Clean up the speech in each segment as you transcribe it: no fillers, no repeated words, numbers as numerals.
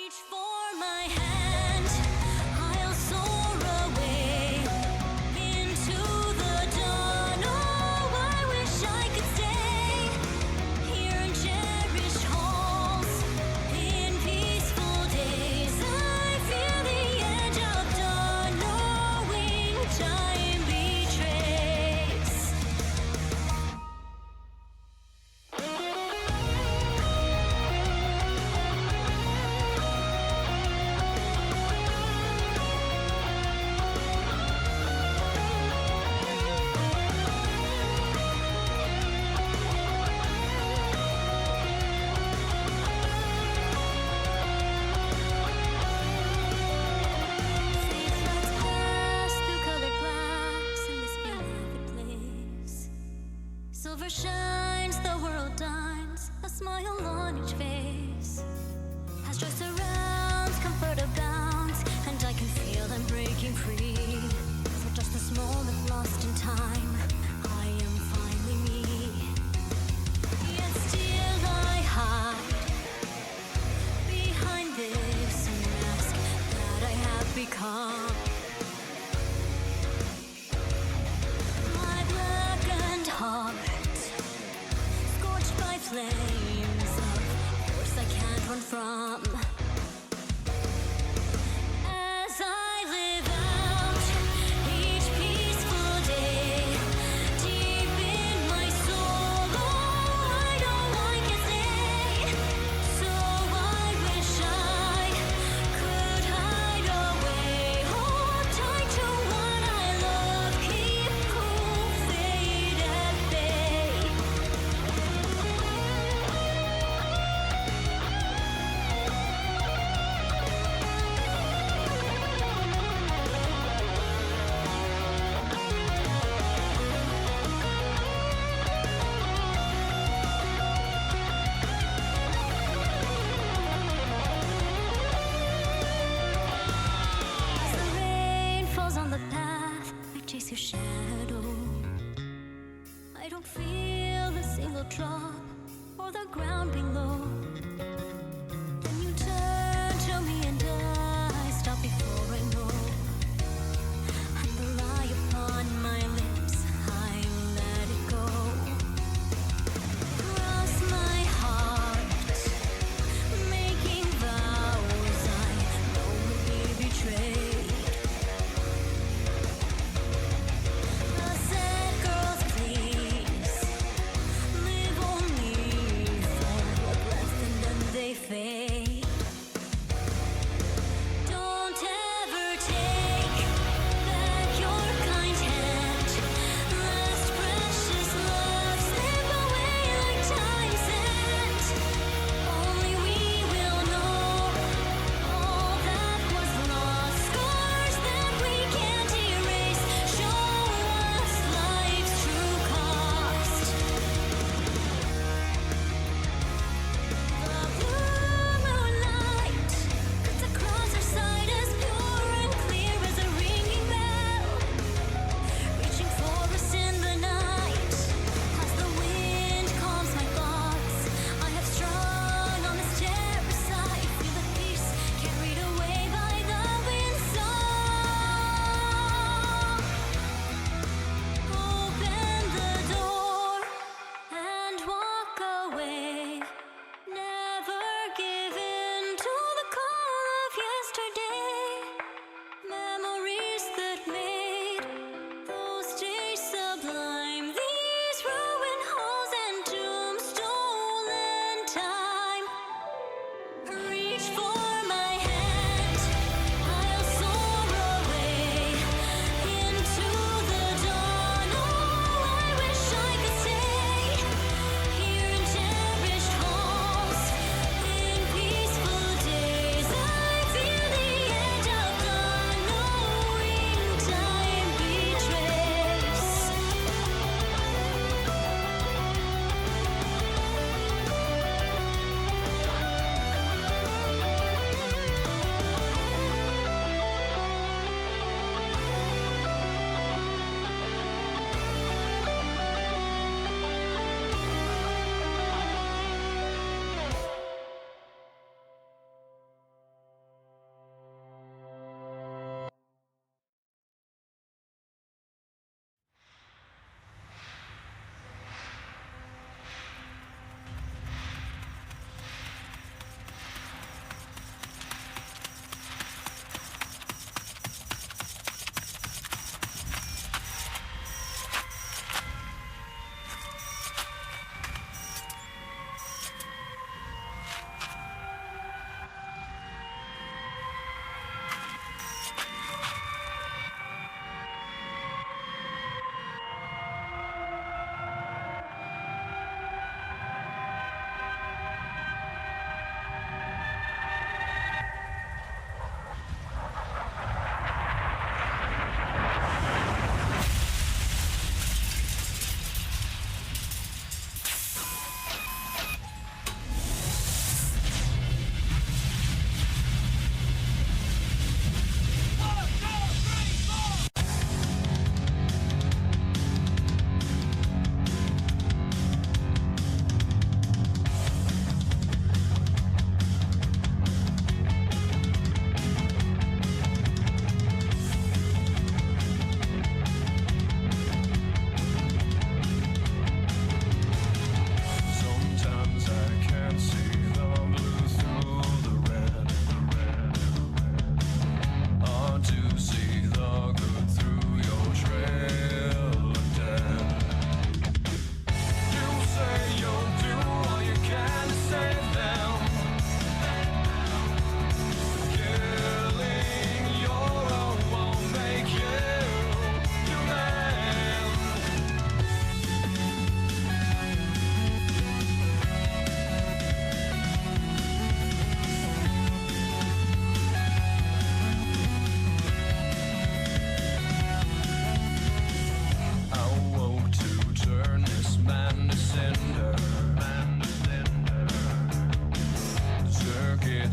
Reach for my hand, I'll soar away into the dawn. Oh, I wish I could stay here in cherished halls, in peaceful days. I feel the edge of dawn, knowing time betrays. Silver shines, the world dines, a smile on each face. As joy surrounds, comfort abounds, and I can feel I'm breaking free. For just this moment lost in time, I am finally me. Yet still I hide behind this mask that I have become. My blackened heart, scorched by flames of force I can't run from. As I live out each peaceful day, deep in my soul, oh, I know I can stay. So I wish I could hide away, hold tight to what I love, keep cool, fade at bay.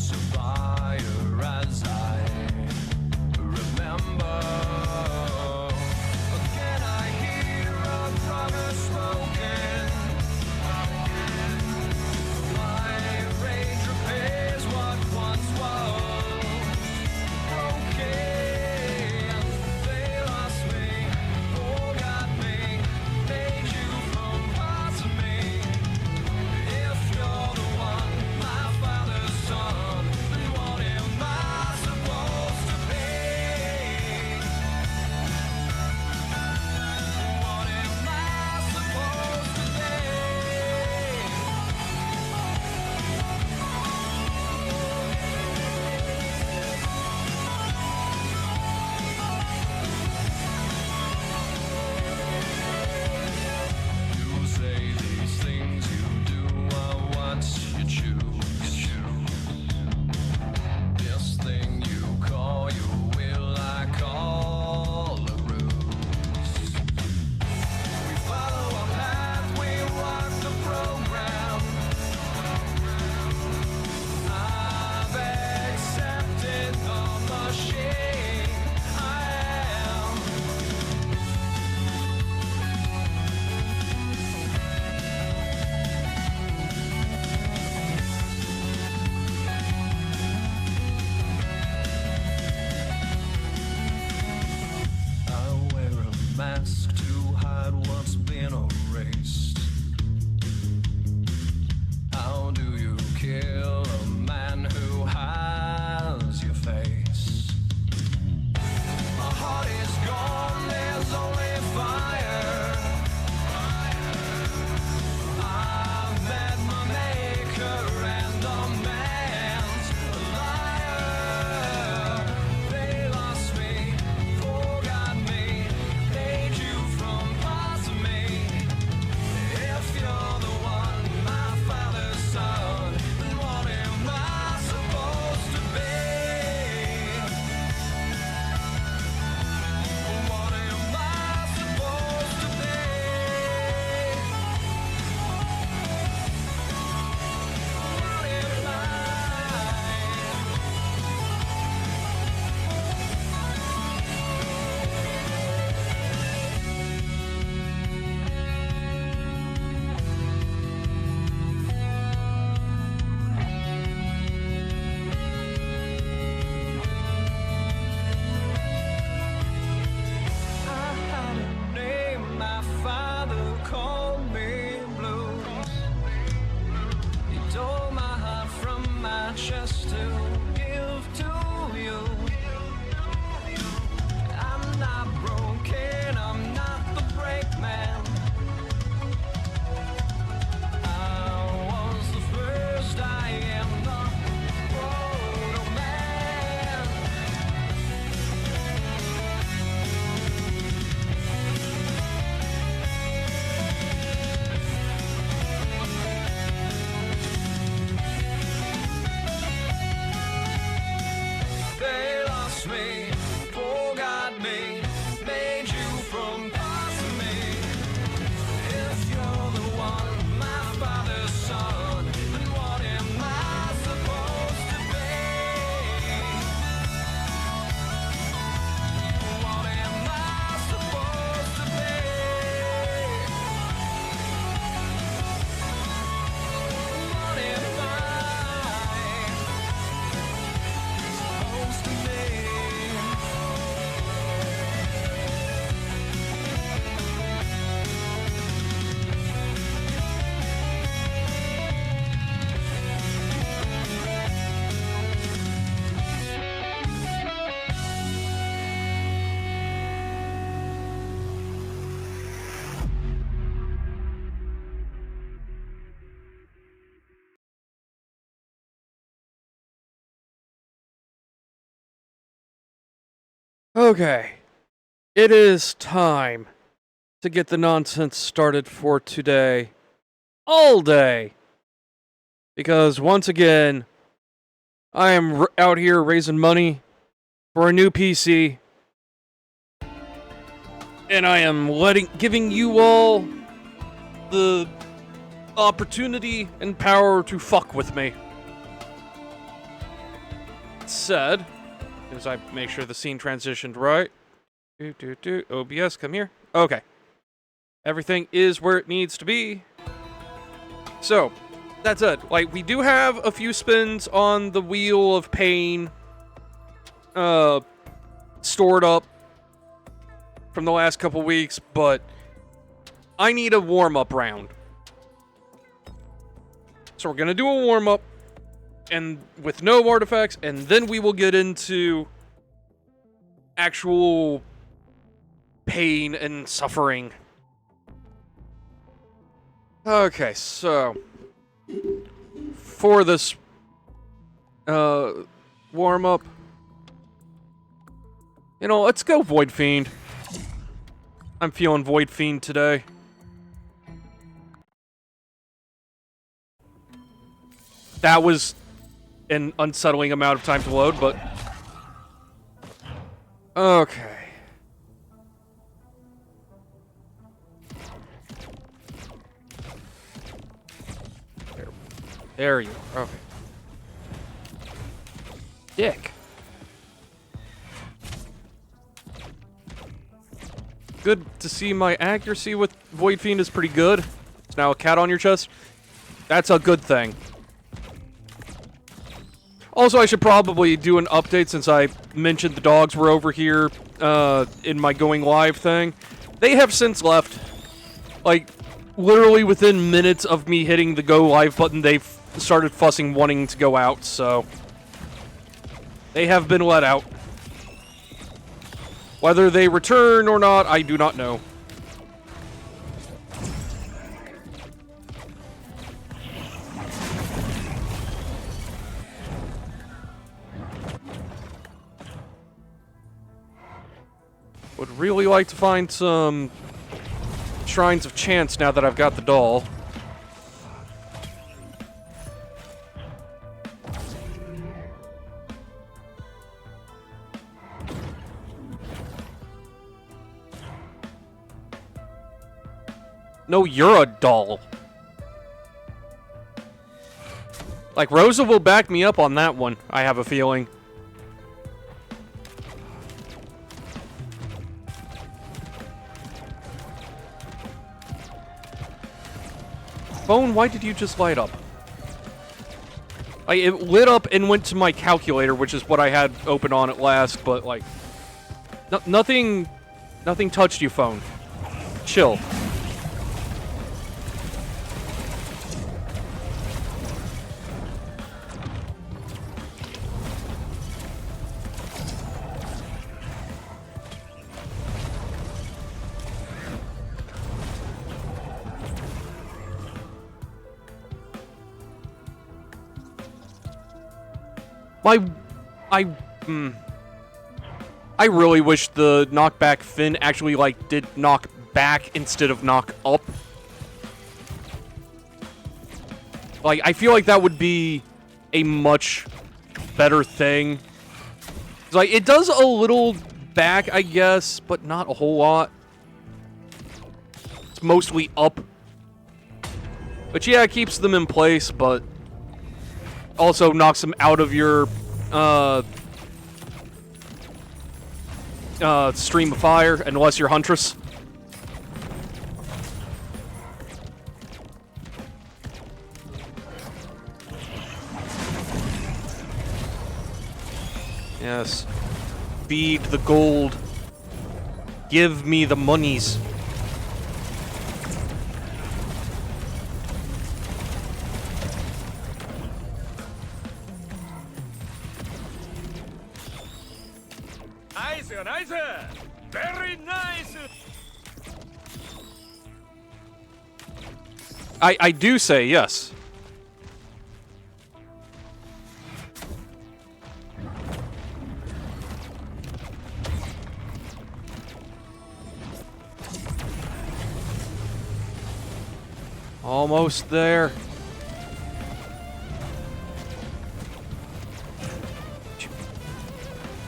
to fire as I remember. Again I hear a promise spoken. My rage repairs what once was broken. They lost me, forgot me, made you from parts of me. If you're the one, my father's son, then what am I supposed to be? What am I supposed to be? You say these things you do are what you choose. This thing you call your will, I call a ruse. We follow a path, we walk the program. I've accepted the machine I am. I wear a mask to hide what's been erased. How do you kill a man who has your face? My heart is gone, there's only fire. I've met my maker and a man's a liar. They lost me, forgot me, made you from parts of me. If you're the one, my father's son, then what am I supposed to be? What am I supposed to be? What am I? I had a name, my father called me Blues. He tore my heart from my chest to give to you. I'm not broken, I'm not the break man. I was the first, I am the proto man. They lost me, forgot me, made you from parts of me. If you're the one, my father's son, then what am I supposed to be? What am I supposed to be? What am I supposed to be? Okay, it is time to get the nonsense started for today. All day. Because once again, I am out here raising money for a new PC. And I am giving you all the opportunity and power to fuck with me. said, as I make sure the scene transitioned right. OBS, come here. Okay. Everything is where it needs to be. So, that's it. Like, we do have a few spins on the Wheel of Pain stored up from the last couple weeks, but I need a warm-up round. So we're gonna do a warm-up, and with no artifacts, and then we will get into actual pain and suffering. Okay, so for this warm-up, you know, let's go Void Fiend. I'm feeling Void Fiend today. That was an unsettling amount of time to load, but... Okay. There you are. Okay. Dick. Good to see my accuracy with Void Fiend is pretty good. It's now a cat on your chest. That's a good thing. Also, I should probably do an update since I mentioned the dogs were over here in my going live thing. They have since left. Like, literally within minutes of me hitting the go live button, they've started fussing wanting to go out, so... They have been let out. Whether they return or not, I do not know. Would really like to find some Shrines of Chance now that I've got the doll. No, you're a doll. Like, Rosa will back me up on that one, I have a feeling. Phone, why did you just light up? It lit up and went to my calculator, which is what I had open on it last, but, like... nothing touched you, phone. Chill. I really wish the knockback fin actually, like, did knock back instead of knock up. Like, I feel like that would be a much better thing. Like, it does a little back, I guess, but not a whole lot. It's mostly up. But yeah, it keeps them in place, but also knocks them out of your stream of fire, unless you're Huntress. Yes. Feed the gold. Give me the monies. Nice, very nice. I do say yes. Almost there.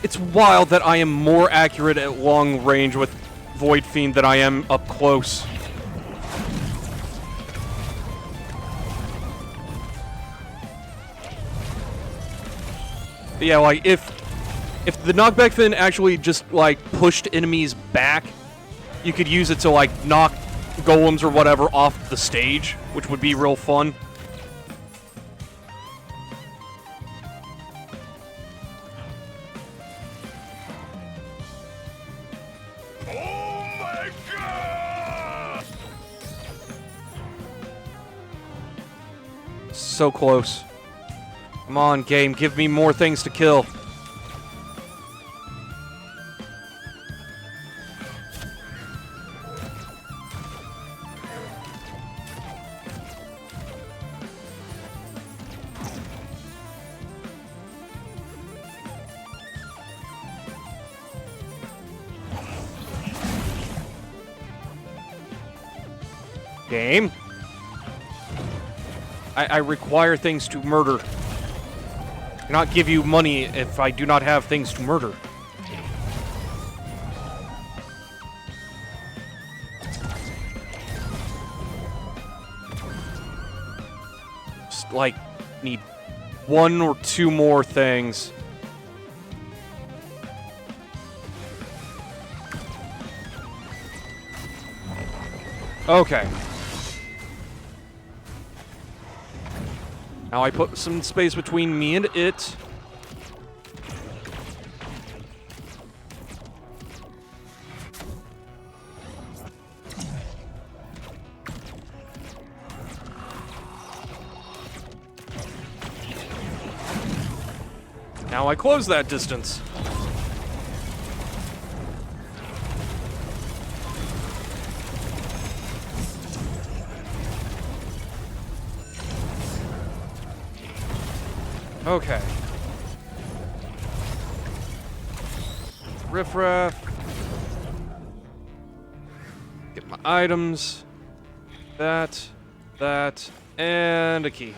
It's wild that I am more accurate at long range with Void Fiend than I am up close. Yeah, like, if the knockback fin actually just, like, pushed enemies back, you could use it to, like, knock golems or whatever off the stage, which would be real fun. Oh my god! So close. Come on, game, give me more things to kill. Game? I require things to murder. I cannot give you money if I do not have things to murder. Just, like, need one or two more things. Okay. Now I put some space between me and it. Now I close that distance. Okay. Riffraff. Get my items. That, and a key.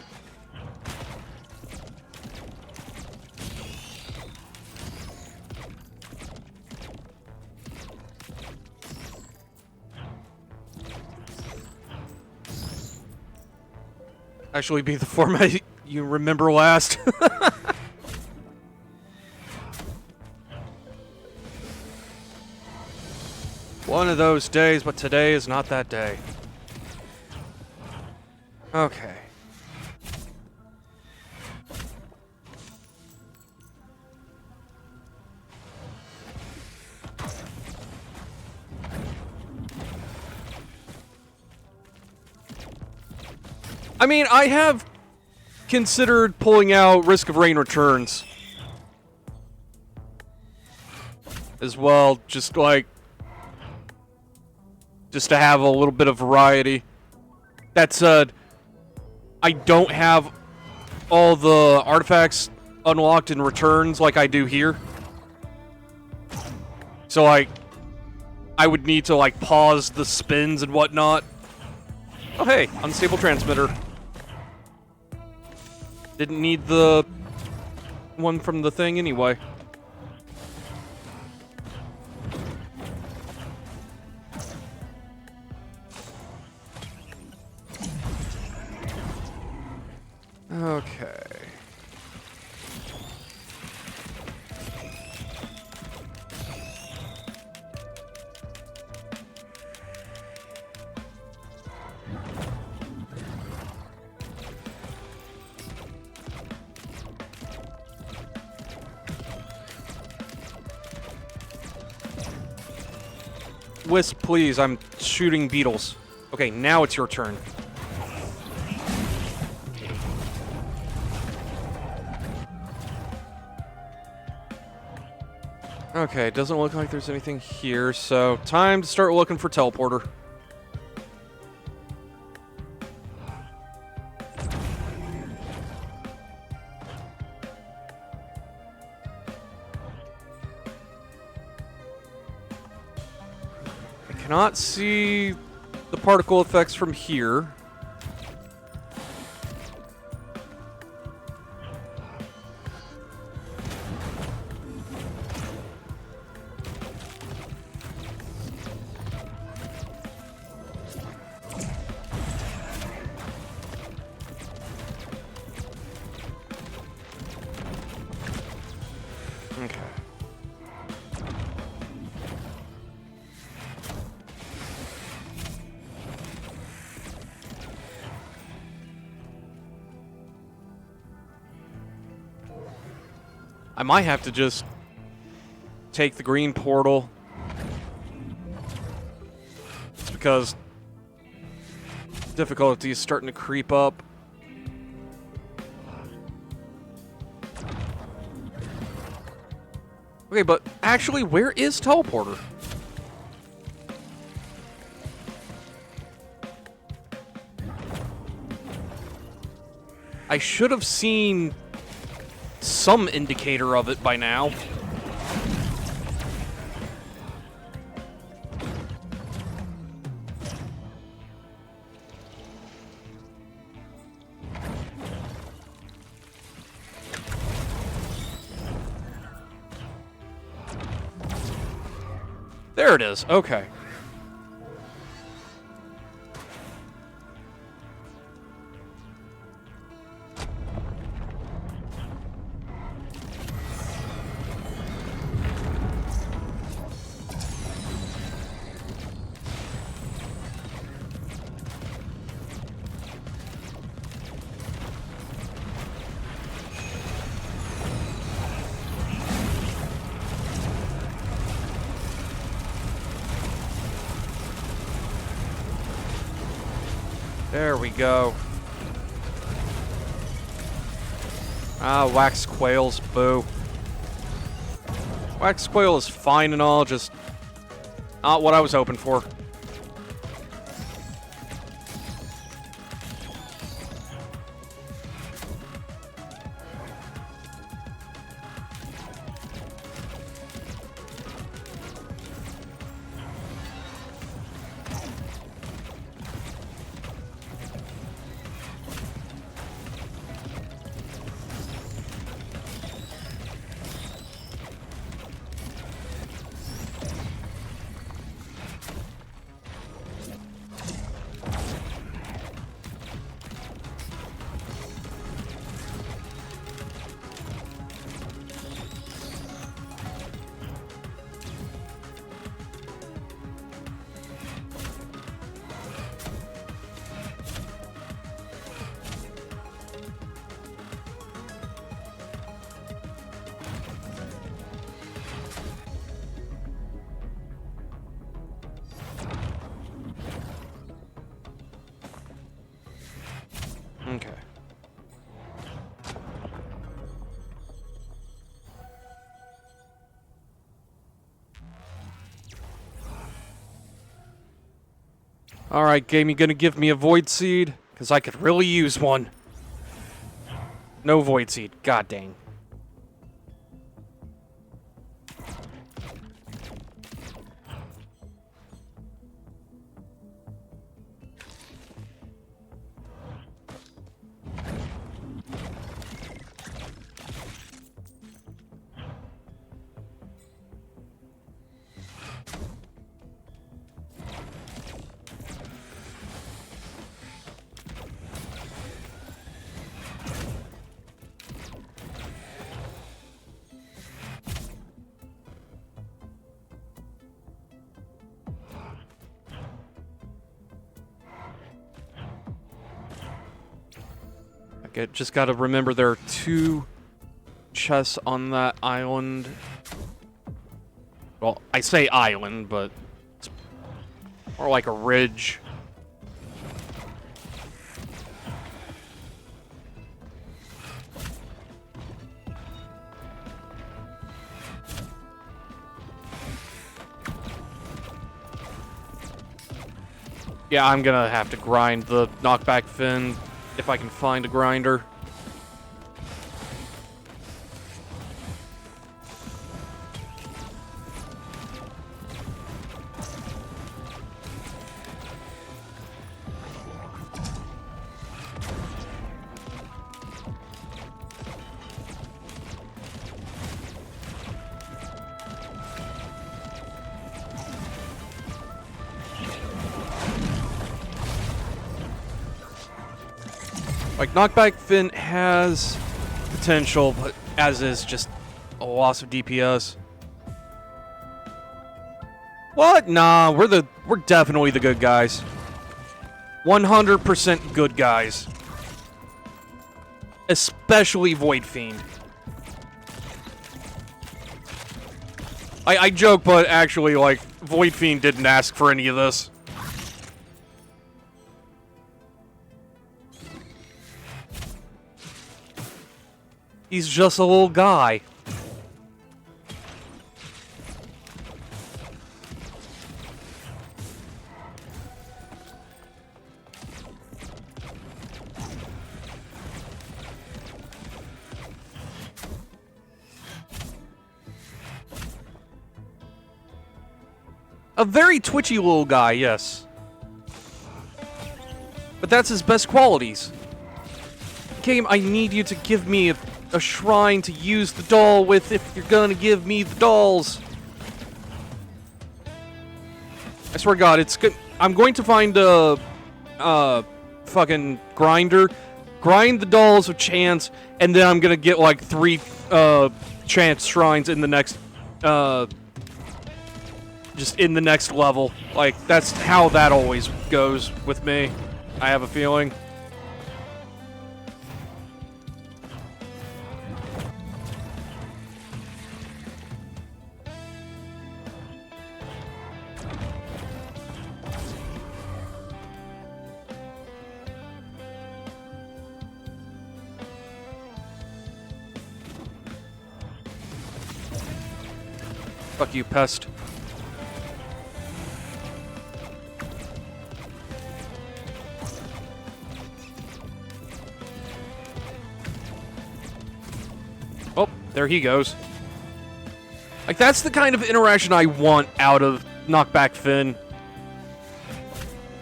Actually be the format you remember last. One of those days, but today is not that day. Okay. I mean, I have considered pulling out Risk of Rain Returns as well, just to have a little bit of variety. That said, I don't have all the artifacts unlocked in Returns like I do here. So, I would need to, pause the spins and whatnot. Oh, hey, unstable transmitter. Didn't need the one from the thing anyway. Okay. Wisp, please, I'm shooting beetles. Okay, now it's your turn. Okay, doesn't look like there's anything here, so time to start looking for teleporter. Cannot see the particle effects from here. I might have to just take the green portal. It's because difficulty is starting to creep up. Okay, but actually, where is Teleporter? I should have seen some indicator of it by now. There it is. Okay. There we go. Ah, wax quails, boo. Wax quail is fine and all, just not what I was hoping for. Okay. Alright, game, you gonna give me a Void Seed? Because I could really use one. No Void Seed. God dang. Okay, just gotta remember there are 2 chests on that island. Well, I say island, but it's more like a ridge. Yeah, I'm gonna have to grind the knockback fin if I can find a grinder. Like, knockback fin has potential, but as is just a loss of DPS. What? Nah, we're definitely the good guys. 100% good guys. Especially Void Fiend. I joke, but actually, like, Void Fiend didn't ask for any of this. He's just a little guy. A very twitchy little guy, yes. But that's his best qualities. Game, I need you to give me a shrine to use the doll with if you're gonna give me the dolls. I swear to God, it's good. I'm going to find a fucking grinder, grind the dolls of chance, and then I'm gonna get like 3 chance shrines in the next just in the next level. Like, that's how that always goes with me. I have a feeling. Fuck you, pest. Oh, there he goes. Like, that's the kind of interaction I want out of Knockback Finn.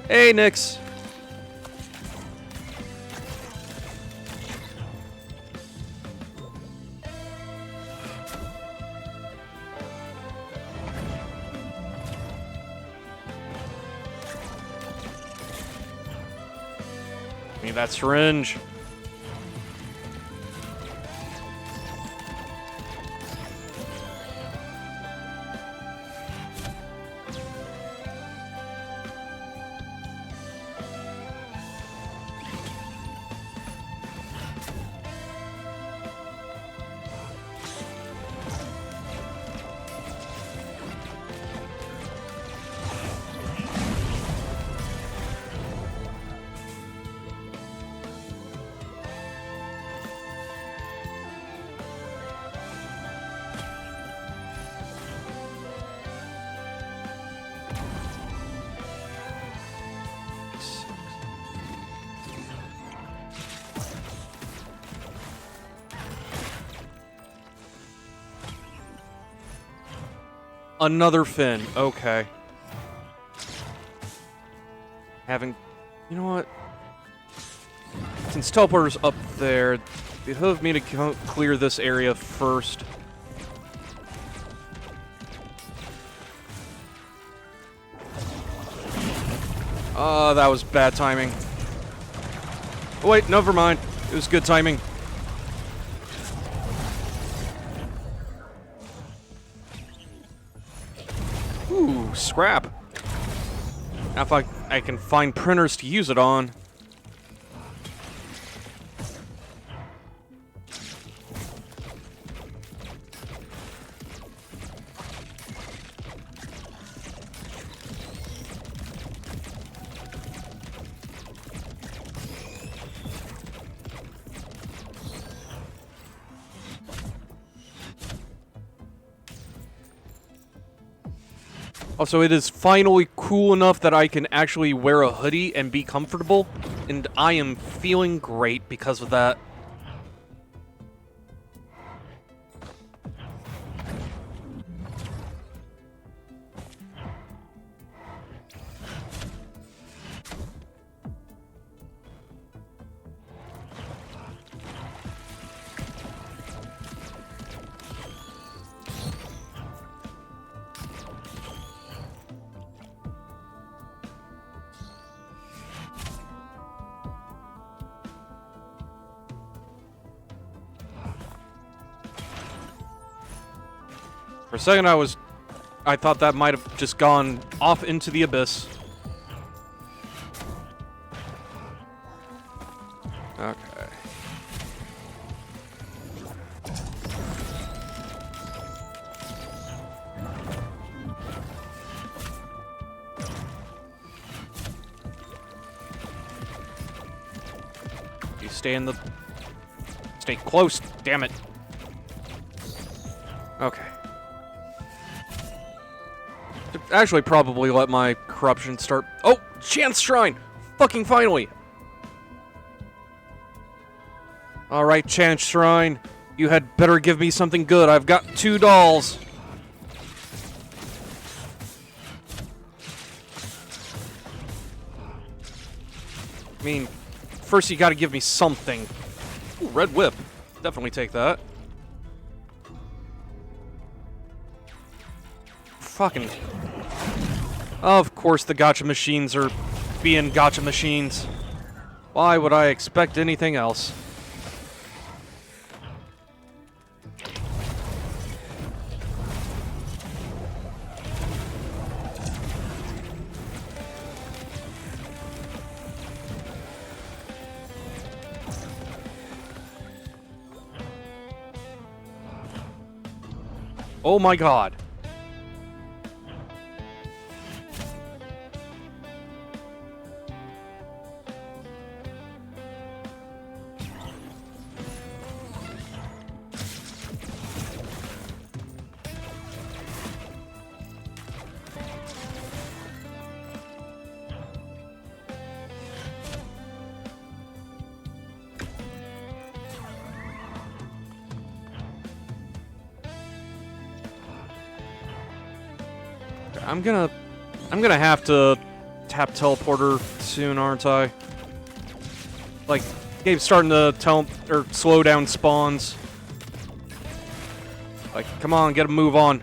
Hey, Nyx. Give me that syringe. Another Finn. Okay. You know what? Since teleporter's up there, it behooved me to clear this area first. That was bad timing. Oh, wait, never mind. It was good timing. Ooh, scrap. Now if I can find printers to use it on. Also, it is finally cool enough that I can actually wear a hoodie and be comfortable, and I am feeling great because of that. For a second, I thought that might have just gone off into the abyss. Okay. Stay close, damn it. Okay. Actually, probably let my corruption start. Oh, Chance Shrine! Fucking finally! Alright, Chance Shrine. You had better give me something good. I've got 2 dolls. I mean, first you gotta give me something. Ooh, Red Whip. Definitely take that. Fucking... Of course the gacha machines are being gacha machines. Why would I expect anything else? Oh my god. I'm gonna have to tap teleporter soon, aren't I? Like, game's starting to slow down spawns. Like, come on, get a move on.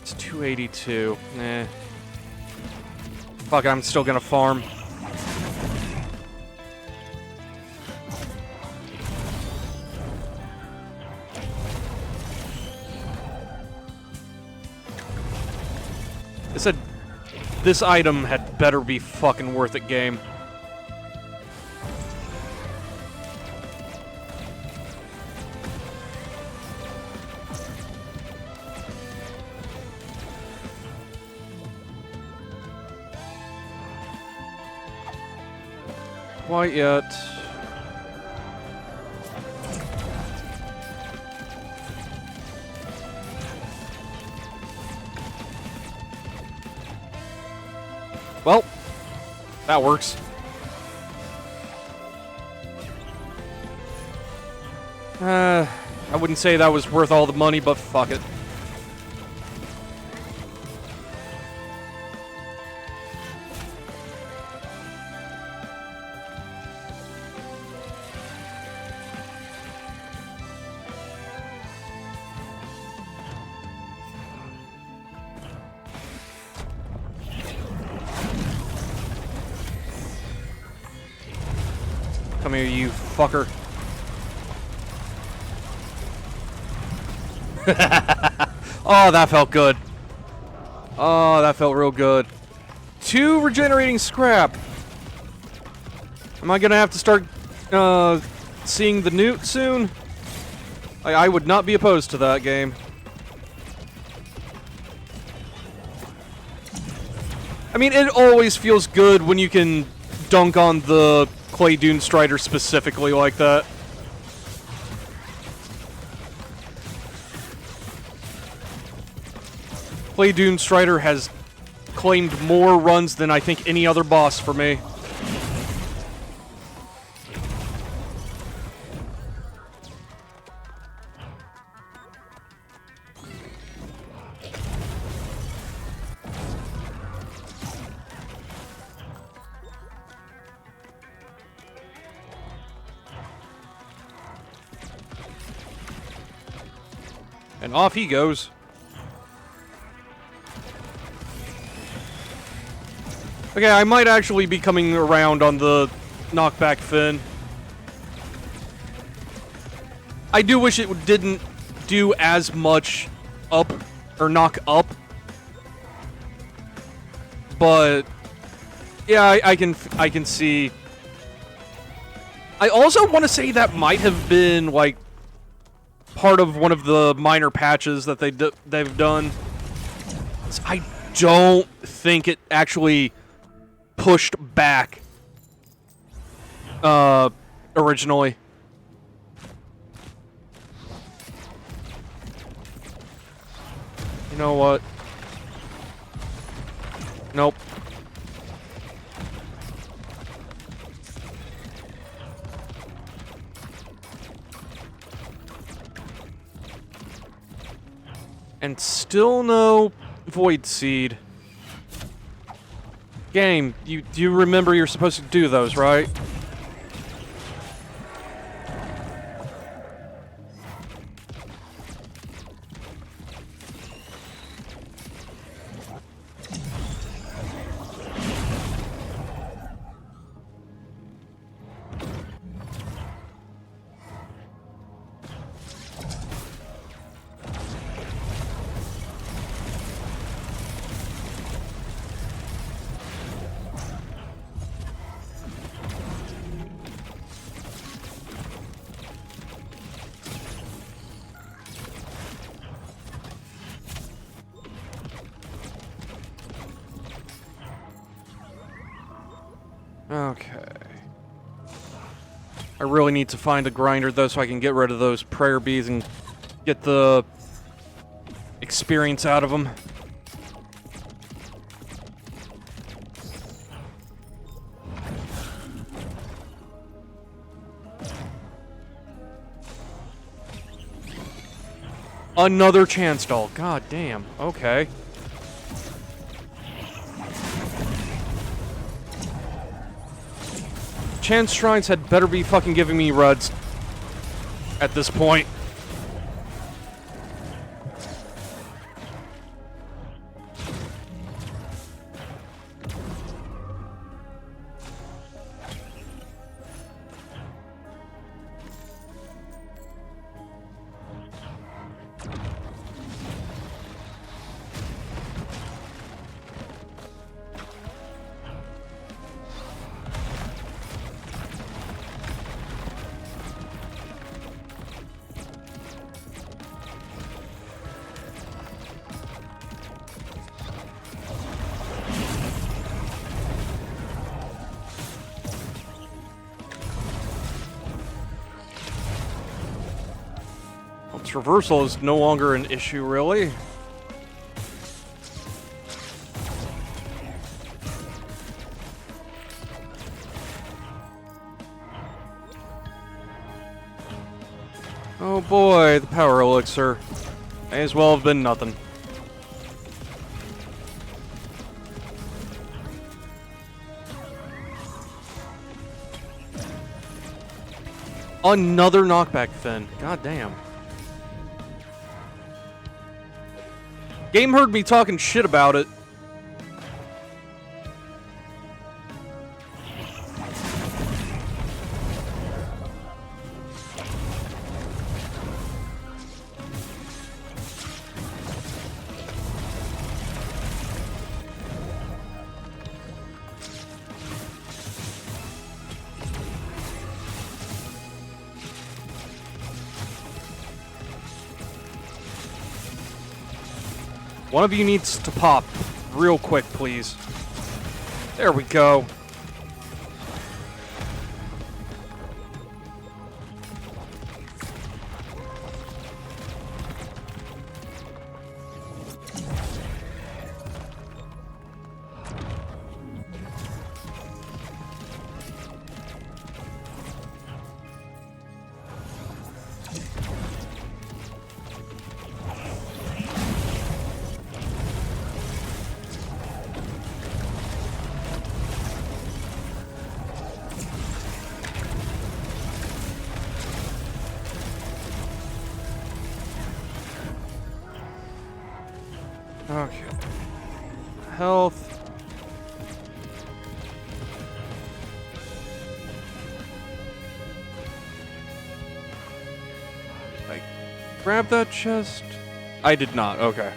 It's 282. Nah. Fuck it, I'm still gonna farm. It said this item had better be fucking worth it, game. Quite yet. Well, that works. I wouldn't say that was worth all the money, but fuck it. Come here, you fucker. Oh, that felt good. Oh, that felt real good. 2 regenerating scrap. Am I gonna have to start seeing the newt soon? I would not be opposed to that game. I mean, it always feels good when you can dunk on the Clay Dune Strider specifically like that. Clay Dune Strider has claimed more runs than I think any other boss for me. And off he goes. Okay, I might actually be coming around on the knockback fin. I do wish it didn't do as much up or knock up. But yeah, I can see. I also want to say that might have been like part of one of the minor patches that they've done. don't think it actually pushed back originally. You know what? Nope. And still no Void Seed. Game, do you remember you're supposed to do those, right? Okay. I really need to find a grinder though so I can get rid of those prayer bees and get the experience out of them. Another chance doll. God damn. Okay. Chance Shrines had better be fucking giving me ruds at this point. Traversal is no longer an issue, really. Oh boy, the power elixir. May as well have been nothing. Another knockback fin. God damn. Game heard me talking shit about it. One of you needs to pop real quick, please. There we go. Okay. Health. I grab that chest. I did not. Okay.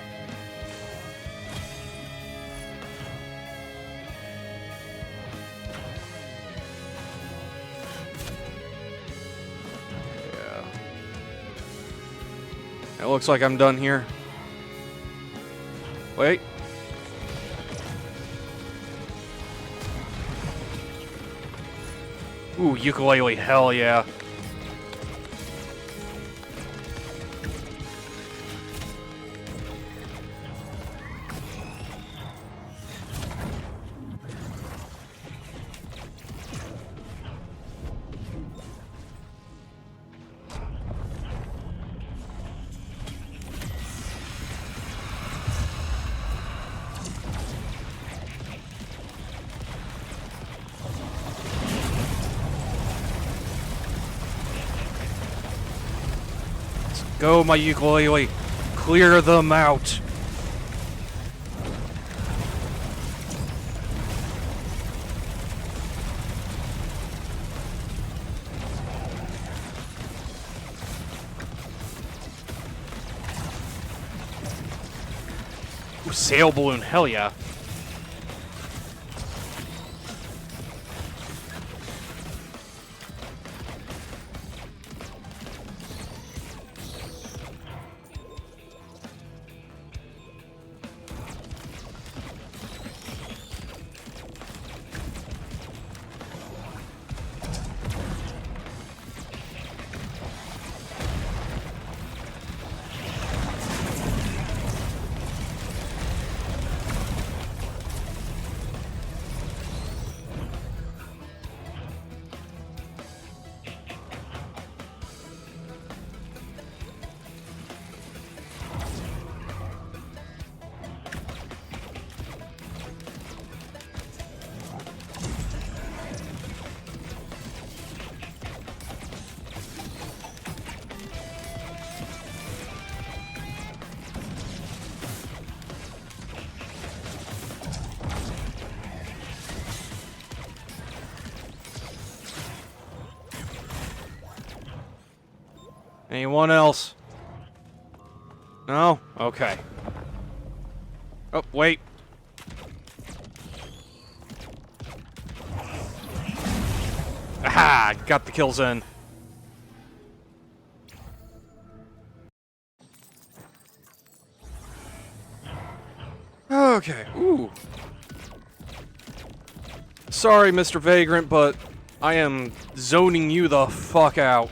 Yeah. It looks like I'm done here. Wait. Ooh, ukulele, hell yeah. Go, my ukulele. Clear them out. Ooh, sail balloon, hell yeah. Anyone else? No? Okay. Oh, wait. Aha! Got the kills in. Okay. Ooh. Sorry, Mr. Vagrant, but I am zoning you the fuck out.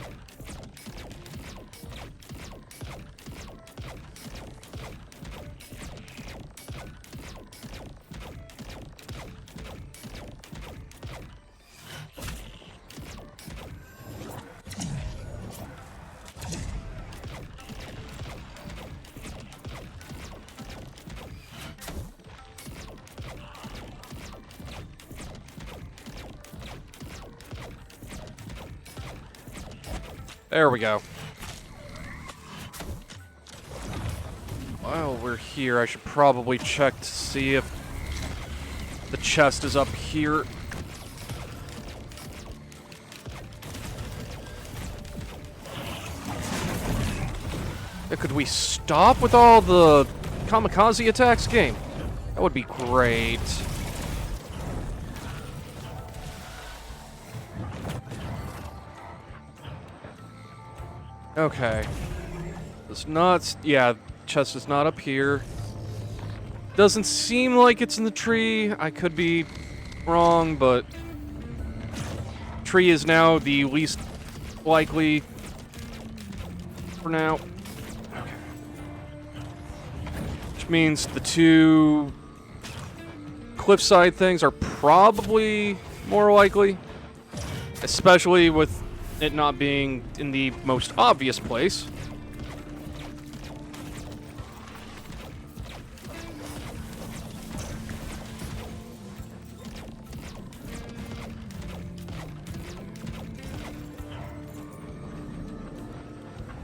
There we go. While we're here, I should probably check to see if the chest is up here. Could we stop with all the kamikaze attacks, game? That would be great. Okay. It's not... Yeah, chest is not up here. Doesn't seem like it's in the tree. I could be wrong, but... Tree is now the least likely for now. Okay. Which means the two cliffside things are probably more likely. Especially with it not being in the most obvious place.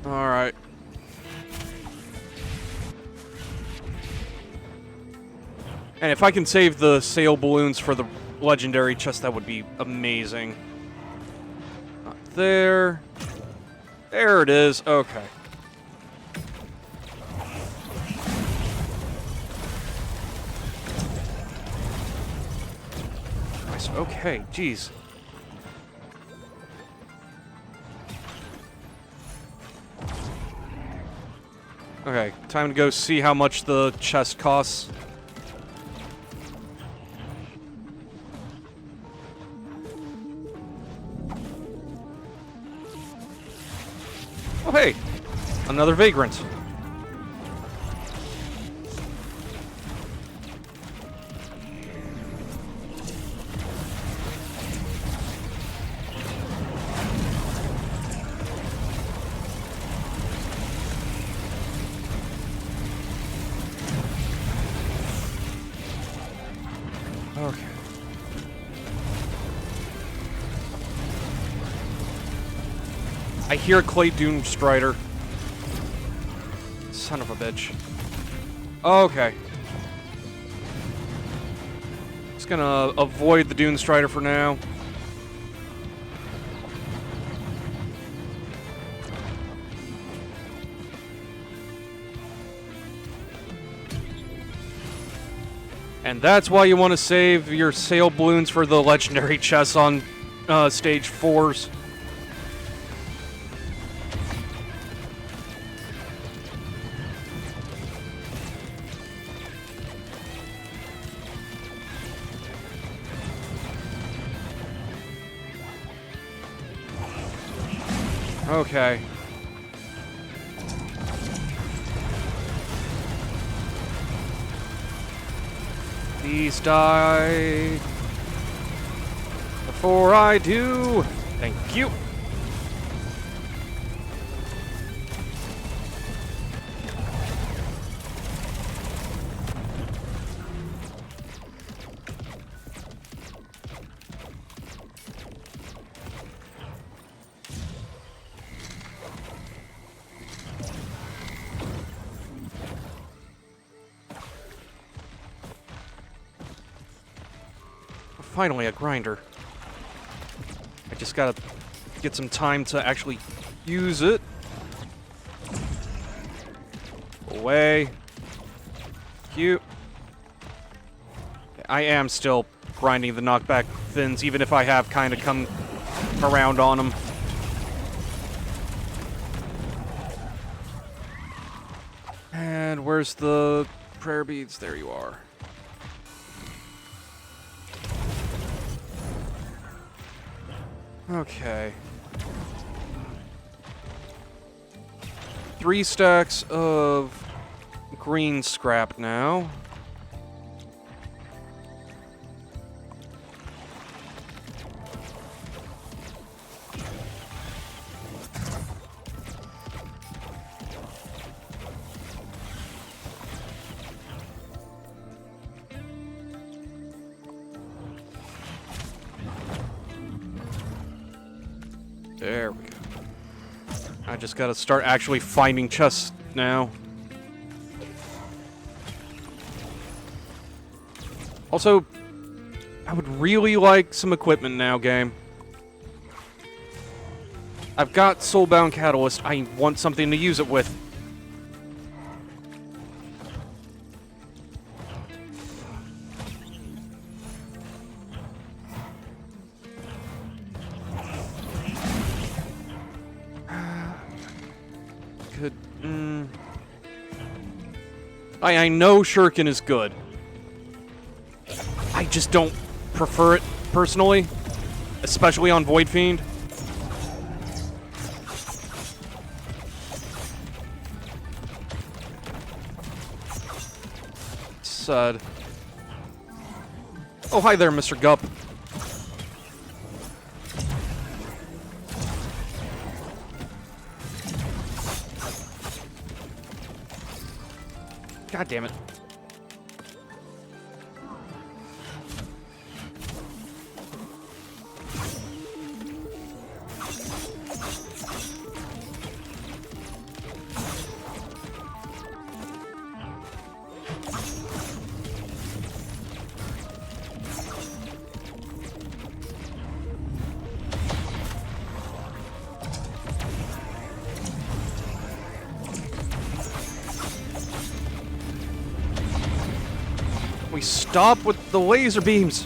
Alright. And if I can save the sail balloons for the legendary chest, that would be amazing. There. There it is. Okay. Nice. Okay, jeez. Okay, time to go see how much the chest costs. Oh, hey! Another vagrant. Okay. I hear Clay Doomstrider. Son of a bitch. Okay. Just gonna avoid the Doomstrider for now. And that's why you want to save your sail balloons for the legendary chests on stage 4s. Okay. Please die before I do. Thank you. Finally, a grinder. I just gotta get some time to actually use it. Away. Cute. I am still grinding the knockback fins, even if I have kind of come around on them. And where's the prayer beads? There you are. Okay. 3 stacks of green scrap now. There we go. I just gotta start actually finding chests now. Also, I would really like some equipment now, game. I've got Soulbound Catalyst. I want something to use it with. I know Shuriken is good. I just don't prefer it personally, especially on Void Fiend. Sad. Oh, hi there, Mr. Gup. God damn it. We stop with the laser beams.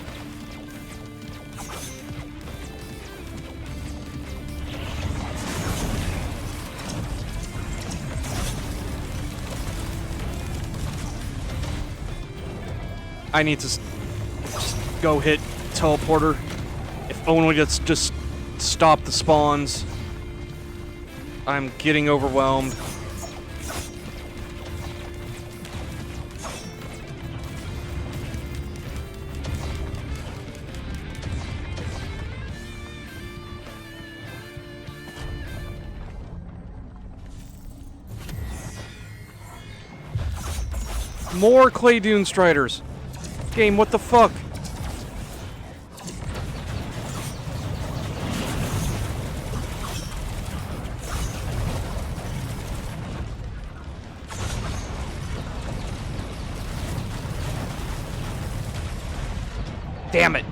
I need to just go hit teleporter. If only to just stop the spawns. I'm getting overwhelmed. More Clay Dune Striders. Game, what the fuck? Damn it.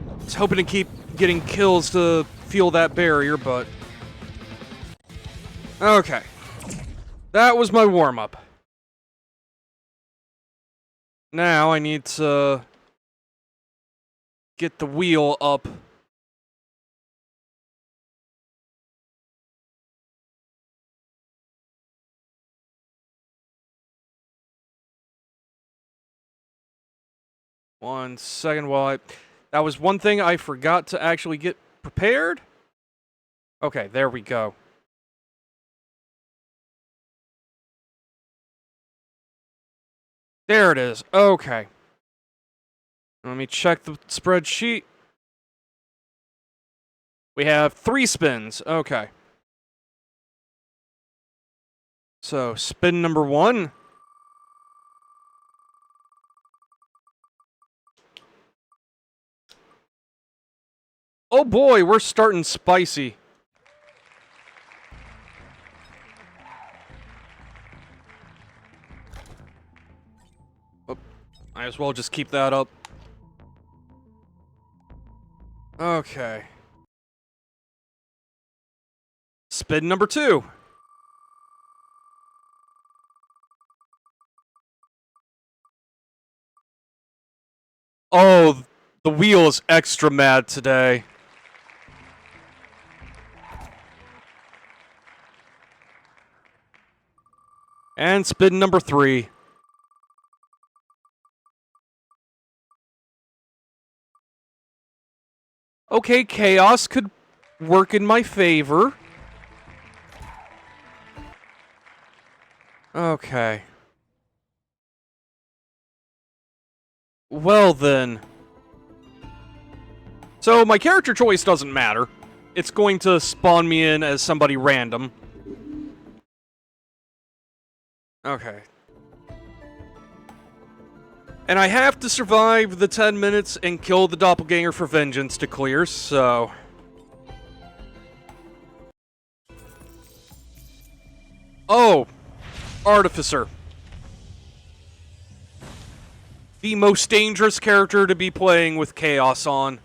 I was hoping to keep getting kills to feel that barrier, but... Okay. That was my warm-up. Now I need to get the wheel up. One second while I... That was one thing I forgot to actually get prepared. Okay, there we go. There it is. Okay. Let me check the spreadsheet. We have 3 spins. Okay. So, spin number 1. Oh boy, we're starting spicy. Might as well just keep that up. Okay. Spin number 2. Oh, the wheel is extra mad today. And spin number 3. Okay, chaos could work in my favor. Okay. Well then. So my character choice doesn't matter. It's going to spawn me in as somebody random. Okay. And I have to survive the 10 minutes and kill the doppelganger for vengeance to clear, so... Oh! Artificer. The most dangerous character to be playing with Chaos on.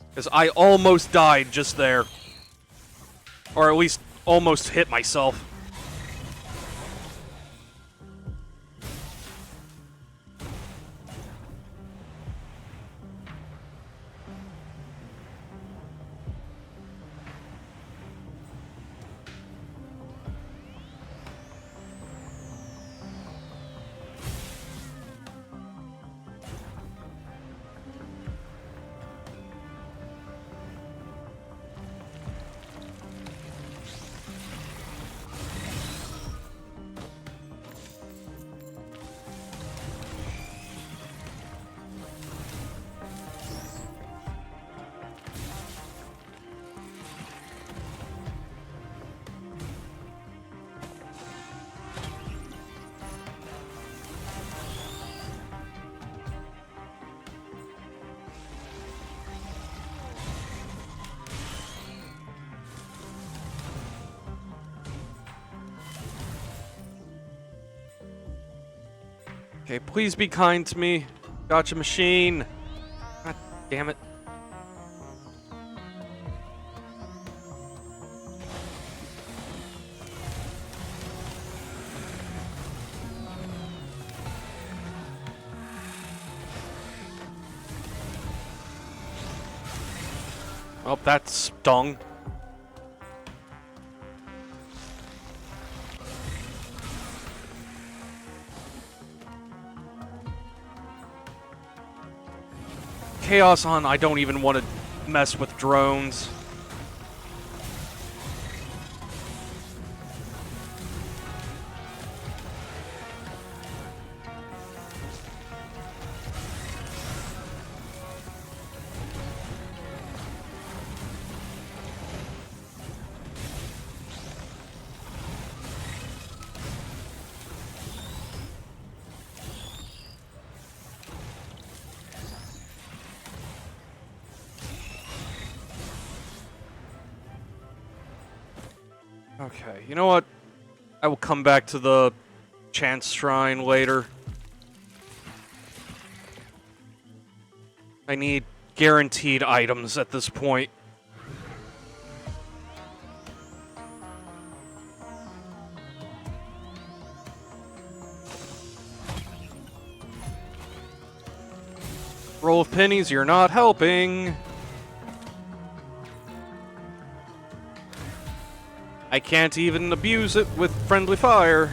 Because I almost died just there. Or at least almost hit myself. Okay, please be kind to me. Gotcha machine. God damn it. Oh, that stung. Chaos on, I don't even want to mess with drones. Okay, you know what? I will come back to the Chance Shrine later. I need guaranteed items at this point. Roll of pennies, you're not helping. I can't even abuse it with friendly fire.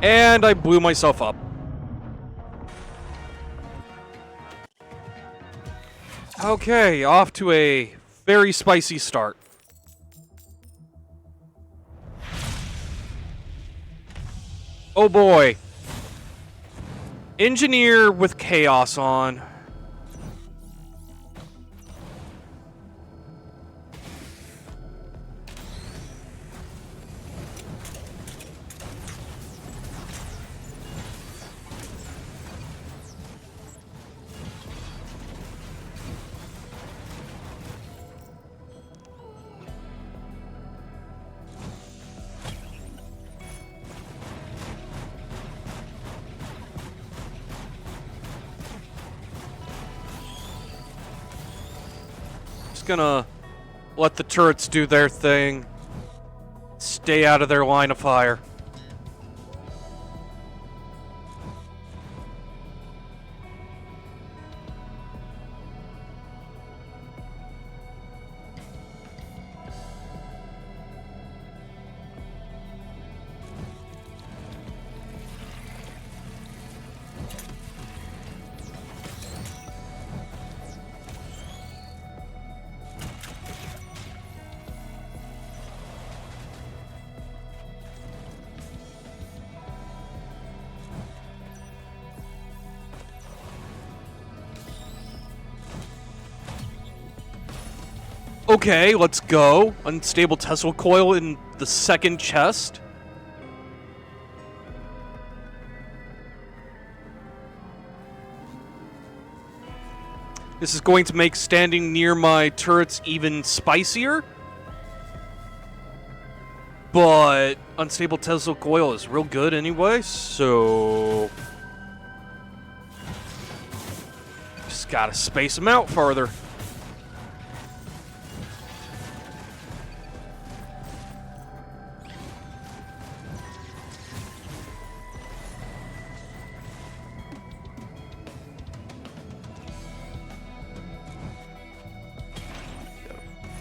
And I blew myself up. Okay, off to a very spicy start. Oh boy. Engineer with chaos on. Just gonna let the turrets do their thing. Stay out of their line of fire. Okay, let's go. Unstable Tesla coil in the second chest. This is going to make standing near my turrets even spicier. But Unstable Tesla coil is real good anyway, so... just gotta space them out farther.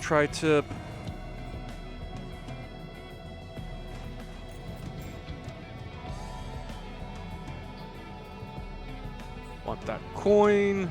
Tri-tip. Want that coin.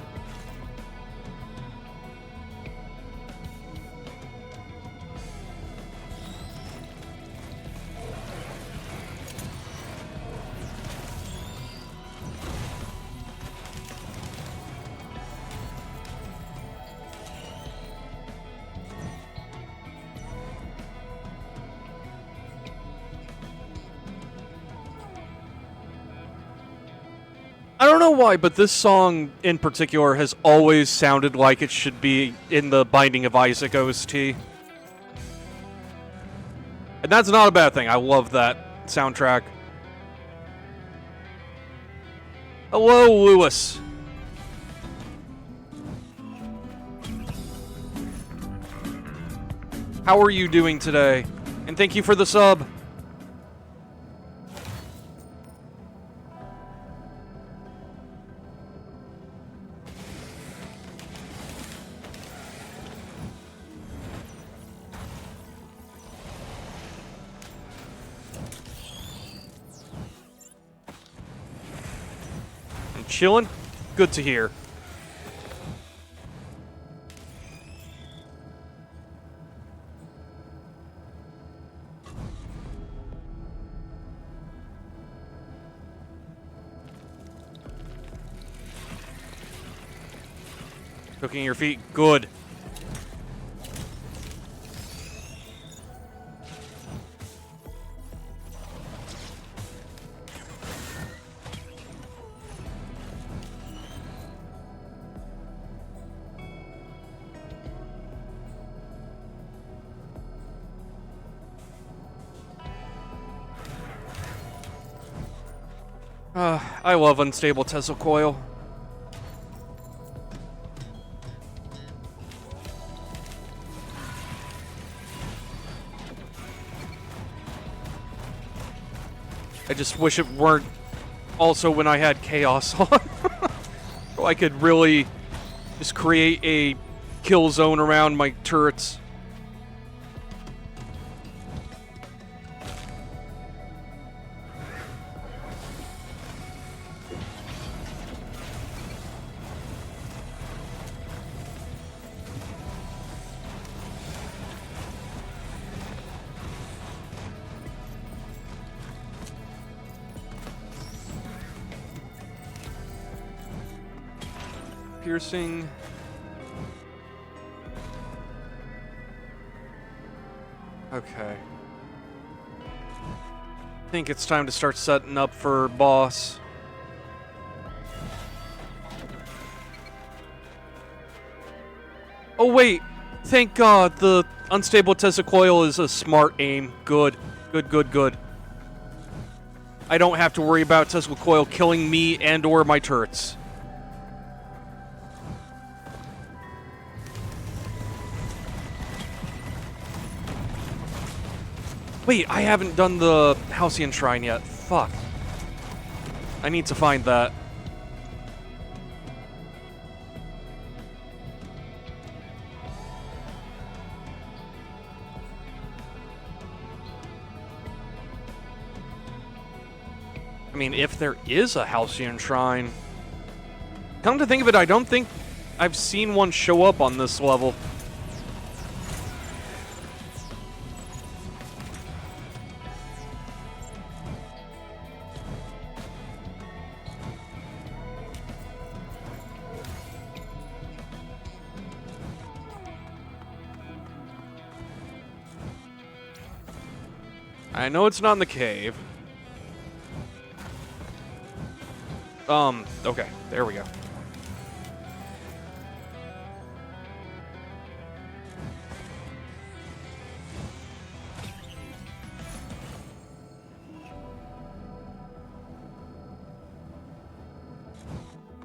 I don't know why, but this song in particular has always sounded like it should be in the Binding of Isaac OST. And that's not a bad thing. I love that soundtrack. Hello, Lewis. How are you doing today? And thank you for the sub. chilling? Good to hear. Cooking your feet, good. I love unstable Tesla coil. I just wish it weren't also when I had chaos on. So I could really just create a kill zone around my turrets. Piercing. Okay. I think it's time to start setting up for boss. Oh wait, thank God the unstable Tesla coil is a smart aim. Good, good, good, good. I don't have to worry about Tesla coil killing me and or my turrets. Wait, I haven't done the Halcyon Shrine yet. Fuck. I need to find that. I mean, if there is a Halcyon Shrine. Come to think of it, I don't think I've seen one show up on this level. I know it's not in the cave. Okay, there we go.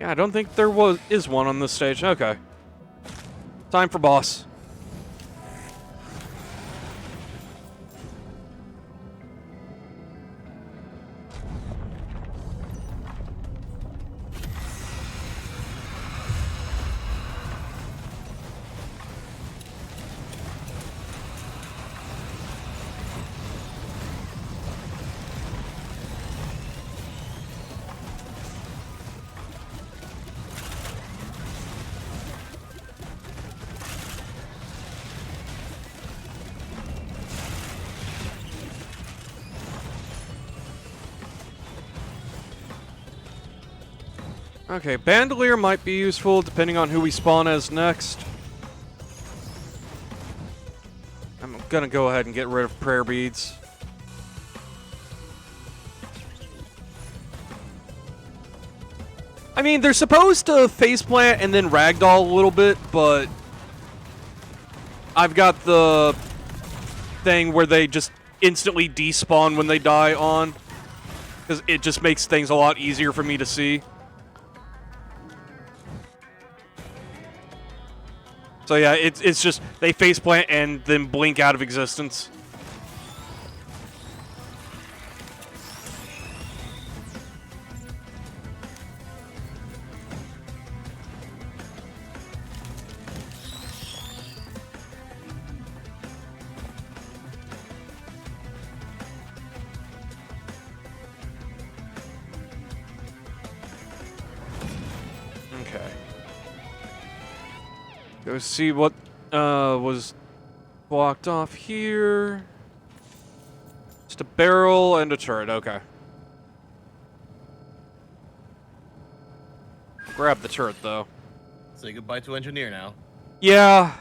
Yeah, I don't think there is one on this stage. Okay. Time for boss. Okay, Bandolier might be useful depending on who we spawn as next. I'm gonna go ahead and get rid of prayer beads. I mean, they're supposed to faceplant and then ragdoll a little bit, but I've got the thing where they just instantly despawn when they die on, because it just makes things a lot easier for me to see. So yeah, it's just they faceplant and then blink out of existence. Let's see what was blocked off here. Just a barrel and a turret. Okay. Grab the turret though. Say goodbye to engineer now. Yeah.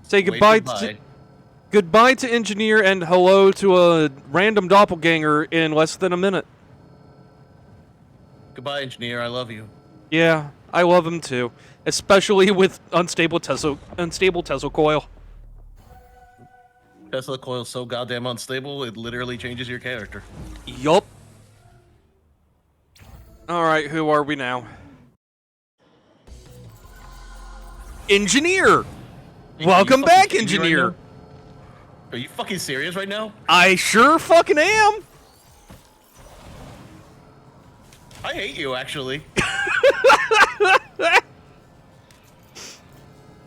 Say Wave goodbye goodbye. goodbye to engineer and hello to a random doppelganger in less than a minute. Goodbye, engineer. I love you. Yeah, I love him too, especially with unstable Tesla coil. Tesla coil's so goddamn unstable, it literally changes your character. Yup. All right, who are we now? Engineer. Welcome You fucking back, kidding me right engineer. now? Are you fucking serious right now? I sure fucking am. I hate you, actually.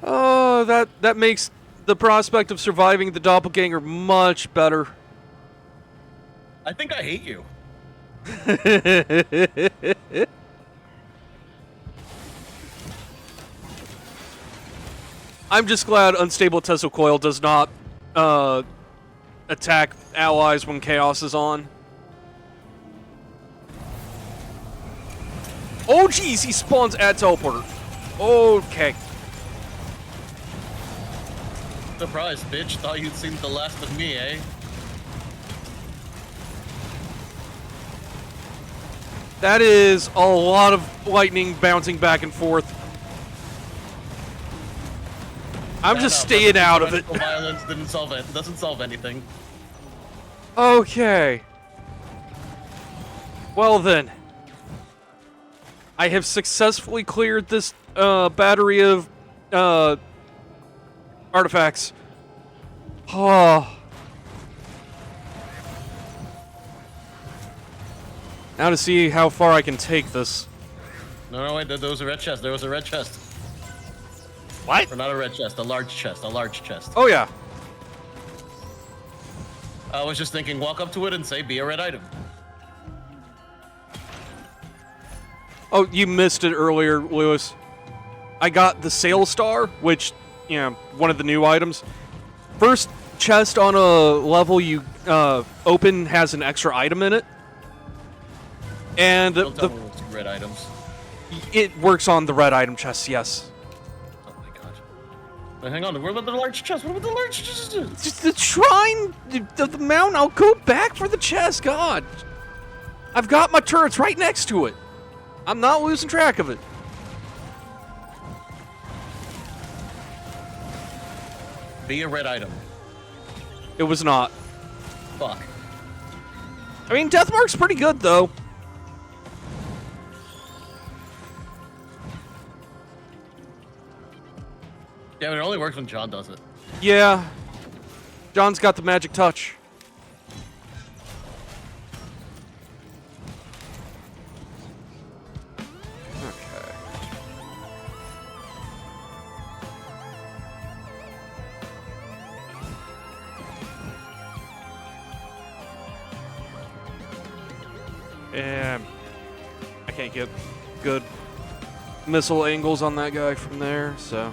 Oh, that makes the prospect of surviving the doppelganger much better. I think I hate you. I'm just glad unstable Tesla coil does not attack allies when chaos is on. Oh jeez, he spawns at teleporter. Okay. Surprise, bitch. Thought you'd seen the last of me, eh? That is a lot of lightning bouncing back and forth. I'm just staying out of it. Violence doesn't solve anything. Okay. Well then. I have successfully cleared this battery of artifacts. Oh. Now to see how far I can take this. No, wait, there was a red chest. There was a red chest. What? Or not a red chest, a large chest. A large chest. Oh yeah. I was just thinking, walk up to it and say, be a red item. Oh, you missed it earlier, Lewis. I got the Sail Star, which, you know, one of the new items. First chest on a level you open has an extra item in it. And Don't tell me it's red items. it works on the red item chests, yes. Oh my god. Wait, hang on, what about the large chest? What about the large chest? Just the shrine of the mountain, I'll go back for the chest, God. I've got my turrets right next to it. I'm not losing track of it. Be a red item. It was not. Fuck. I mean, Deathmark's pretty good, though. Yeah, but it only works when John does it. Yeah. John's got the magic touch. Okay. And I can't get good missile angles on that guy from there, so.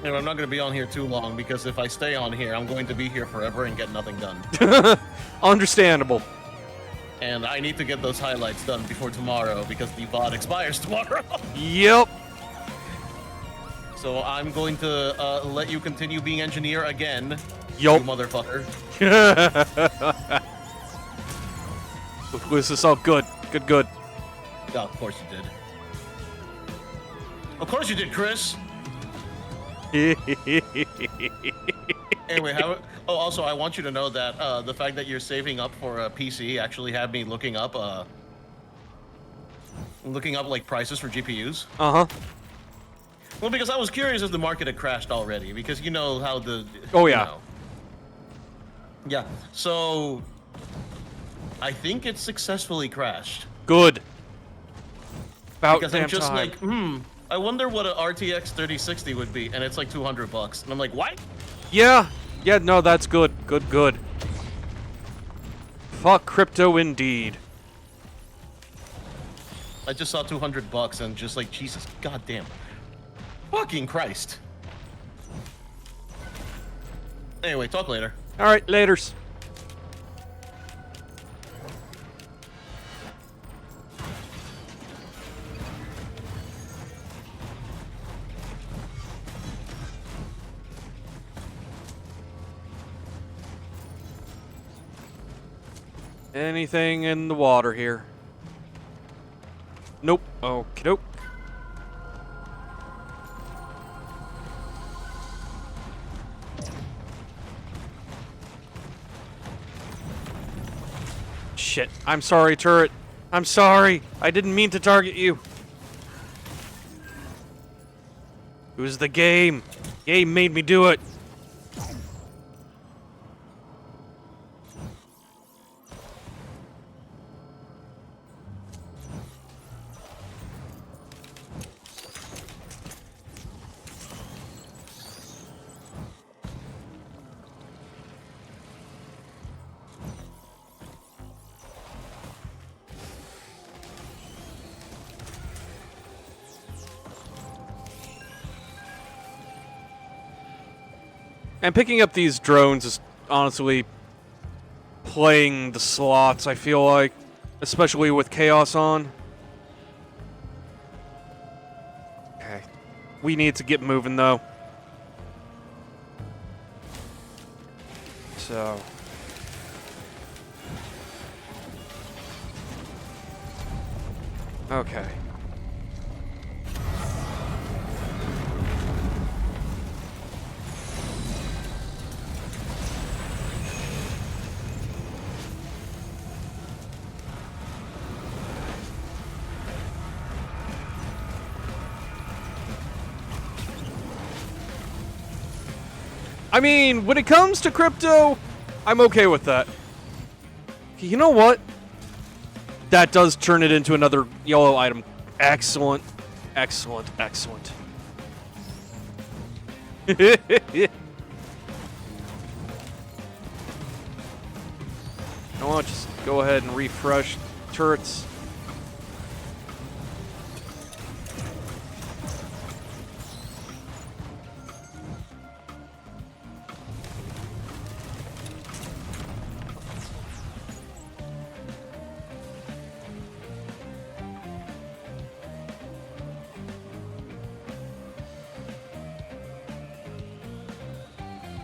And I'm not going to be on here too long because if I stay on here, I'm going to be here forever and get nothing done. Understandable. And I need to get those highlights done before tomorrow because the VOD expires tomorrow. Yep. So I'm going to let you continue being engineer again. Yup. You motherfucker. This is all good. Good. Yeah, of course you did. Of course you did, Chris. Anyway, also I want you to know that the fact that you're saving up for a PC actually had me looking up like prices for GPUs. Uh-huh. Well, because I was curious if the market had crashed already, because you know how the. Oh, you yeah. know. Yeah. So I think it successfully crashed. Good. About Because damn I'm just time. like, I wonder what an RTX 3060 would be, and it's like $200. And I'm like, what? Yeah. Yeah, no, that's good. Good. Fuck crypto indeed. I just saw $200 and just like, Jesus, goddamn. Fucking Christ. Anyway, talk later. All right, laters. Anything in the water here? Nope. Okie doke. Shit. I'm sorry, turret. I'm sorry. I didn't mean to target you. It was the game. Game made me do it. And picking up these drones is honestly playing the slots, I feel like. Especially with Chaos on. Okay. We need to get moving, though. So... okay. I mean, when it comes to crypto, I'm okay with that. You know what? That does turn it into another yellow item. Excellent. Excellent. Excellent. I want to just go ahead and refresh turrets.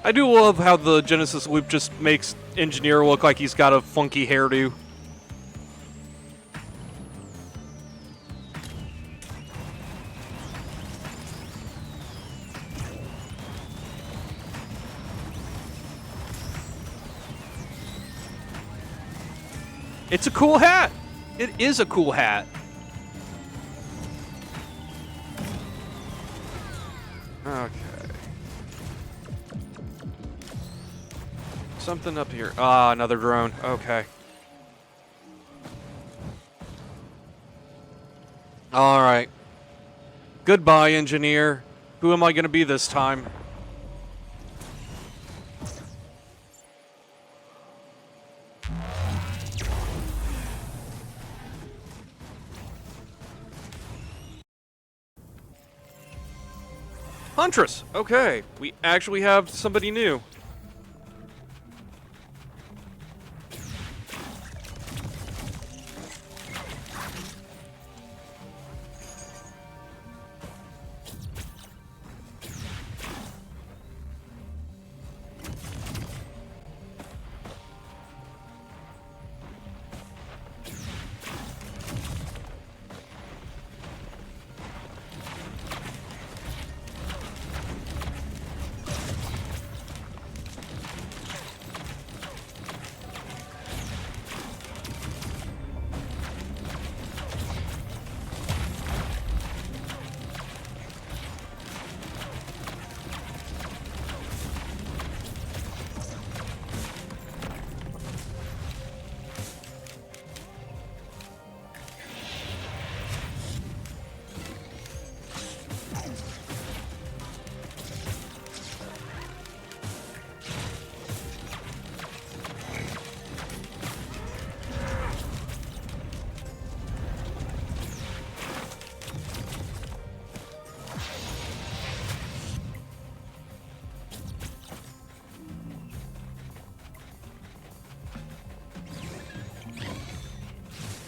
I do love how the Genesis loop just makes Engineer look like he's got a funky hairdo. It's a cool hat. It is a cool hat. Okay. Something up here. Ah, another drone. Okay. Alright. Goodbye, engineer. Who am I gonna be this time? Huntress! Okay, we actually have somebody new.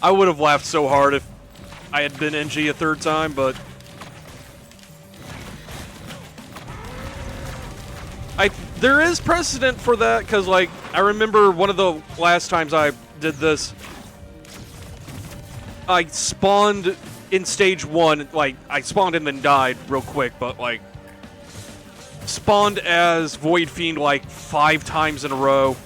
I would have laughed so hard if I had been NG a third time, but there is precedent for that, because, like, I remember one of the last times I did this, I spawned in stage 1, like, I spawned and then died real quick, but, like, spawned as Void Fiend, like, 5 times in a row.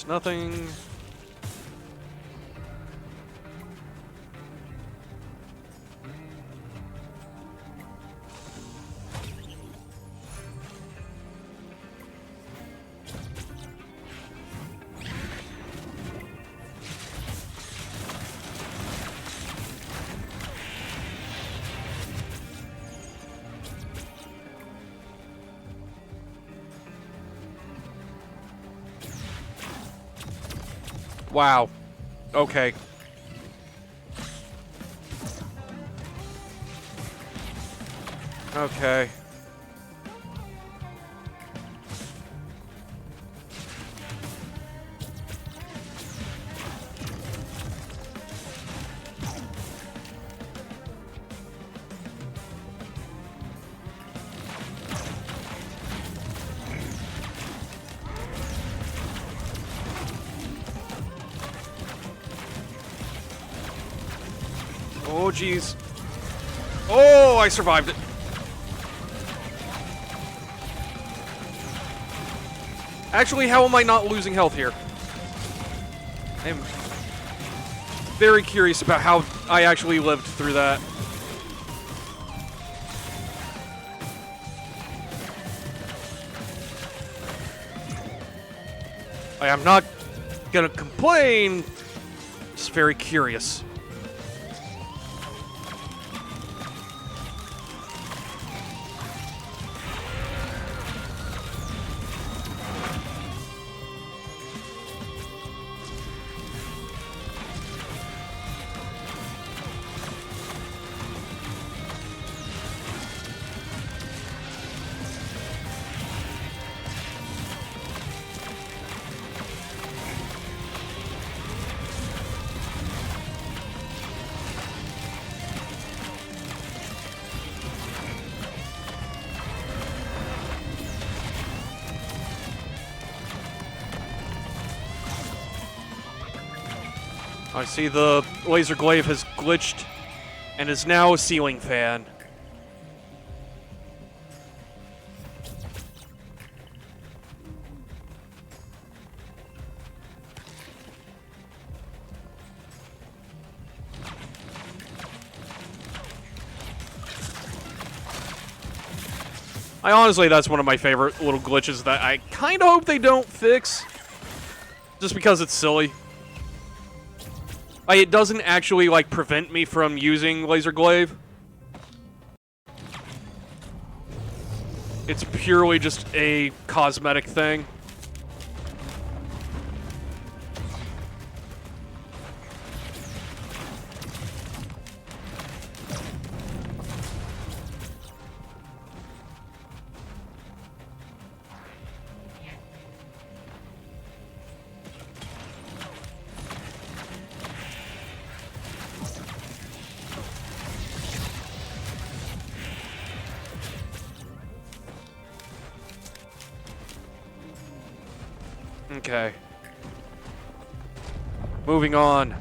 Nothing. Wow. Okay. Okay. Oh, jeez. Oh, I survived it. Actually, how am I not losing health here? I'm very curious about how I actually lived through that. I am not gonna complain, just very curious. I see the laser glaive has glitched and is now a ceiling fan. Honestly, that's one of my favorite little glitches that I kind of hope they don't fix, just because it's silly. It doesn't actually, like, prevent me from using Laser Glaive. It's purely just a cosmetic thing. Okay. Moving on.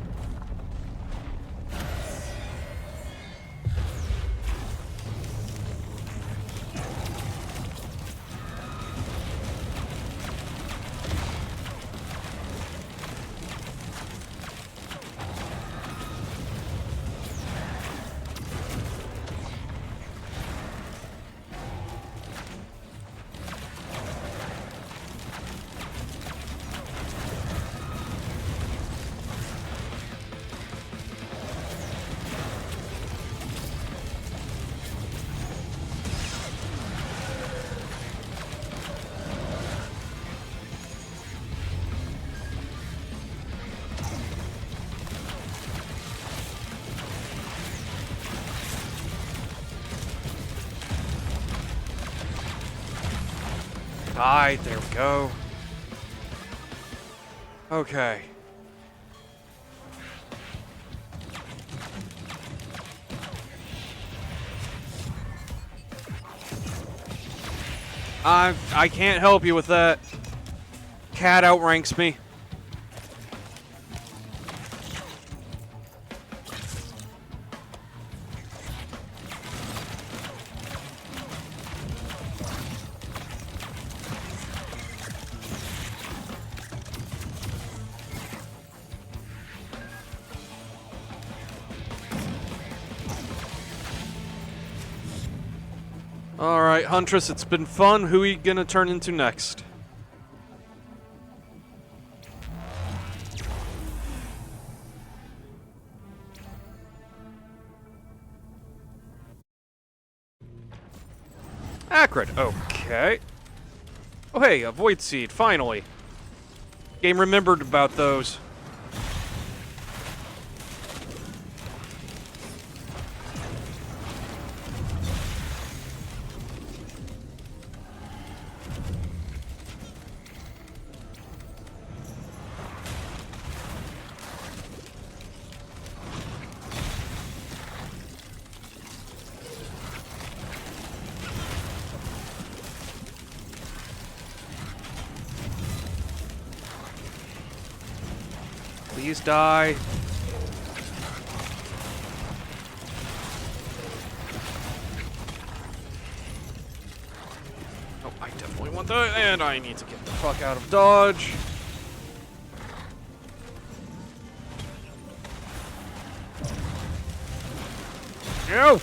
died. There we go. Okay. I can't help you with that. Cat outranks me. Alright, Huntress, it's been fun. Who are you gonna turn into next? Acrid, okay. Oh hey, a Void Seed, finally. Game remembered about those. Please die. Oh, I definitely want that, and I need to get the fuck out of dodge. No!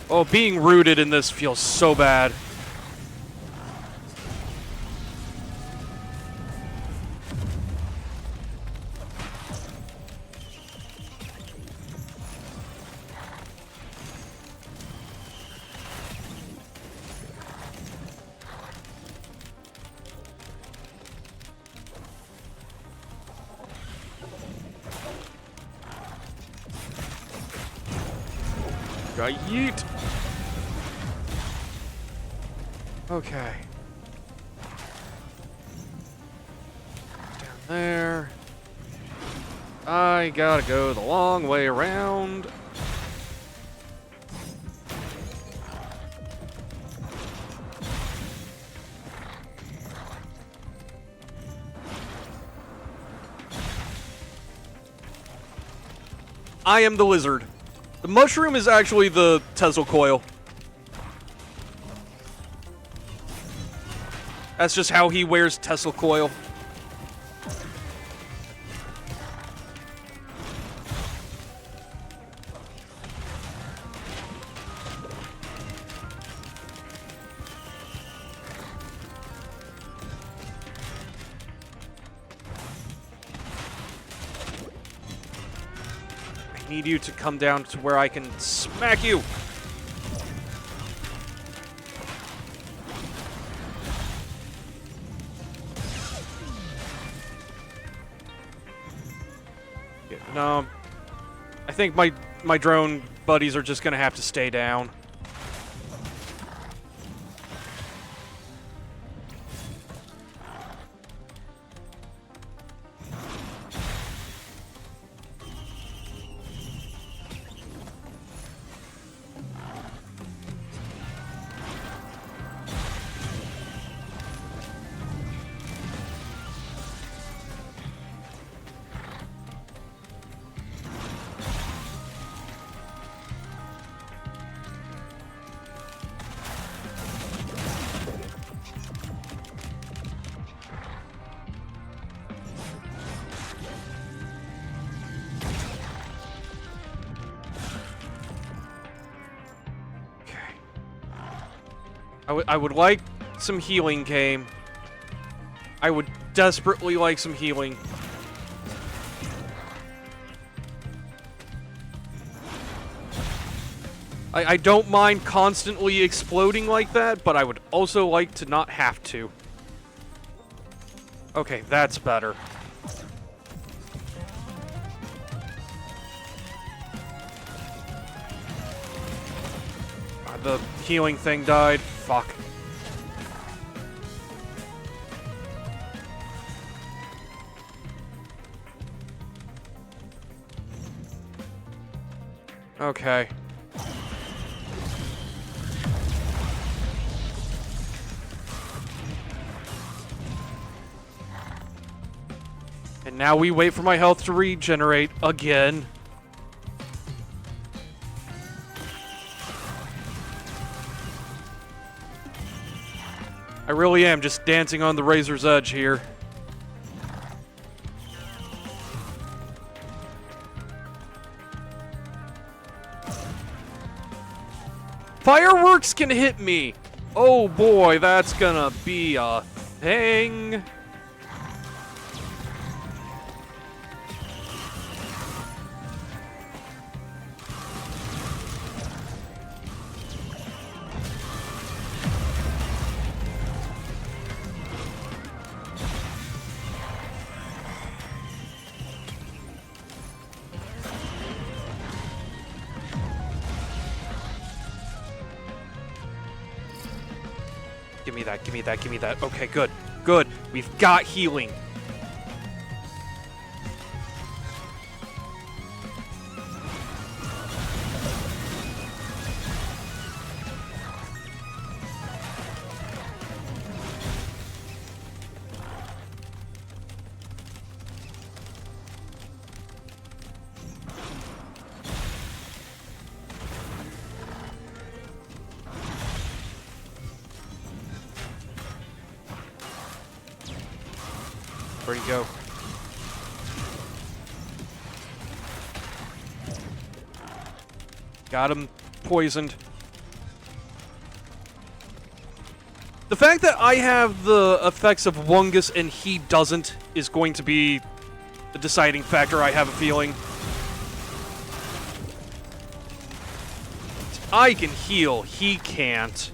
Oh, being rooted in this feels so bad. Yeet. Okay. Down there. I gotta go the long way around. I am the lizard. The mushroom is actually the Tesla coil. That's just how he wears Tesla coil. I need you to come down to where I can smack you. Yeah, no, I think my drone buddies are just gonna have to stay down. I would like some healing, game. I would desperately like some healing. I don't mind constantly exploding like that, but I would also like to not have to. Okay, that's better. The healing thing died. Fuck. Okay. And now we wait for my health to regenerate again. I really am just dancing on the razor's edge here. Fireworks can hit me! Oh boy, that's gonna be a thing. Give me that, give me that, give me that. Okay, good, good. We've got healing. Where'd he go? Got him poisoned. The fact that I have the effects of Wungus and he doesn't is going to be the deciding factor, I have a feeling. I can heal, he can't.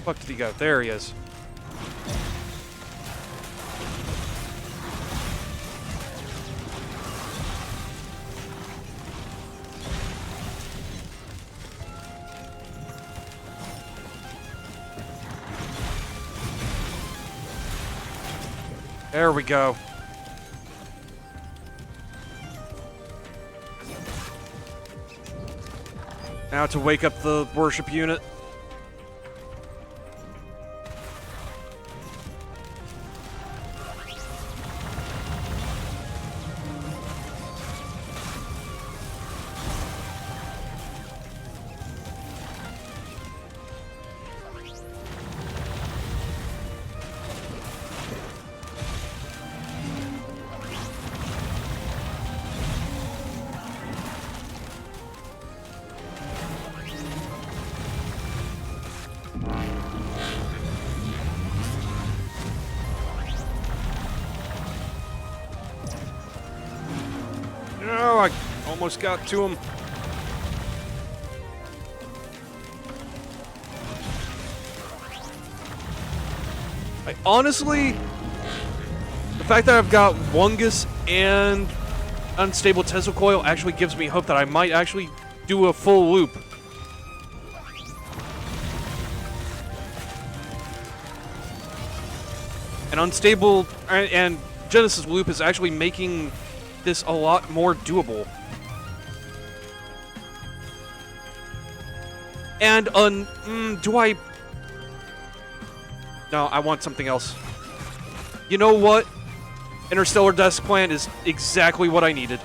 Fuck did he go? There he is. There we go. Now to wake up the worship unit. No, I almost got to him. I honestly, the fact that I've got Wungus and Unstable Tesla Coil actually gives me hope that I might actually do a full loop. And Unstable and Genesis Loop is actually making this a lot more doable. And do I? No, I want something else. You know what? Interstellar Desk Plan is exactly what I needed.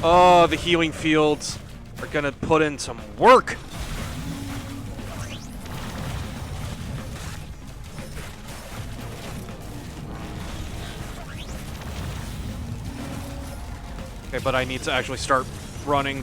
Oh, the healing fields are gonna put in some work. Okay, but I need to actually start running.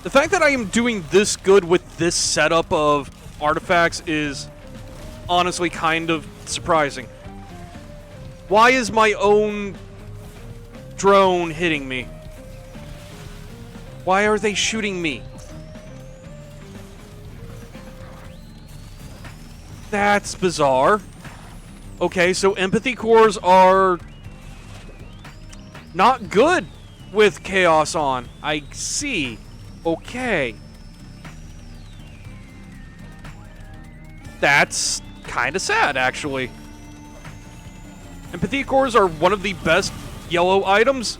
The fact that I am doing this good with this setup of artifacts is honestly kind of surprising. Why is my own drone hitting me? Why are they shooting me? That's bizarre. Okay, so empathy cores are not good with chaos on. I see. Okay. That's kind of sad, actually. Empathy cores are one of the best yellow items.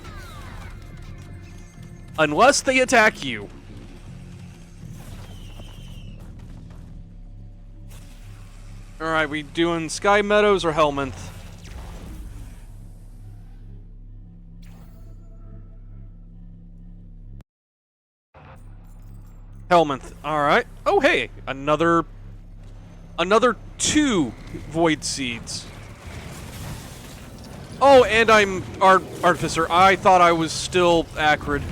Unless they attack you. Alright, we doing Sky Meadows or Helminth? Helminth. Alright. Oh, hey. Another 2 Void Seeds. Oh, and I'm Artificer. I thought I was still Acrid.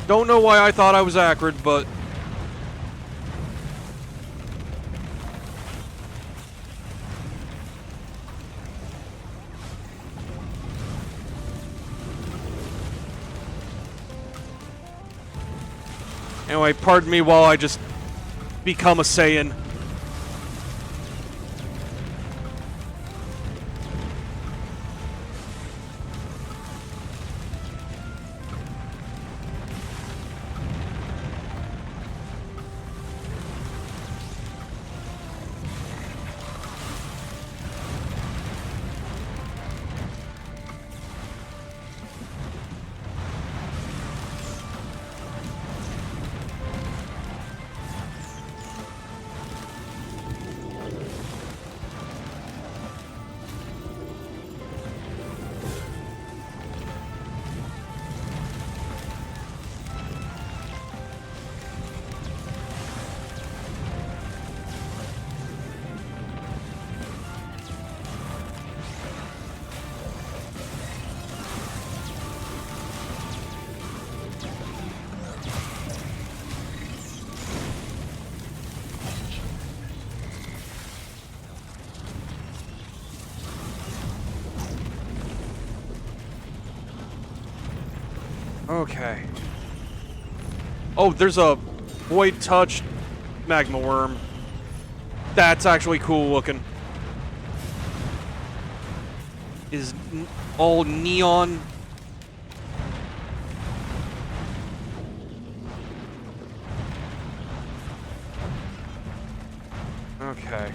Don't know why I thought I was Acrid, but... Anyway, pardon me while I just become a Saiyan. Okay. Oh, there's a Void Touch Magma Worm. That's actually cool looking. Is all neon. Okay.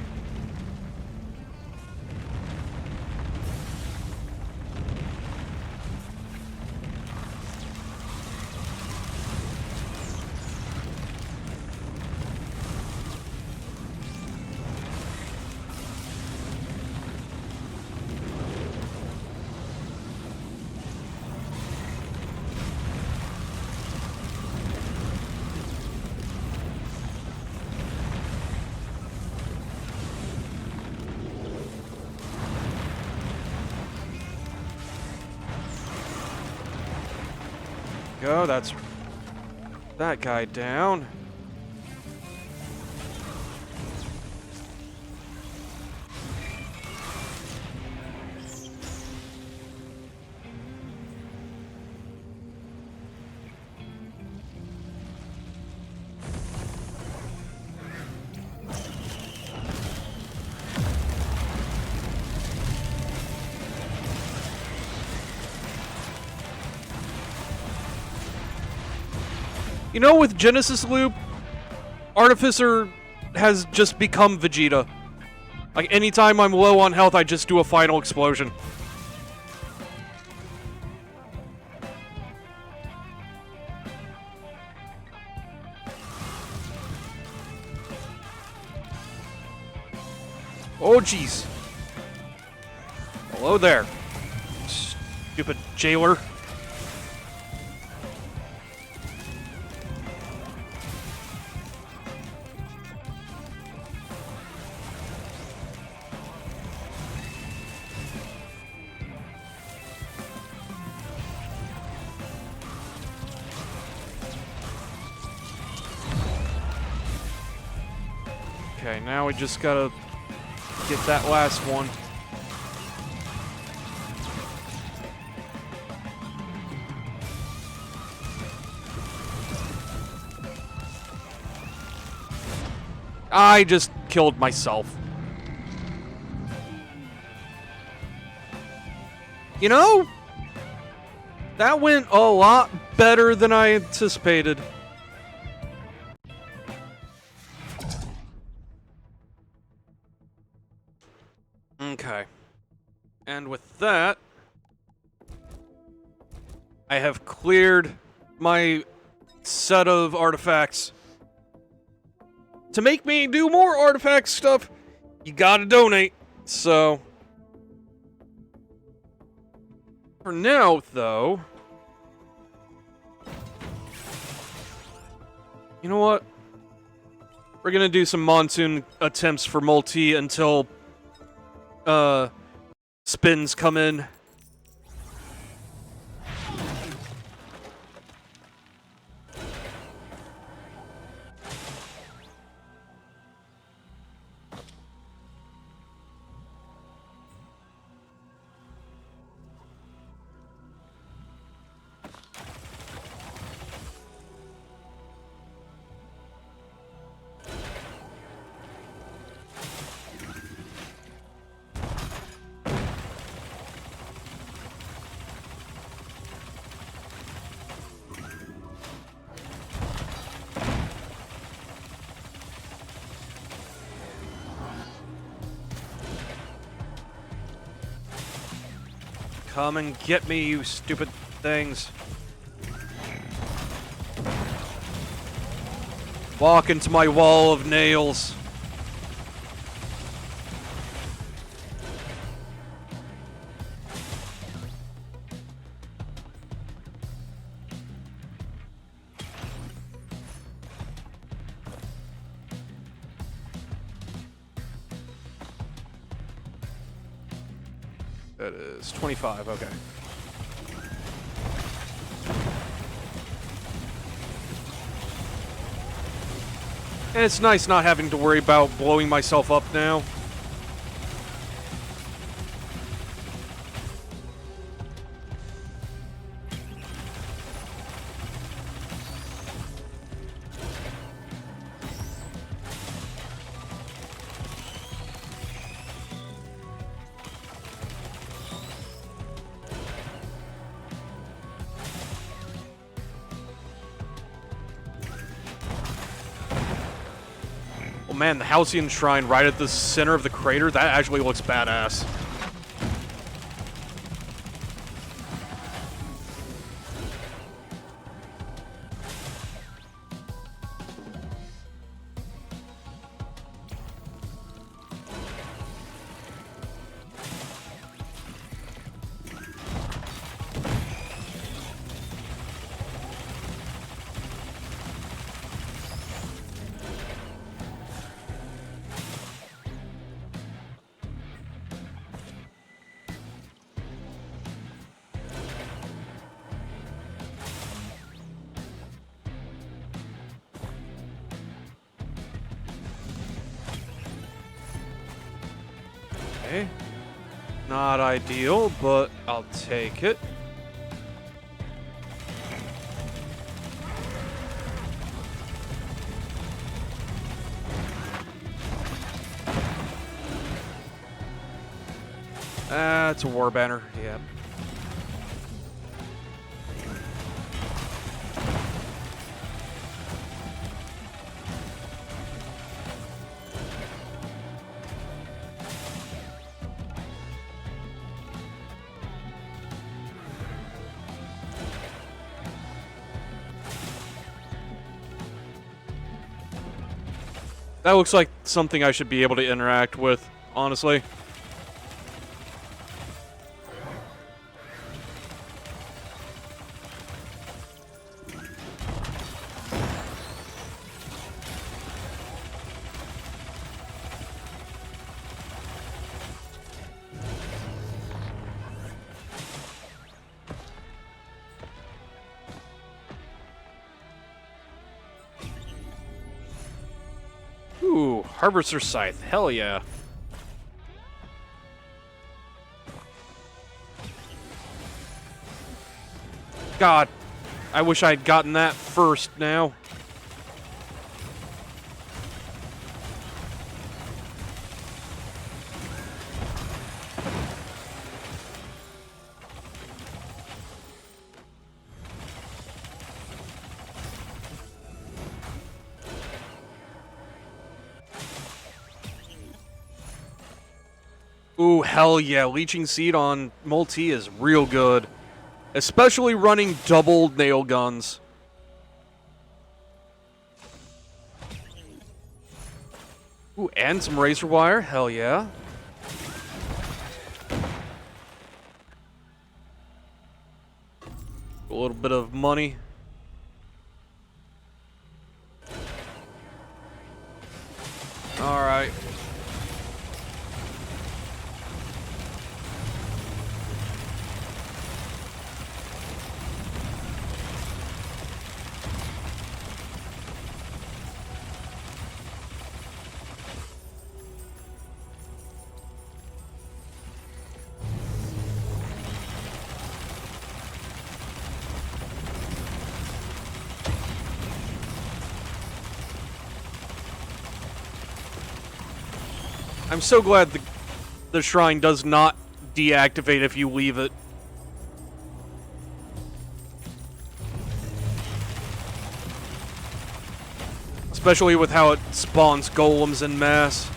Go, that's that guy down. You know, with Genesis Loop, Artificer has just become Vegeta. Like, anytime I'm low on health, I just do a final explosion. Oh, jeez. Hello there. Stupid jailer. Okay, now we just gotta get that last one. I just killed myself. You know, that went a lot better than I anticipated. Okay. And with that, I have cleared my set of artifacts. To make me do more artifact stuff, you gotta donate. So, for now, though, you know what? We're gonna do some monsoon attempts for multi until spins come in. Come and get me, you stupid things. Walk into my wall of nails. That is 25, okay. And it's nice not having to worry about blowing myself up now. Oh man, the Halcyon Shrine right at the center of the crater, that actually looks badass. Okay. Not ideal, but I'll take it. It's a war banner, yeah. That looks like something I should be able to interact with, honestly. Ooh, Harvester Scythe. Hell yeah. God, I wish I'd gotten that first now. Ooh, hell yeah. Leeching Seed on Multi is real good. Especially running double nail guns. Ooh, and some Razor Wire. Hell yeah. A little bit of money. Alright. I'm so glad the shrine does not deactivate if you leave it. Especially with how it spawns golems en masse.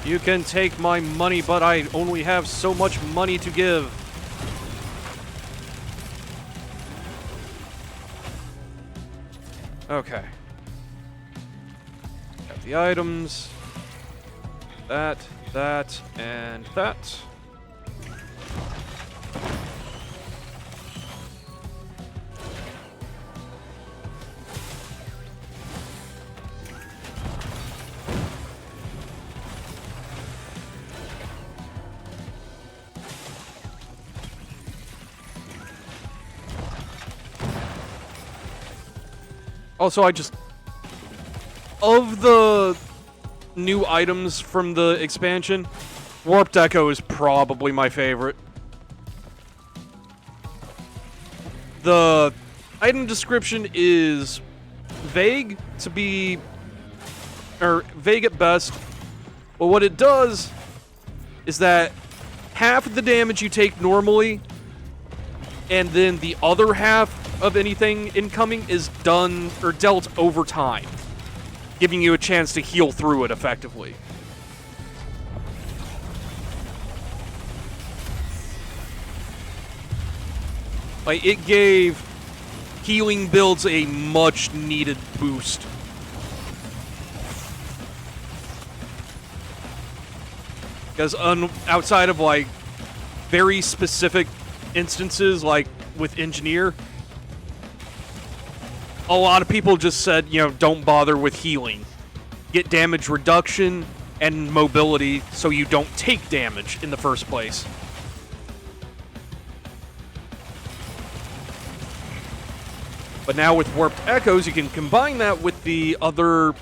You can take my money, but I only have so much money to give. Okay. Got the items. That, and that. Also, of the new items from the expansion, Warped Echo is probably my favorite. The item description is vague vague at best, but what it does is that half of the damage you take normally, and then the other half of anything incoming is done or dealt over time, giving you a chance to heal through it effectively. Like, it gave healing builds a much needed boost. Because outside of like very specific instances, like with Engineer, a lot of people just said, you know, don't bother with healing. Get damage reduction and mobility so you don't take damage in the first place. But now with Warped Echoes, you can combine that with the other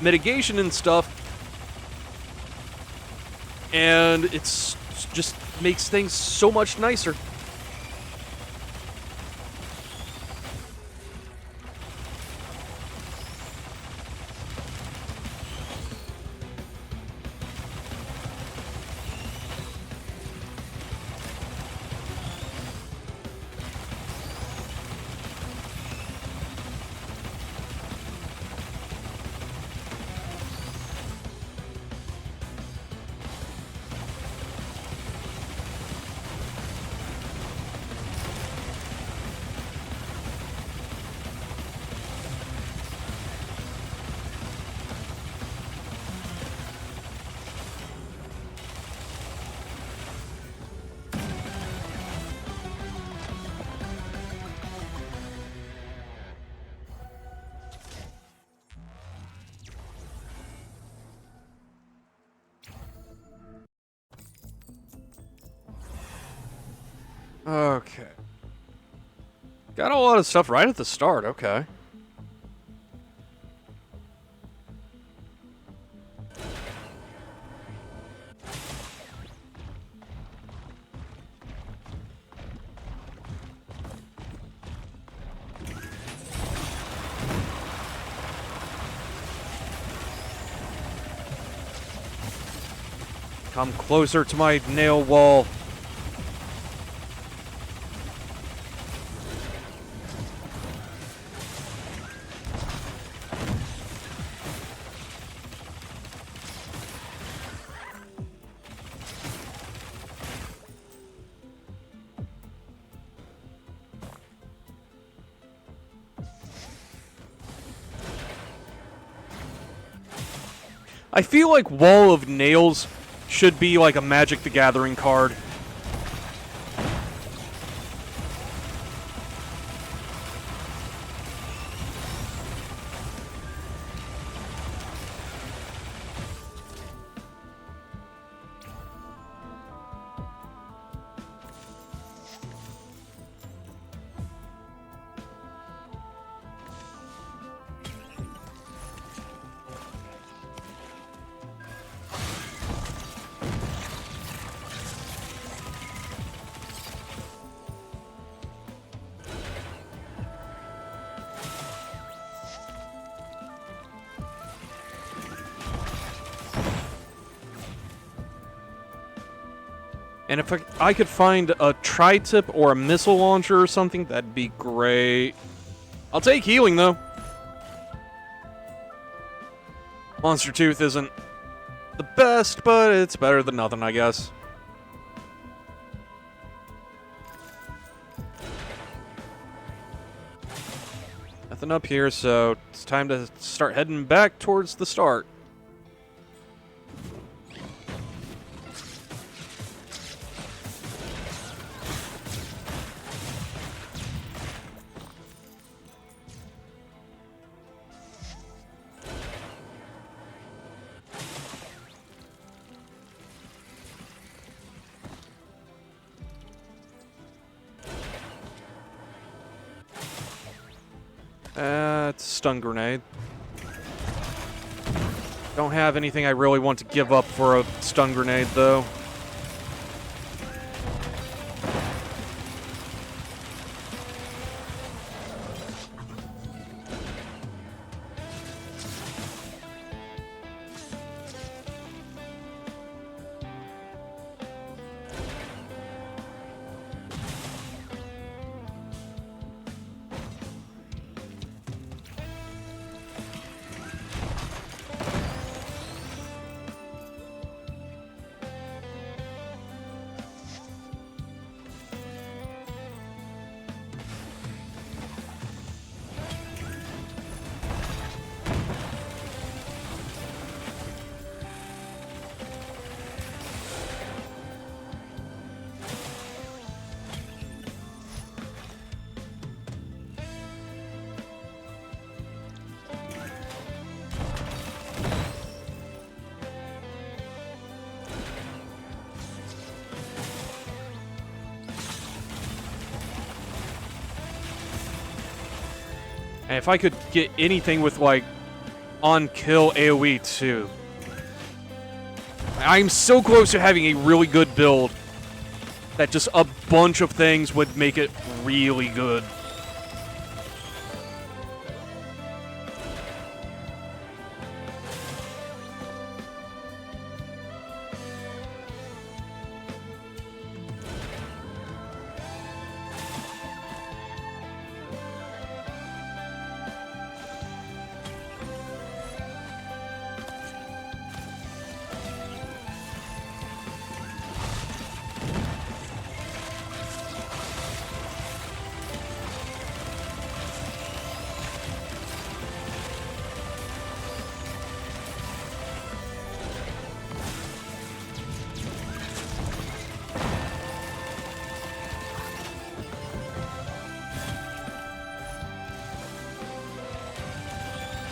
mitigation and stuff, and it's just makes things so much nicer. Okay. Got a lot of stuff right at the start, okay. Come closer to my nail wall. I feel like Wall of Nails should be like a Magic the Gathering card. And if I could find a tri-tip or a missile launcher or something, that'd be great. I'll take healing, though. Monster Tooth isn't the best, but it's better than nothing, I guess. Nothing up here, so it's time to start heading back towards the start. It's a stun grenade. Don't have anything I really want to give up for a stun grenade, though. And if I could get anything with, like, on-kill AoE, too. I'm so close to having a really good build that just a bunch of things would make it really good.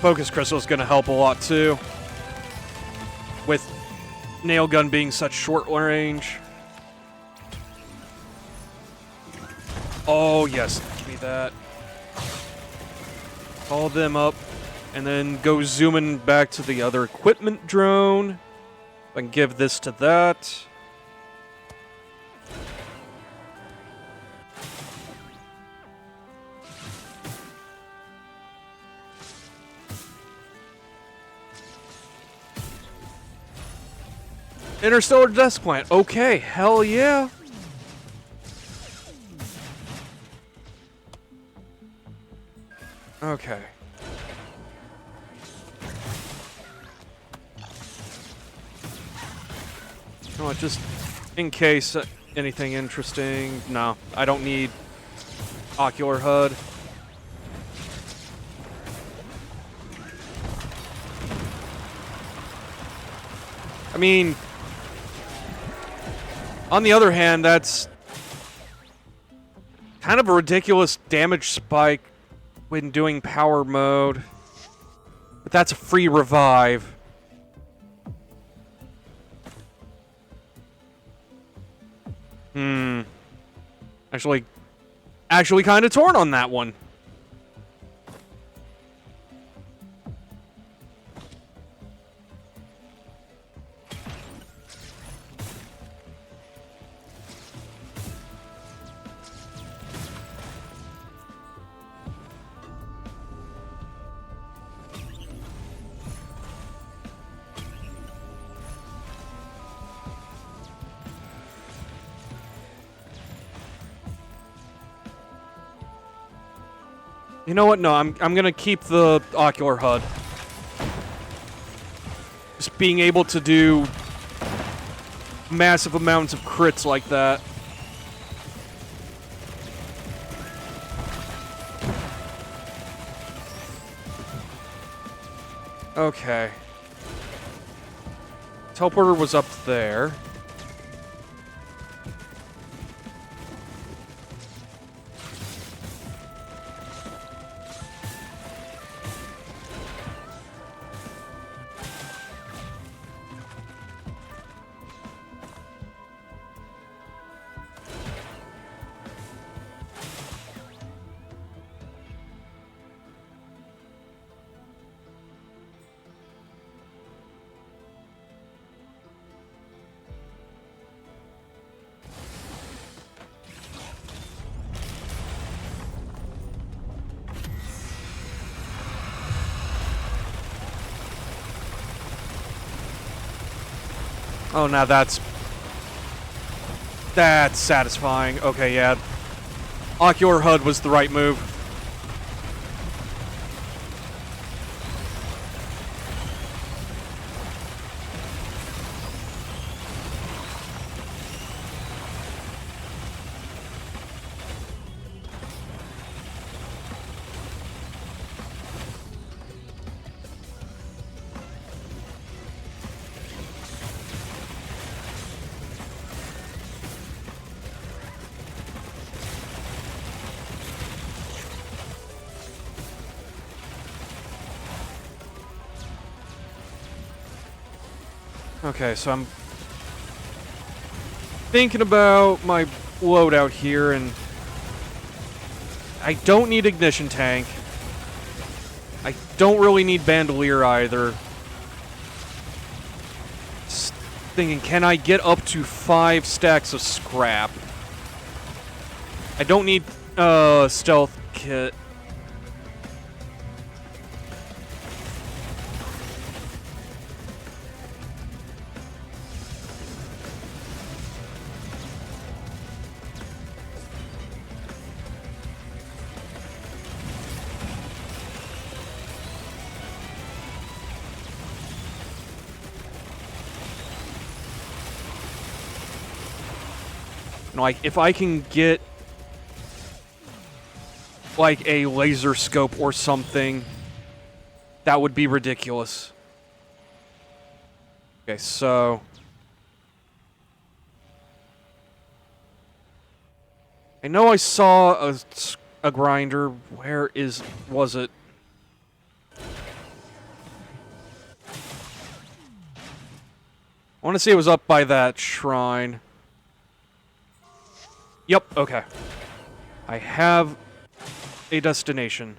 Focus Crystal is going to help a lot too, with Nail Gun being such short range. Oh, yes. Give me that. Call them up. And then go zooming back to the other equipment drone. I can give this to that. Interstellar desk plant. Okay, hell yeah. Okay. You know what, just in case anything interesting. No, I don't need ocular HUD. I mean, on the other hand, that's kind of a ridiculous damage spike when doing power mode. But that's a free revive. Actually kind of torn on that one. You know what? No, I'm gonna keep the ocular HUD. Just being able to do massive amounts of crits like that. Okay. Teleporter was up there. Oh, now that's satisfying. Okay, yeah. Ocular HUD was the right move. Okay, so I'm thinking about my loadout here, and I don't need ignition tank. I don't really need bandolier either. Just thinking, can I get up to 5 stacks of scrap? I don't need stealth kit. Like, if I can get like a laser scope or something, that would be ridiculous. Okay, so I know I saw a grinder. Where was it? I want to say it was up by that shrine. Yep, okay. I have a destination.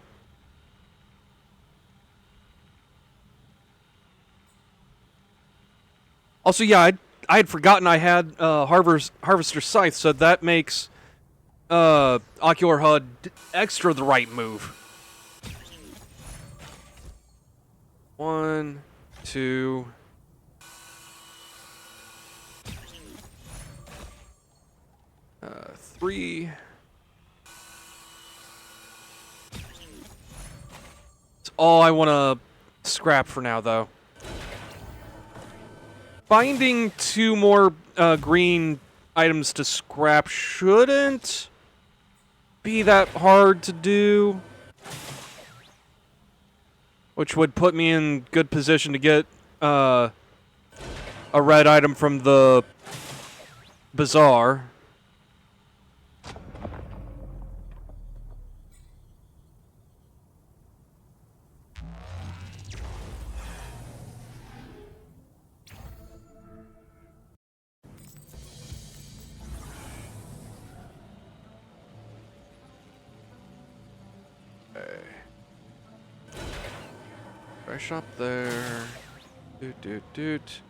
Also, yeah, I had forgotten I had Harvester Scythe, so that makes Ocular HUD extra the right move. 1, 2. Three. It's all I want to scrap for now, though. Finding 2 more green items to scrap shouldn't be that hard to do, which would put me in good position to get a red item from the bazaar. Fresh up there. Doot.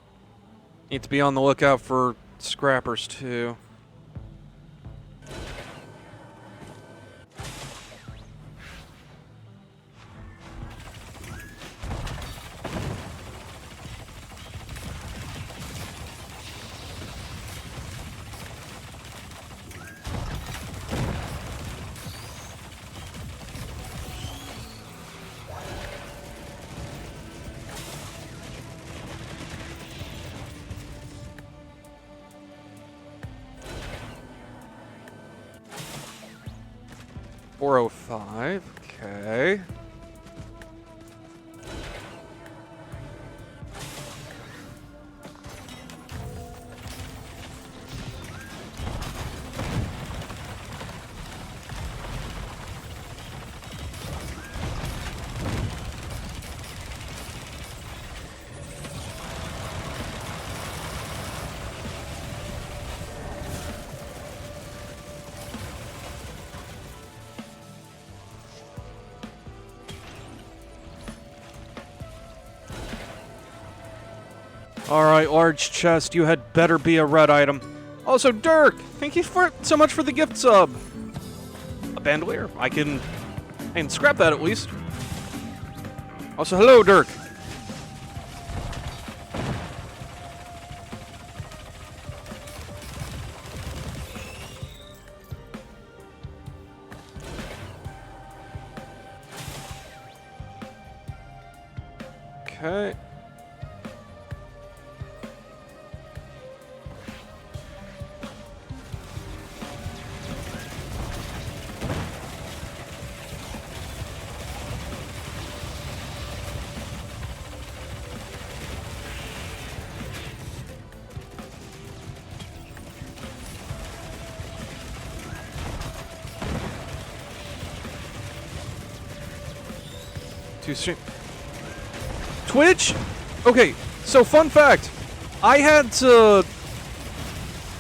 Need to be on the lookout for scrappers too. $405. Okay. Alright, large chest, you had better be a red item. Also, Dirk, thank you so much for the gift sub. A bandolier. I can scrap that at least. Also, hello, Dirk. Okay. Stream. Twitch? Okay, so fun fact. I had to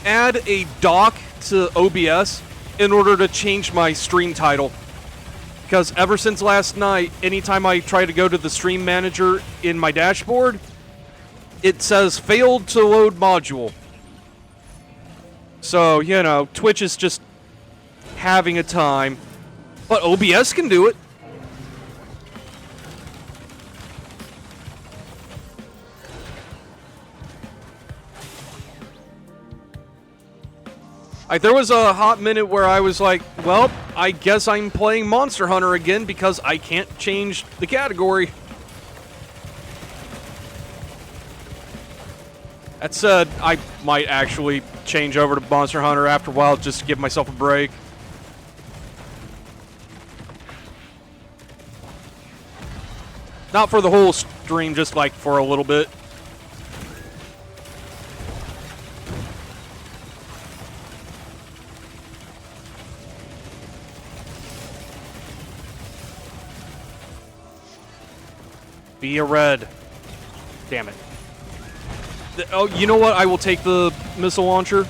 add a dock to OBS in order to change my stream title. Because ever since last night, anytime I try to go to the stream manager in my dashboard, it says failed to load module. So, you know, Twitch is just having a time. But OBS can do it. Like, there was a hot minute where I was like, well, I guess I'm playing Monster Hunter again because I can't change the category. That said, I might actually change over to Monster Hunter after a while just to give myself a break. Not for the whole stream, just like for a little bit. Be a red. Damn it. Oh, you know what? I will take the missile launcher.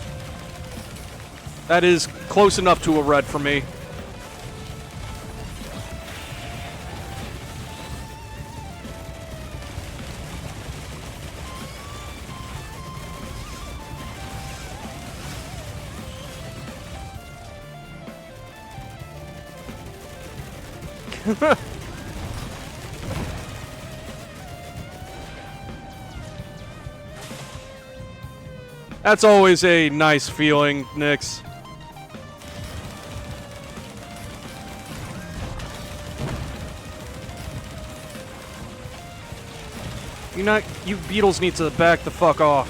That is close enough to a red for me. That's always a nice feeling, Nyx. You beetles need to back the fuck off.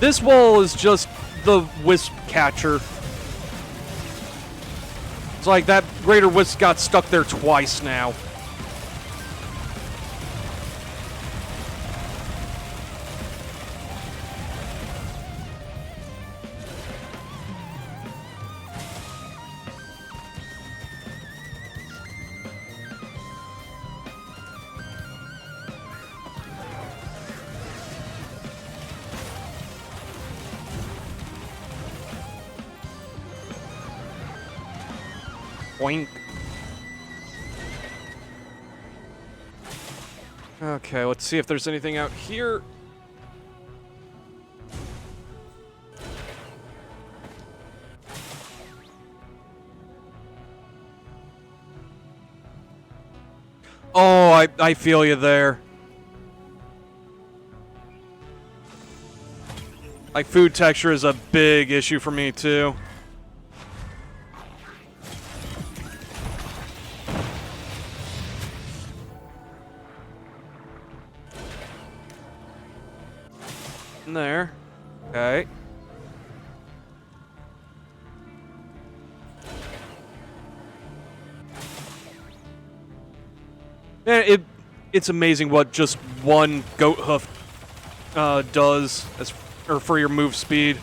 This wall is just the wisp catcher. It's like that greater wisp got stuck there twice now. Boink. Okay, let's see if there's anything out here. Oh, I feel you there. Like, food texture is a big issue for me, too. There. Okay. Man, it's amazing what just one goat hoof does for your move speed.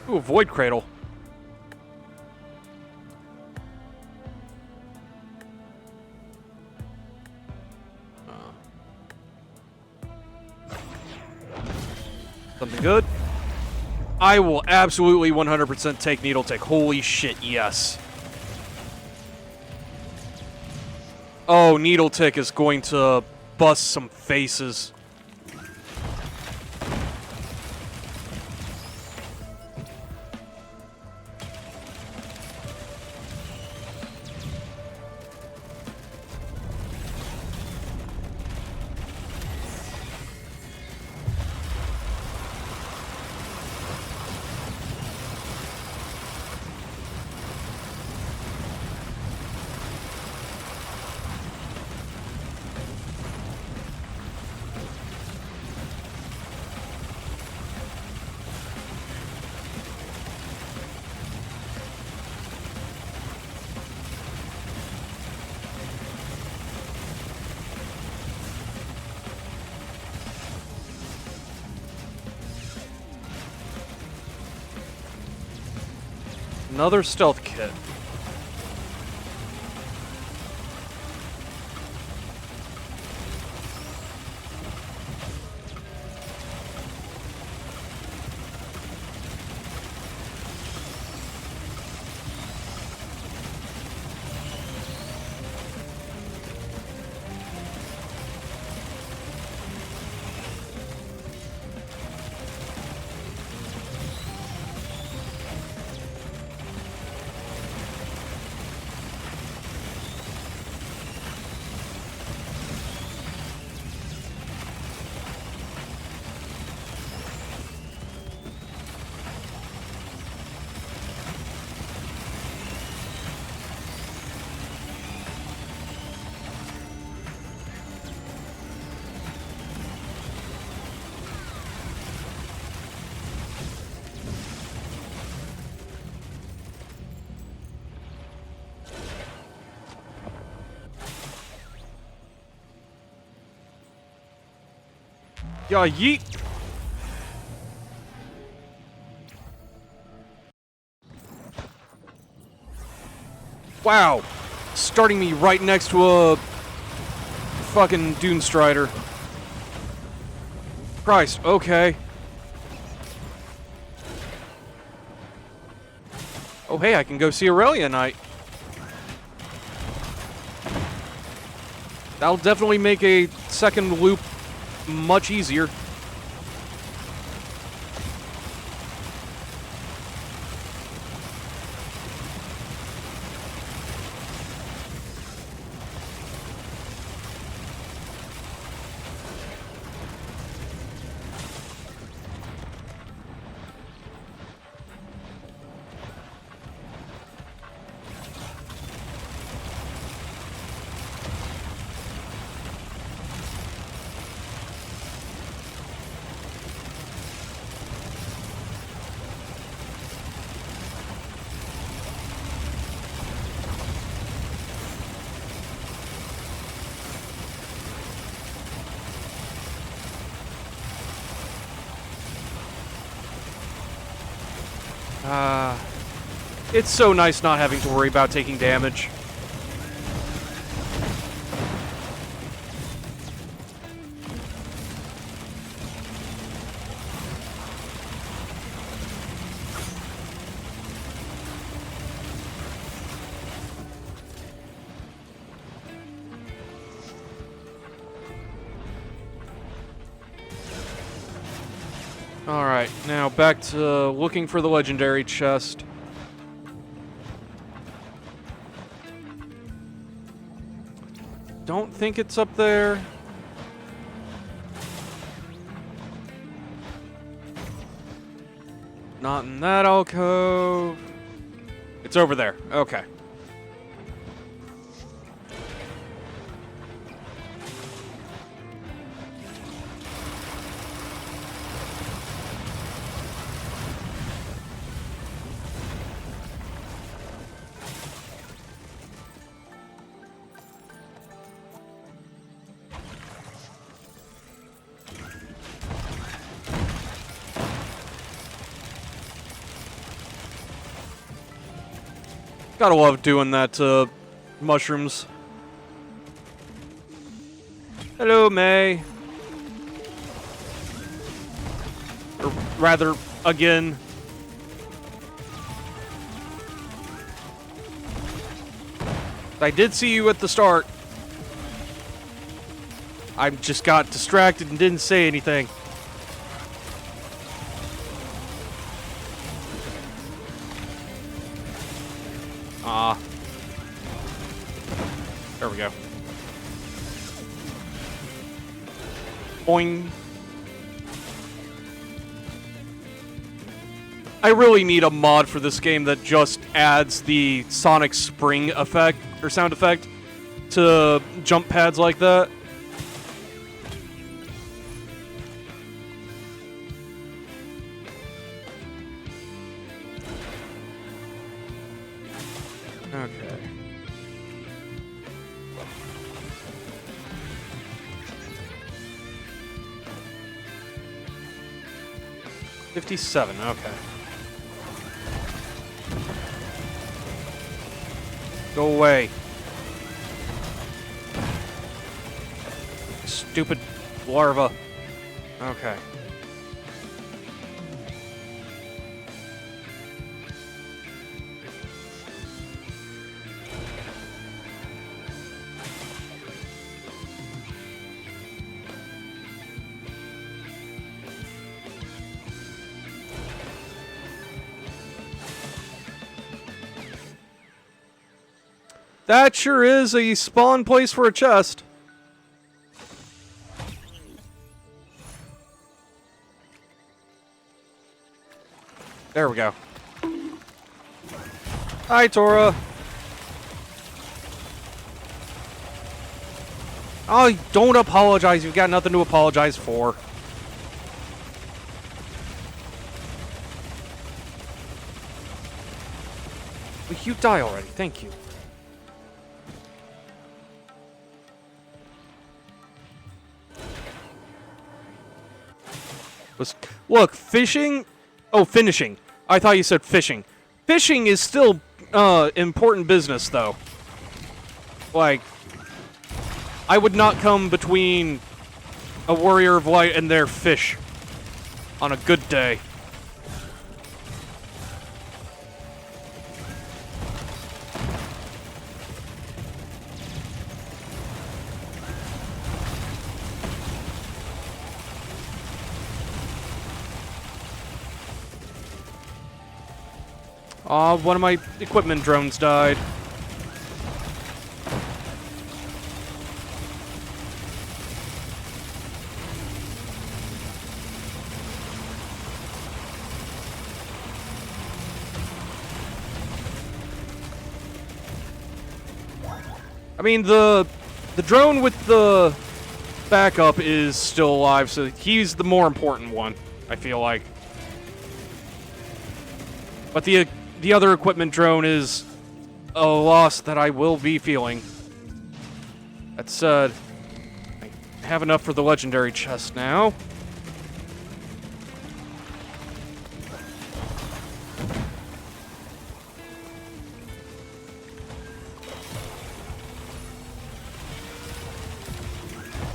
Ooh, Void Cradle. Something good. I will absolutely 100% take Needle Tick. Holy shit, yes. Oh, Needle Tick is going to bust some faces. Another stealth kit. Yeah, yeet. Wow. Starting me right next to a fucking Dune Strider. Christ, okay. Oh, hey, I can go see Aurelia Knight. That'll definitely make a second loop much easier. It's so nice not having to worry about taking damage. Alright, now back to looking for the legendary chest. Don't think it's up there. Not in that alcove. It's over there. Okay. Gotta love doing that to mushrooms. Hello, May. Or rather, again. I did see you at the start. I just got distracted and didn't say anything. There we go. Boing. I really need a mod for this game that just adds the sonic spring effect, or sound effect, to jump pads like that. Okay. $57, okay. Go away. Stupid larva. Okay. That sure is a spawn place for a chest. There we go. Hi, Tora. Oh, don't apologize. You've got nothing to apologize for. Will you die already? Thank you. Look, fishing. Oh, finishing. I thought you said fishing. Fishing is still important business, though. Like, I would not come between a warrior of light and their fish on a good day. One of my equipment drones died. I mean, the drone with the backup is still alive, so he's the more important one, I feel like. But the other equipment drone is a loss that I will be feeling. That said, I have enough for the legendary chest now.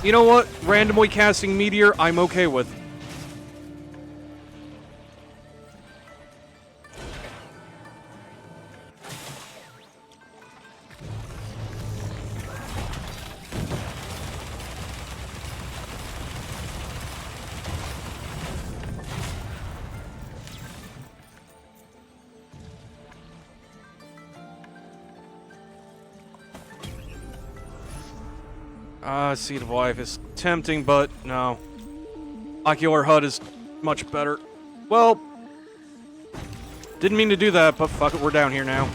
You know what? Randomly casting Meteor, I'm okay with. Seed of Life is tempting, but no. Ocular HUD is much better. Well, didn't mean to do that, but fuck it, we're down here now.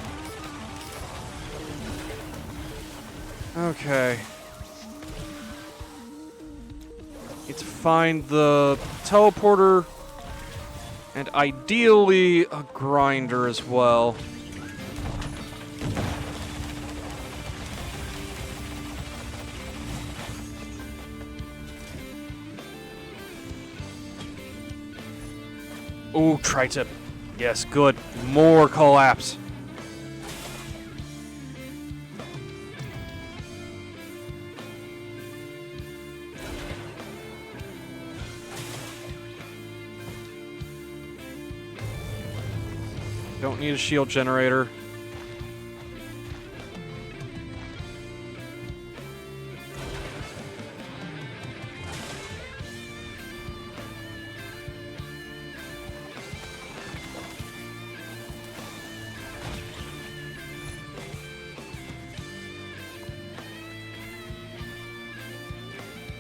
Okay. Need to find the teleporter, and ideally a grinder as well. Ooh, tri-tip. Yes, good. More collapse. Don't need a shield generator.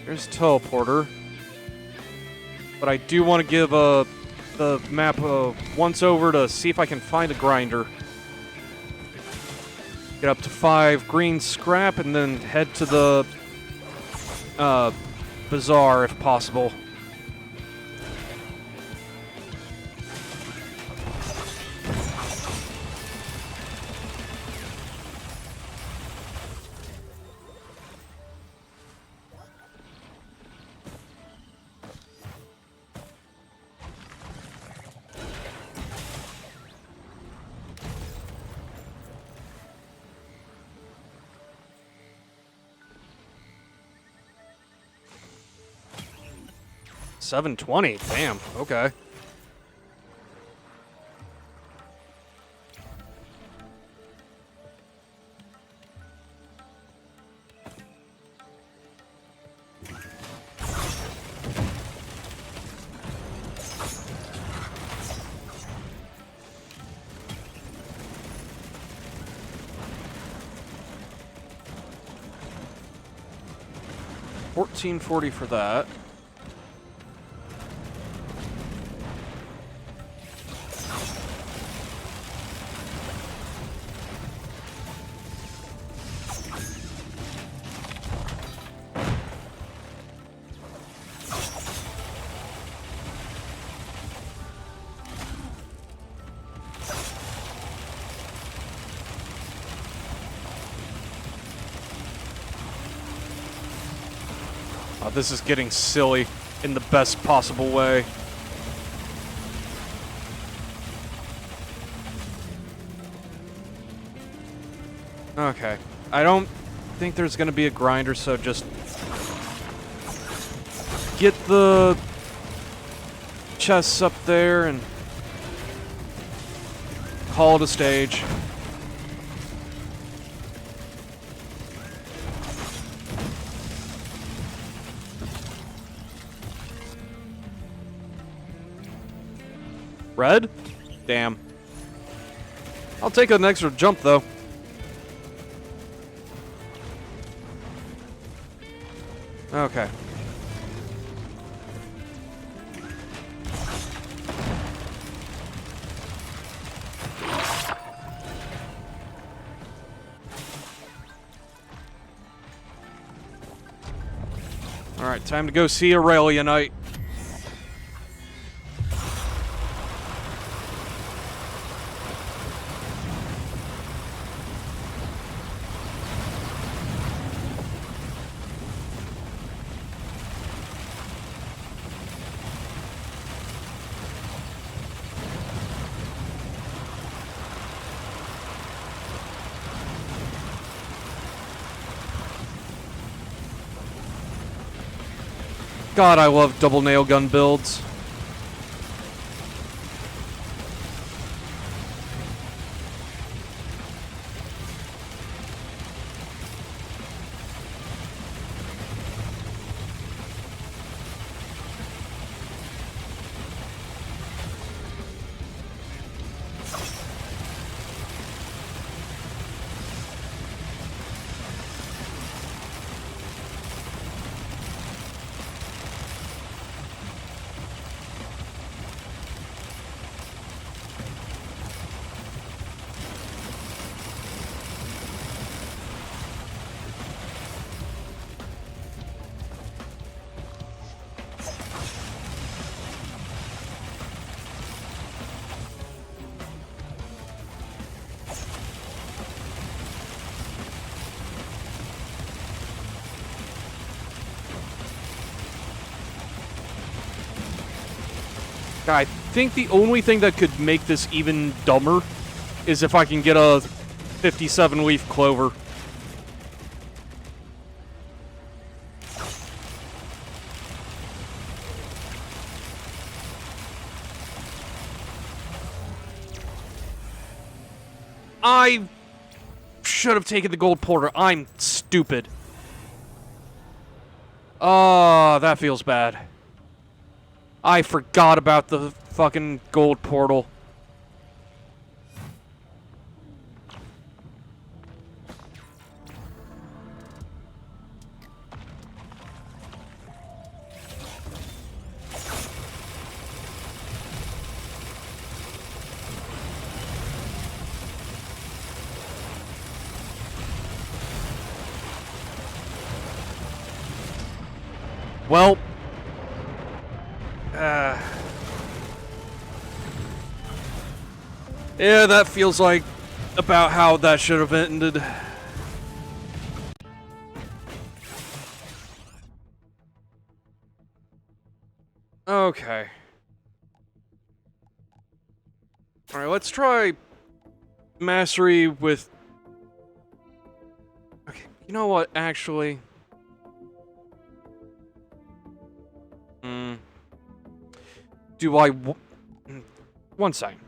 There's teleporter, but I do want to give the map a once over to see if I can find a grinder. Get up to 5 green scrap and then head to the bazaar if possible. $720. Damn. Okay. $14.40 for that. This is getting silly in the best possible way. Okay. I don't think there's gonna be a grinder, so just get the chests up there and call it a stage. Red? Damn. I'll take an extra jump, though. Okay. Alright, time to go see Aurelia Knight. God, I love double nail gun builds. I think the only thing that could make this even dumber is if I can get a 57 leaf clover. I should have taken the gold porter. I'm stupid. Oh, that feels bad. I forgot about the fucking gold portal. Well, yeah, that feels like about how that should have ended. Okay. Alright, let's try mastery with... Okay, you know what, actually... Do I... One second.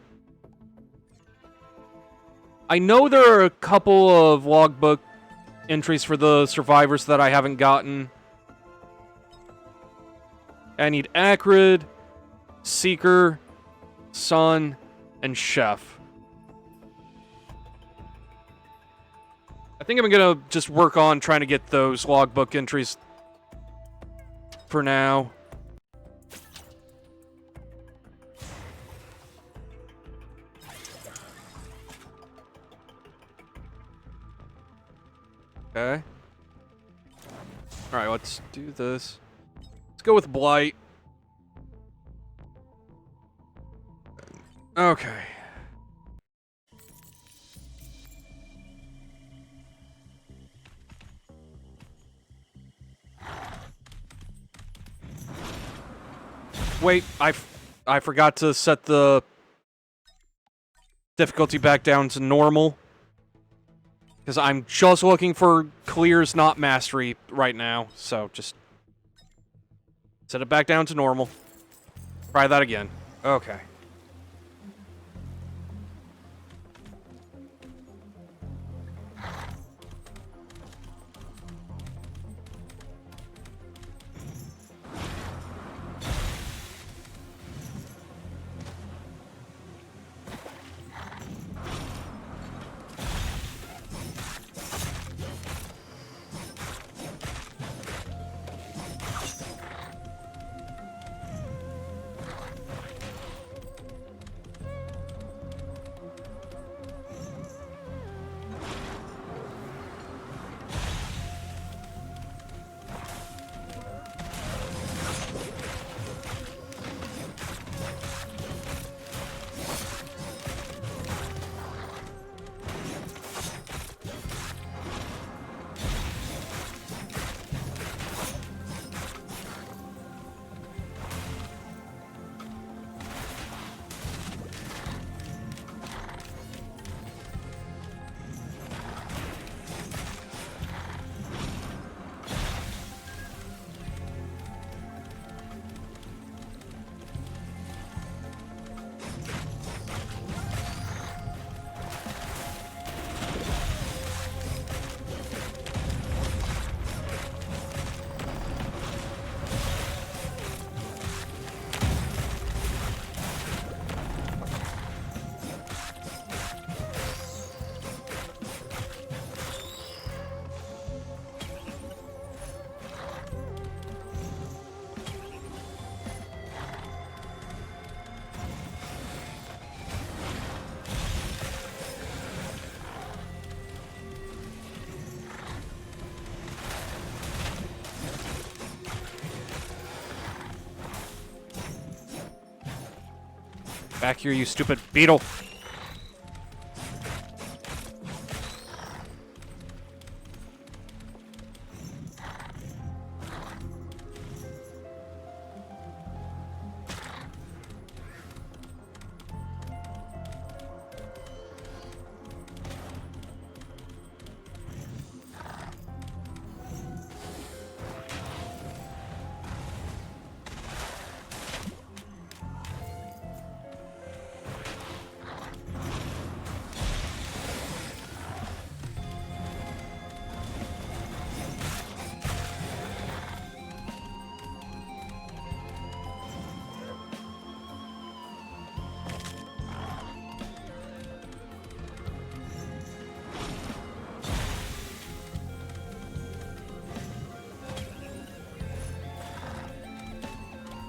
I know there are a couple of logbook entries for the survivors that I haven't gotten. I need Acrid, Seeker, Sun, and Chef. I think I'm gonna just work on trying to get those logbook entries for now. Okay. Alright, let's do this. Let's go with Blight. Okay. Wait, I forgot to set the difficulty back down to normal. Because I'm just looking for clears, not mastery right now. So just set it back down to normal. Try that again. Okay. Back here, you stupid beetle.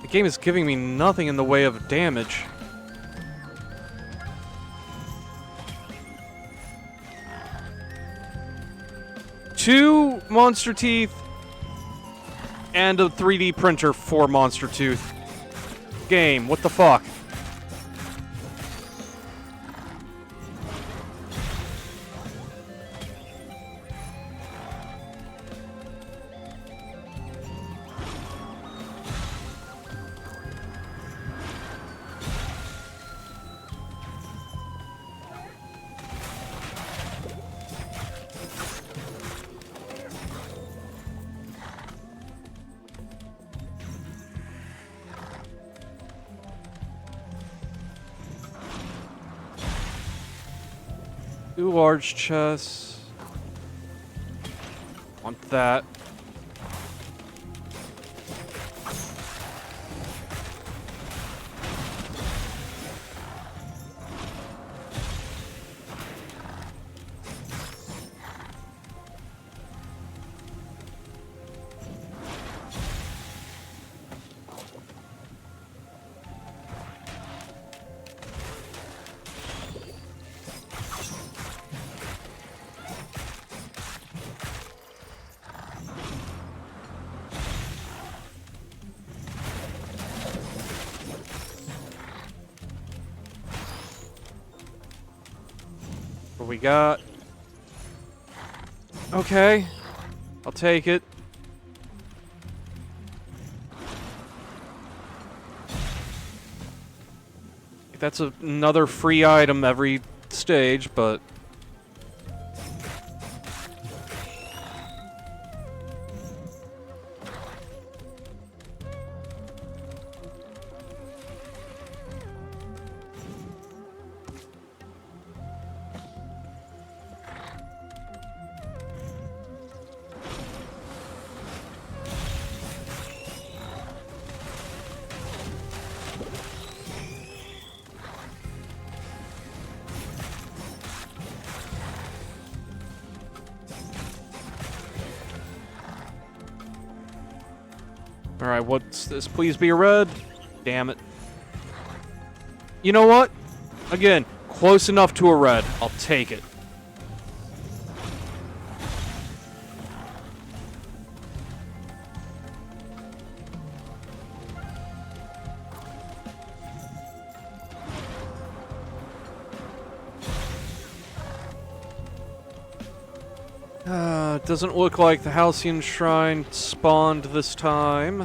The game is giving me nothing in the way of damage. Two monster teeth and a 3D printer for monster tooth. Game, what the fuck? Two large chests. Want that. What we got? Okay. I'll take it. That's another free item every stage, but Alright, what's this? Please be a red. Damn it. You know what? Again, close enough to a red. I'll take it. Doesn't look like the Halcyon Shrine spawned this time.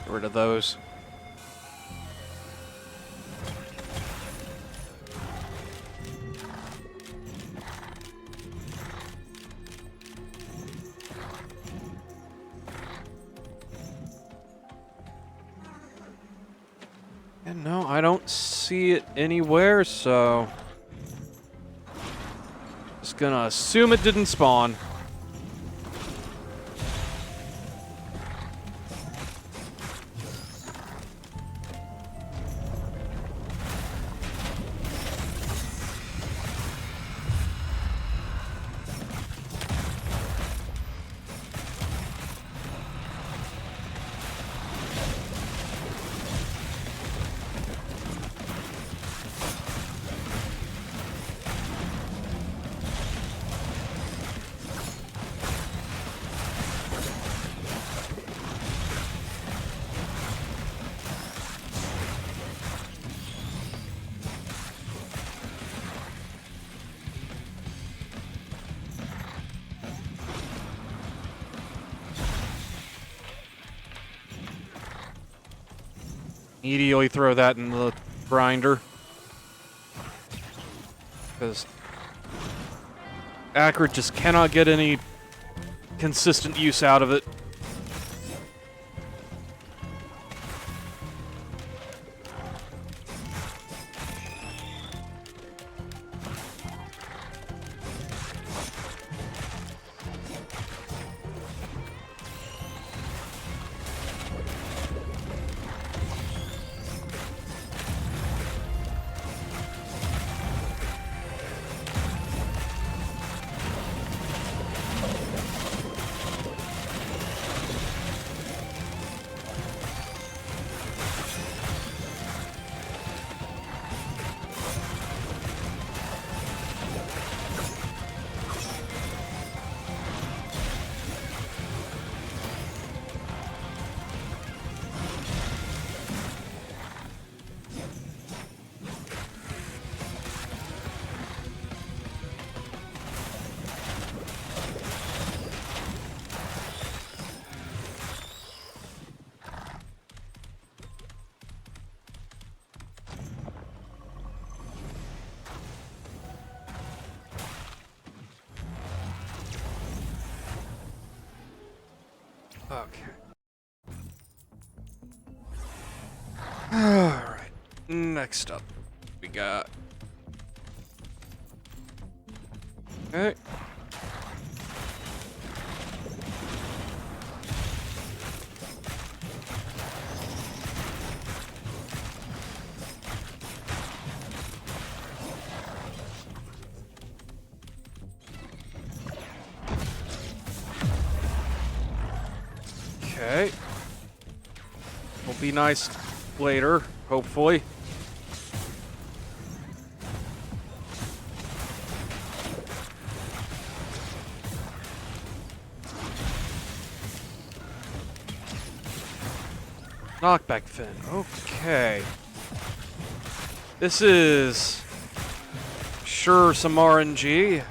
Get rid of those. And no, I don't see it anywhere, so just gonna assume it didn't spawn. Immediately throw that in the grinder. Because Acrid just cannot get any consistent use out of it. Okay. Alright. Next up, we got. Okay. Okay. Will be nice later, hopefully. Knockback fin. Okay. This is sure some RNG.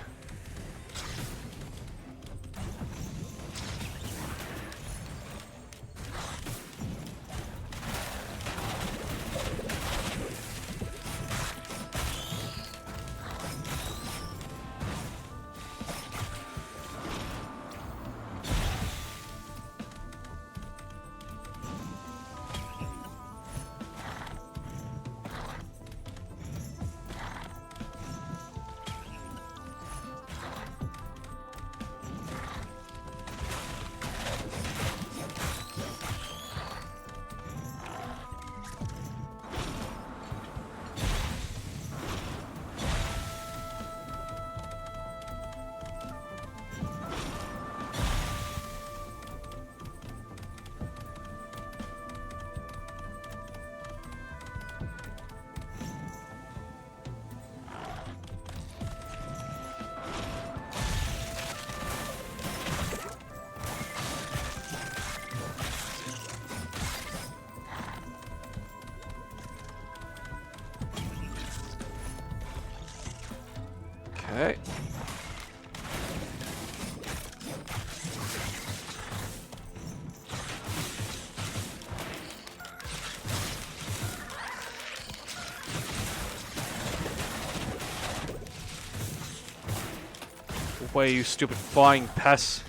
way, you stupid flying pests.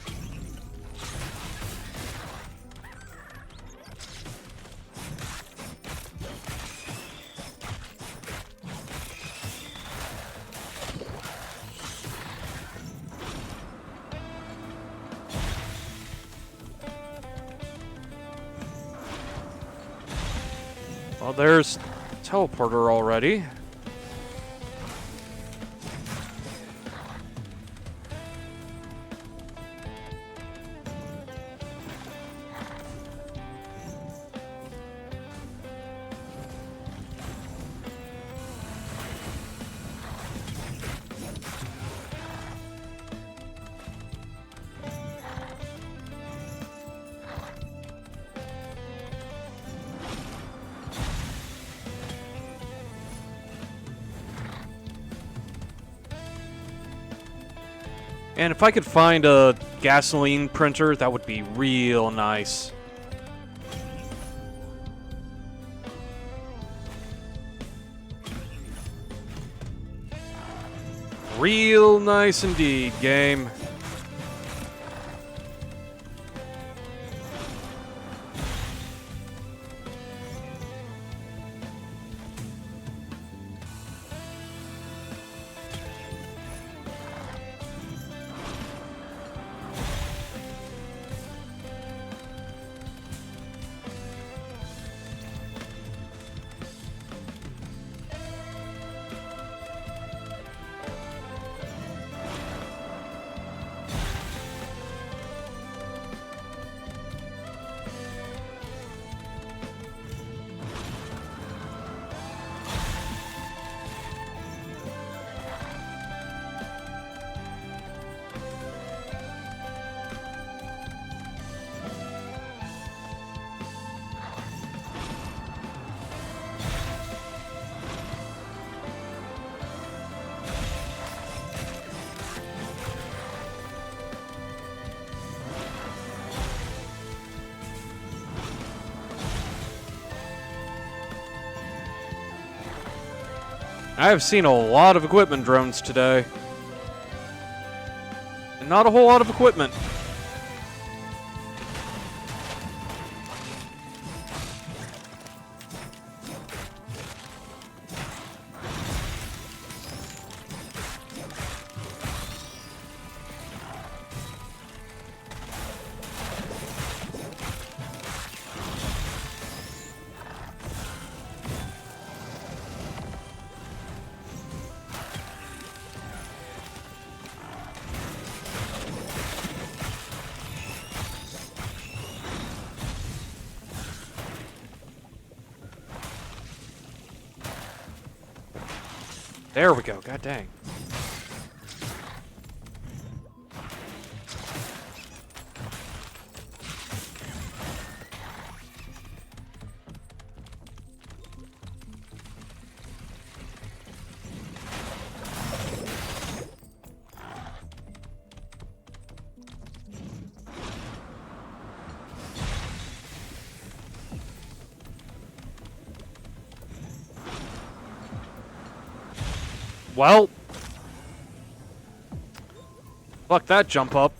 Well, there's teleporter already. And if I could find a gasoline printer, that would be real nice. Real nice indeed, game. I have seen a lot of equipment drones today. And not a whole lot of equipment. There we go, god dang. Well, fuck that jump up.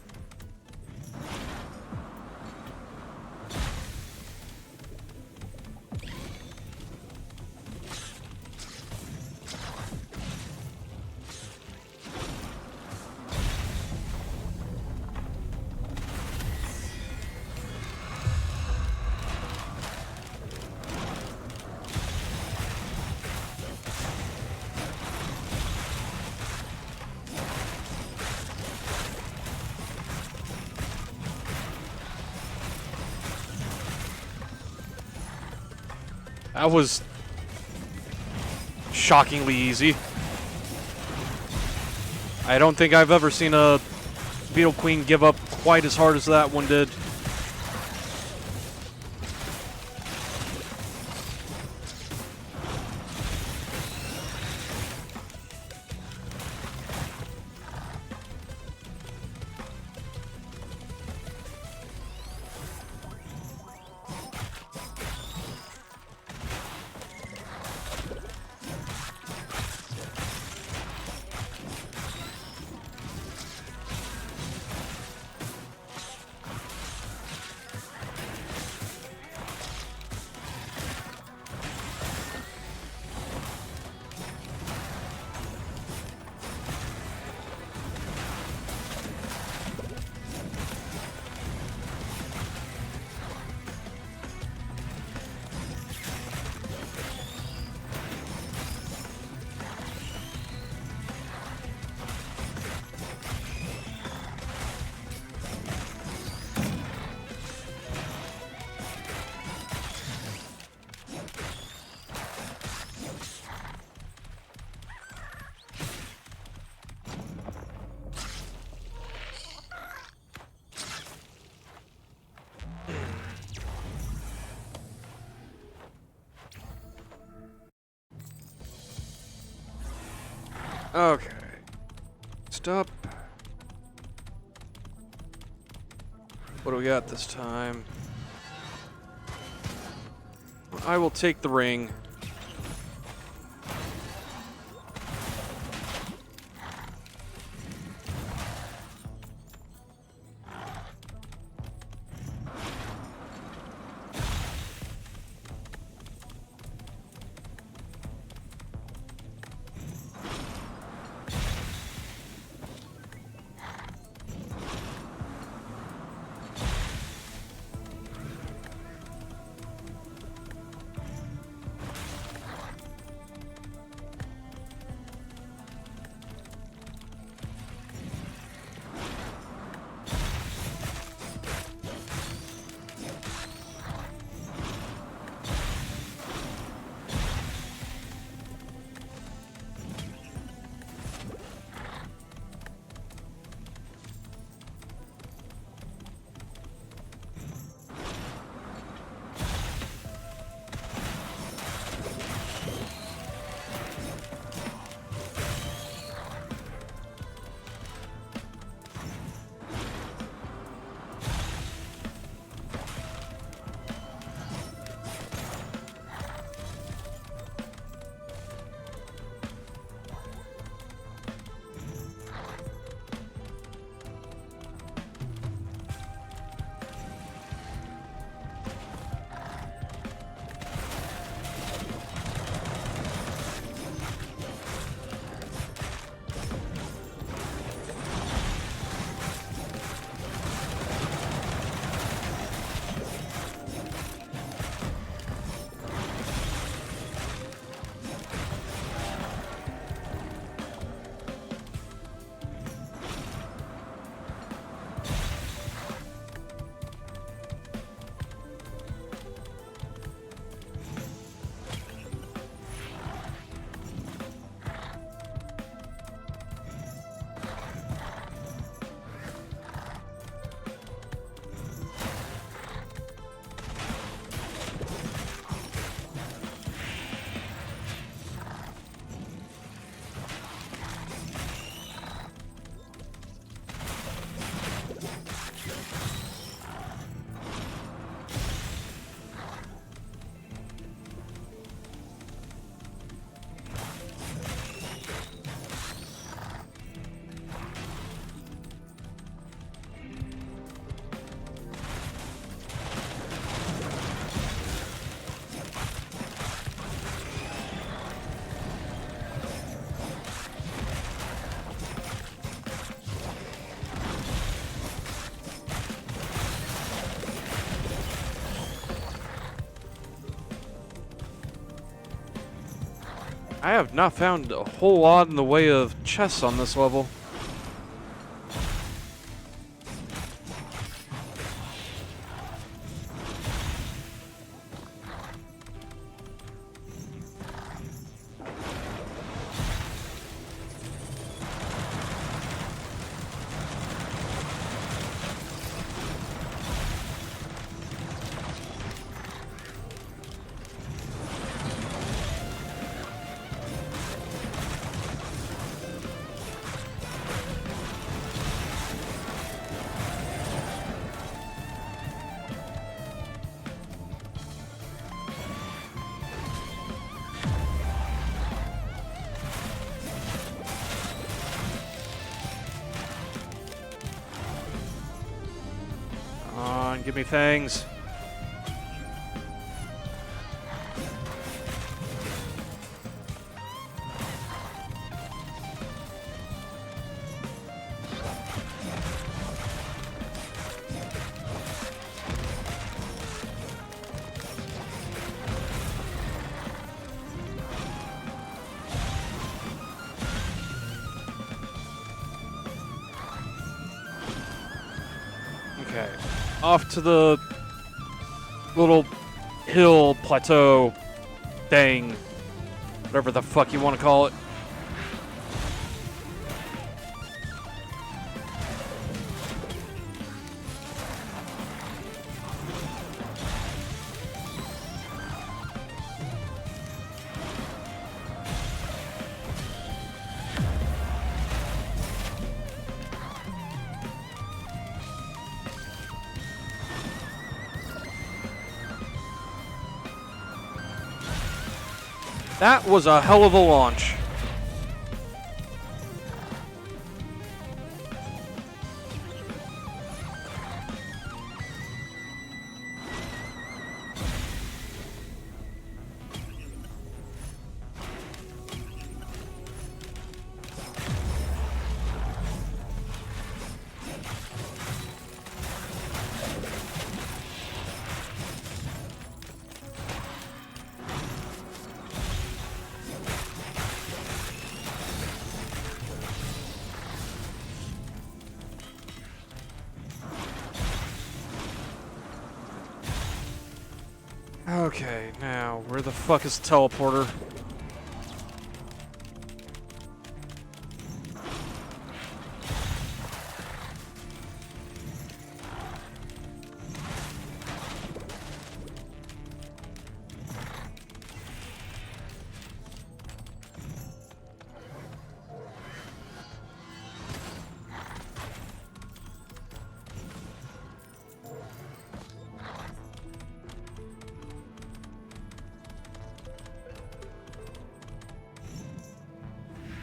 That was shockingly easy. I don't think I've ever seen a Beetle Queen give up quite as hard as that one did. Okay. Stop. What do we got this time? I will take the ring. I have not found a whole lot in the way of chests on this level. Come on, give me things. Okay. Off to the little hill plateau thing. Whatever the fuck you want to call it. That was a hell of a launch. Okay, now, where the fuck is the teleporter?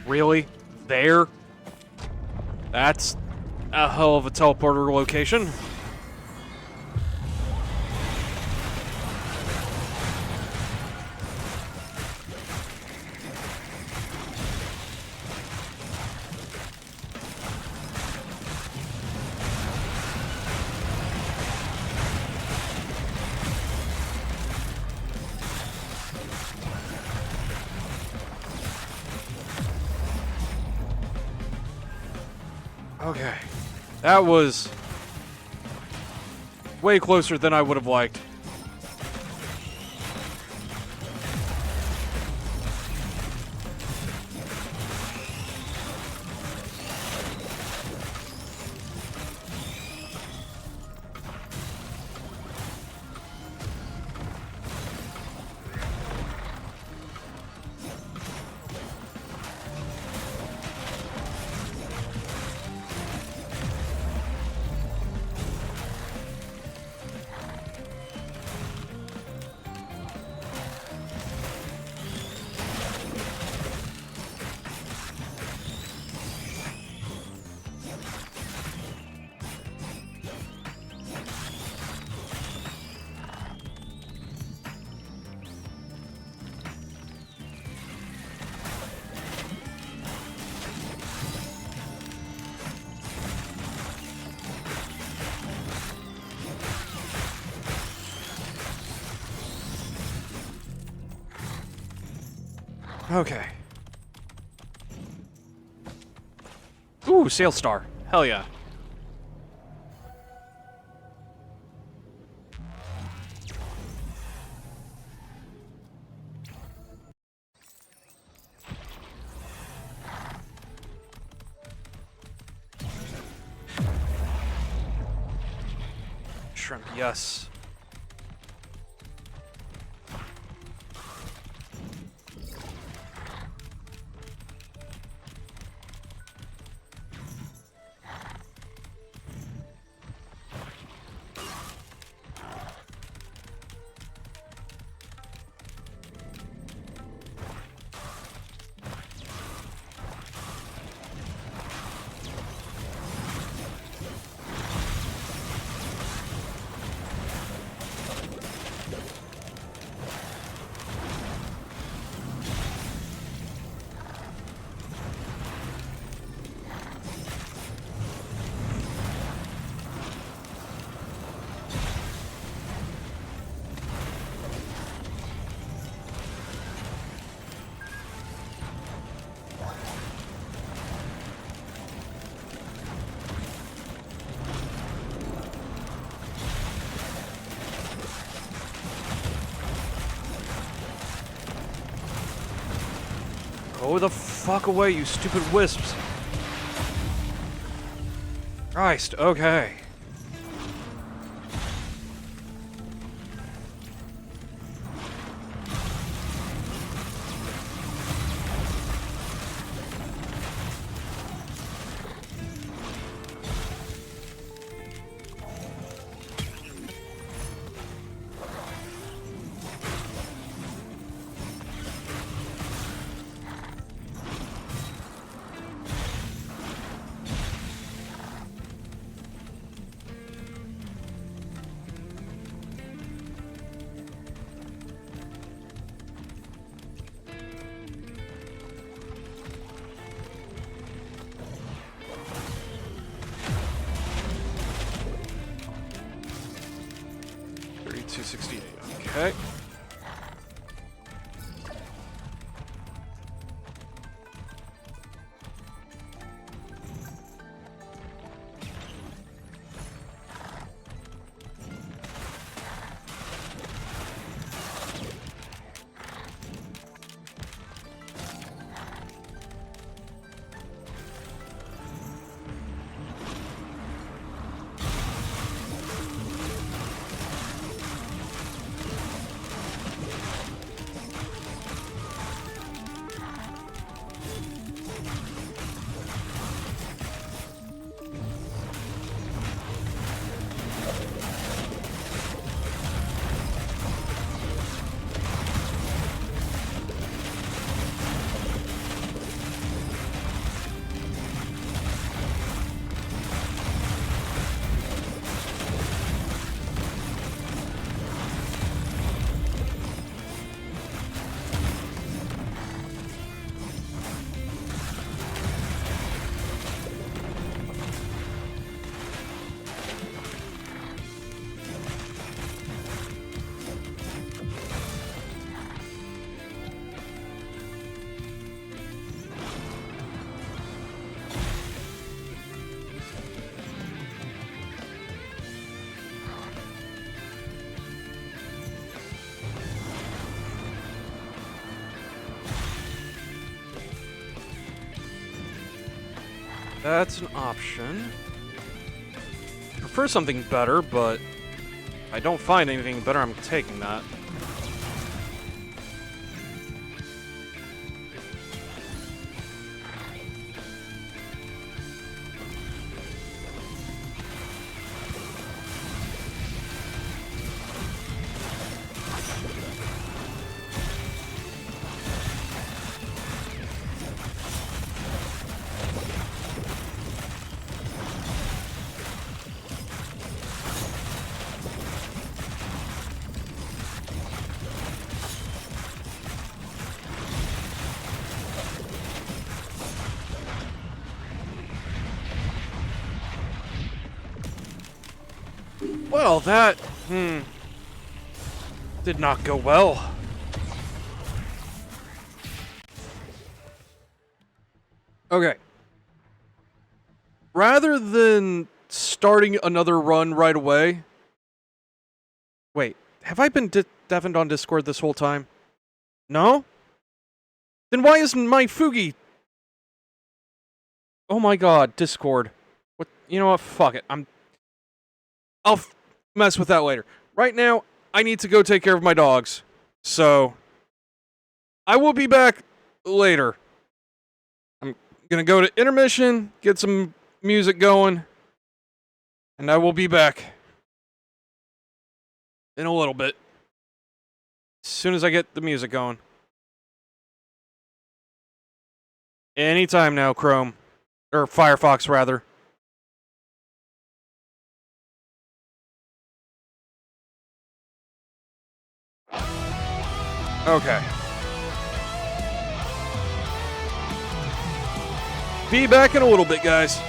Really? There? That's a hell of a teleporter location. Okay. That was way closer than I would have liked. Okay. Ooh, Sail Star. Hell yeah. Shrimp, yes. Go the fuck away, you stupid wisps. Christ, okay. 268. Okay. That's an option. Prefer something better, but if I don't find anything better, I'm taking that. Well, that, did not go well. Okay. Rather than starting another run right away... Wait, have I been deafened on Discord this whole time? No? Then why isn't my Fugi... Oh my god, Discord. What? You know what? Fuck it. I'll mess with that later. Right now, I need to go take care of my dogs. So, I will be back later. I'm gonna go to intermission, get some music going, and I will be back in a little bit. As soon as I get the music going. Anytime now, Chrome. Or Firefox, rather. Okay. Be back in a little bit, guys.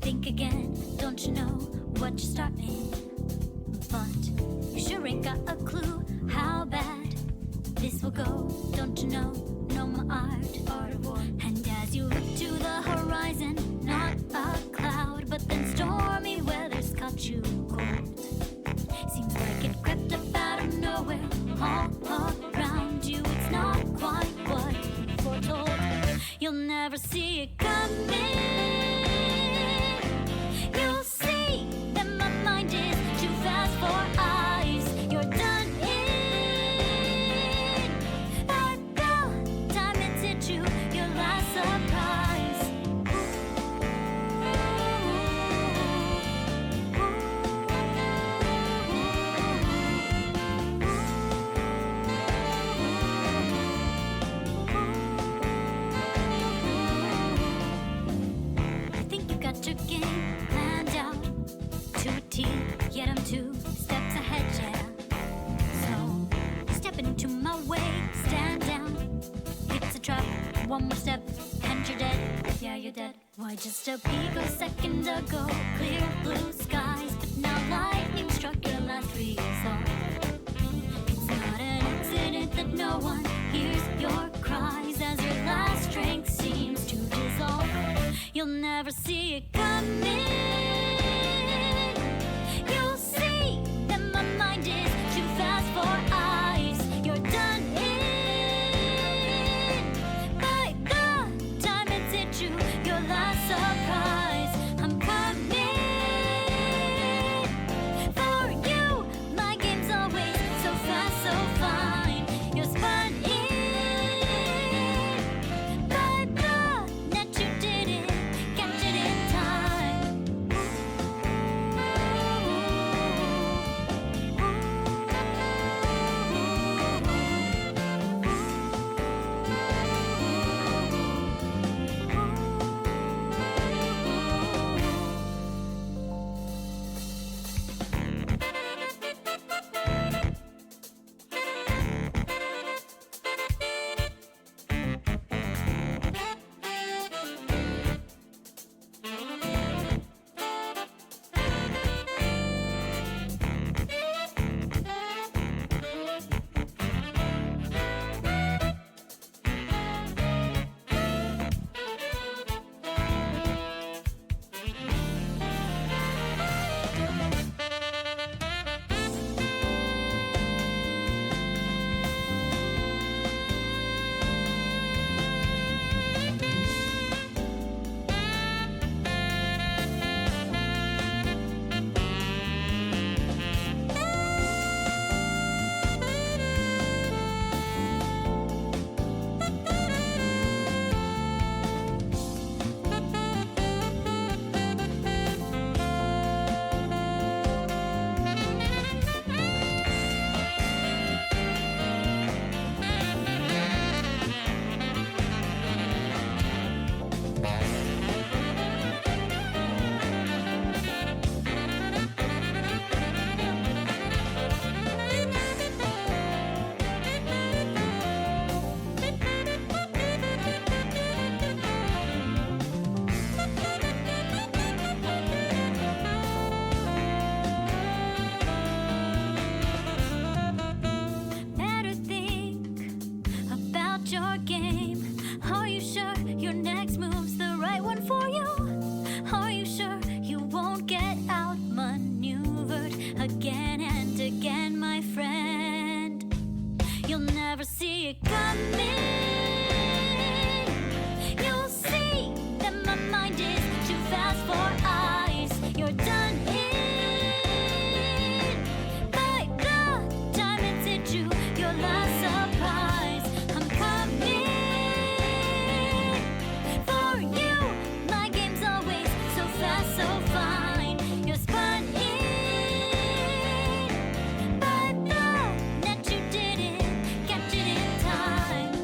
think again. Don't you know what you're starting? But you sure ain't got a clue how bad this will go. Don't you know? Know my art of war. And as you look to the horizon, not a cloud, but then stormy weather's caught you cold. Seems like it crept up out of nowhere, all around you. It's not quite what you foretold. You'll never see it coming. You'll see that my mind is too fast for eyes. You're done in. By the time it's hit you, your last surprise. I think you got your game planned out to a T, yet I'm 2 steps ahead, yeah. So, step into my way, stand down. It's a trap, one more step, and you're dead. Yeah, you're dead. Why, just a picosecond ago, clear blue skies, but now lightning struck your last resort. It's not an accident that no one hears your cries as your last strength seems to dissolve. You'll never see it coming. You'll see that my mind is too fast for eyes. You're done in. By the time it's hit you, your last surprise. I'm coming for you. My game's always so fast, so fine. You're spun in by the net. You didn't catch it in time. Better think about your game. Are you sure your next move's the right one for you? Are you sure you won't get outmaneuvered again and again, my friend? You'll never see it coming. You'll see that my mind is too fast for eyes. You're done in. By the time it's hit you, your last surprise. I'm coming for you. My game's always so fast, so fine. You're spun in by the net. You didn't catch it in time.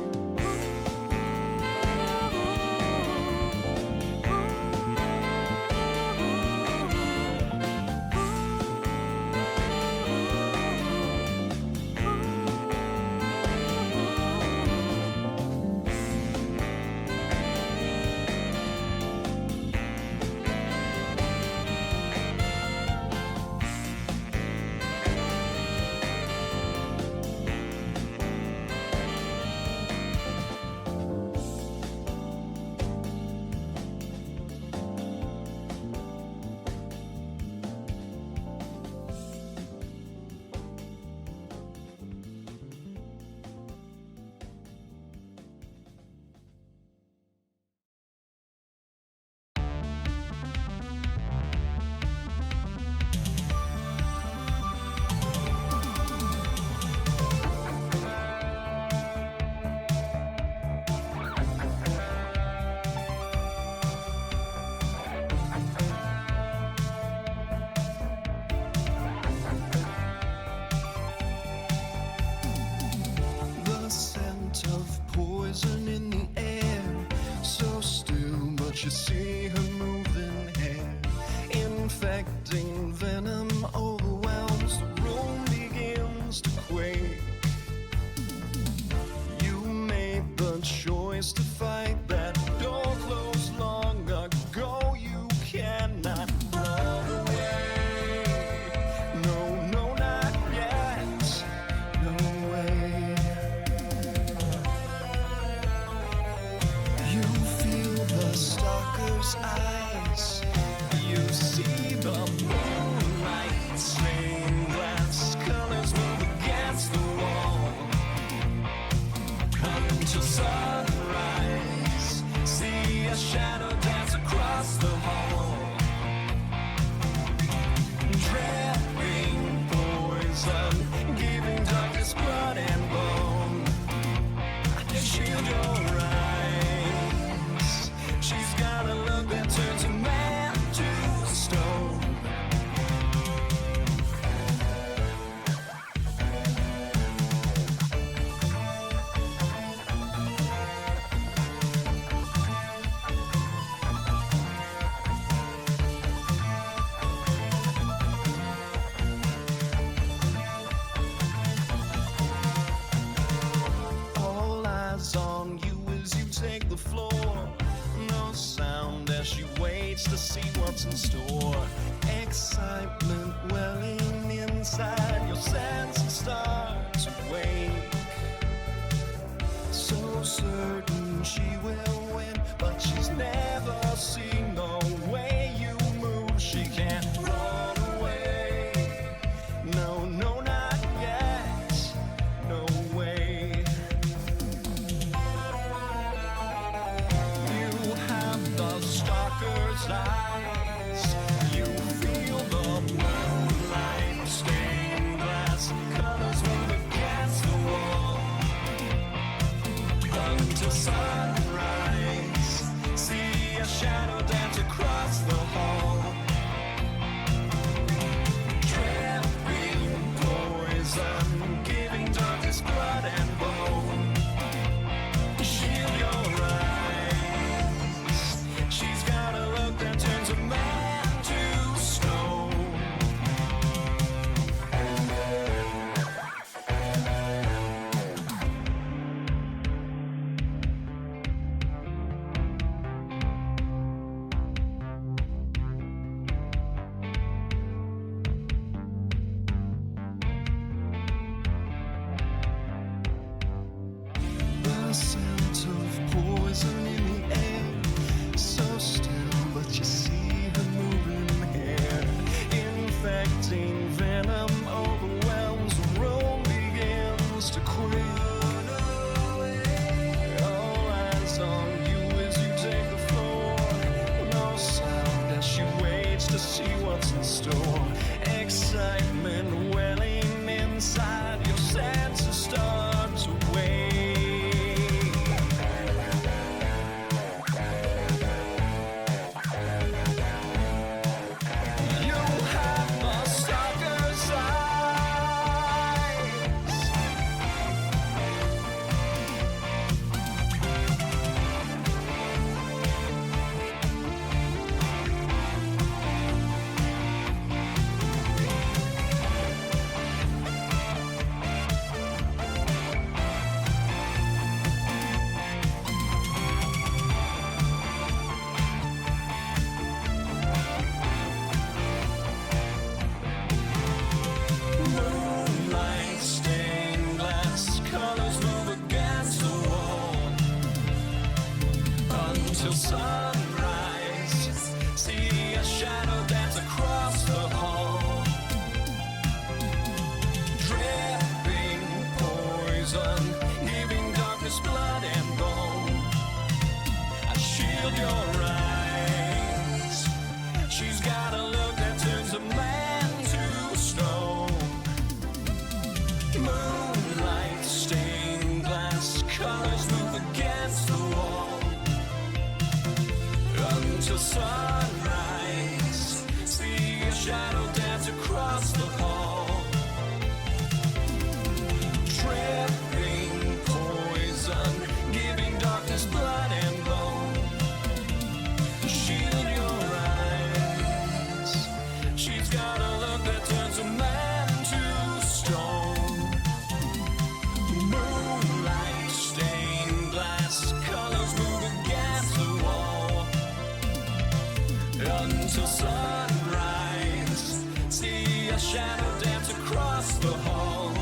a shadow dance across the hall.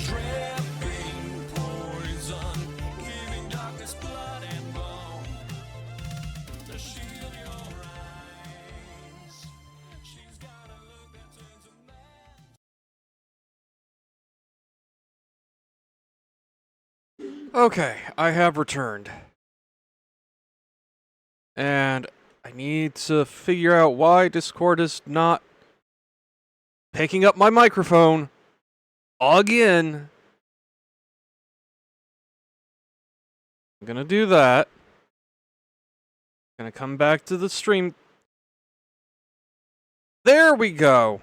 Dripping poison, giving darkness blood and bone. To shield your eyes, she's got a look that turns a man. Okay, I have returned. And I need to figure out why Discord is not picking up my microphone again. I'm gonna do that. Gonna come back to the stream. There we go.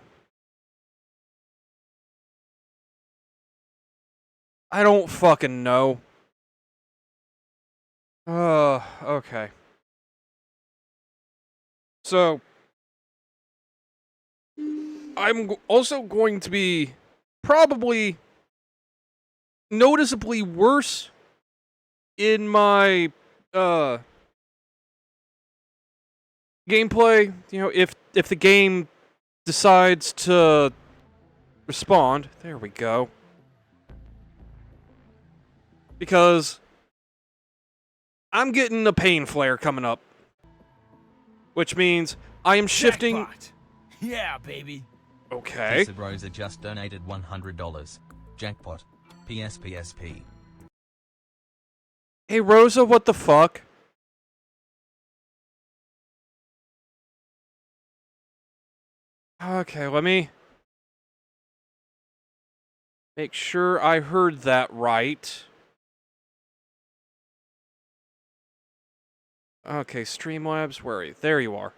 I don't fucking know. Okay. So, I'm also going to be probably noticeably worse in my gameplay. You know, if the game decides to respond. There we go. Because I'm getting a pain flare coming up. Which means I am shifting. Jackpot. Yeah, baby. Okay. Lisa Rosa just donated $100. Jackpot. PSPSP. Hey Rosa, what the fuck? Okay, let me make sure I heard that right. Okay, Streamlabs, where are you? There you are.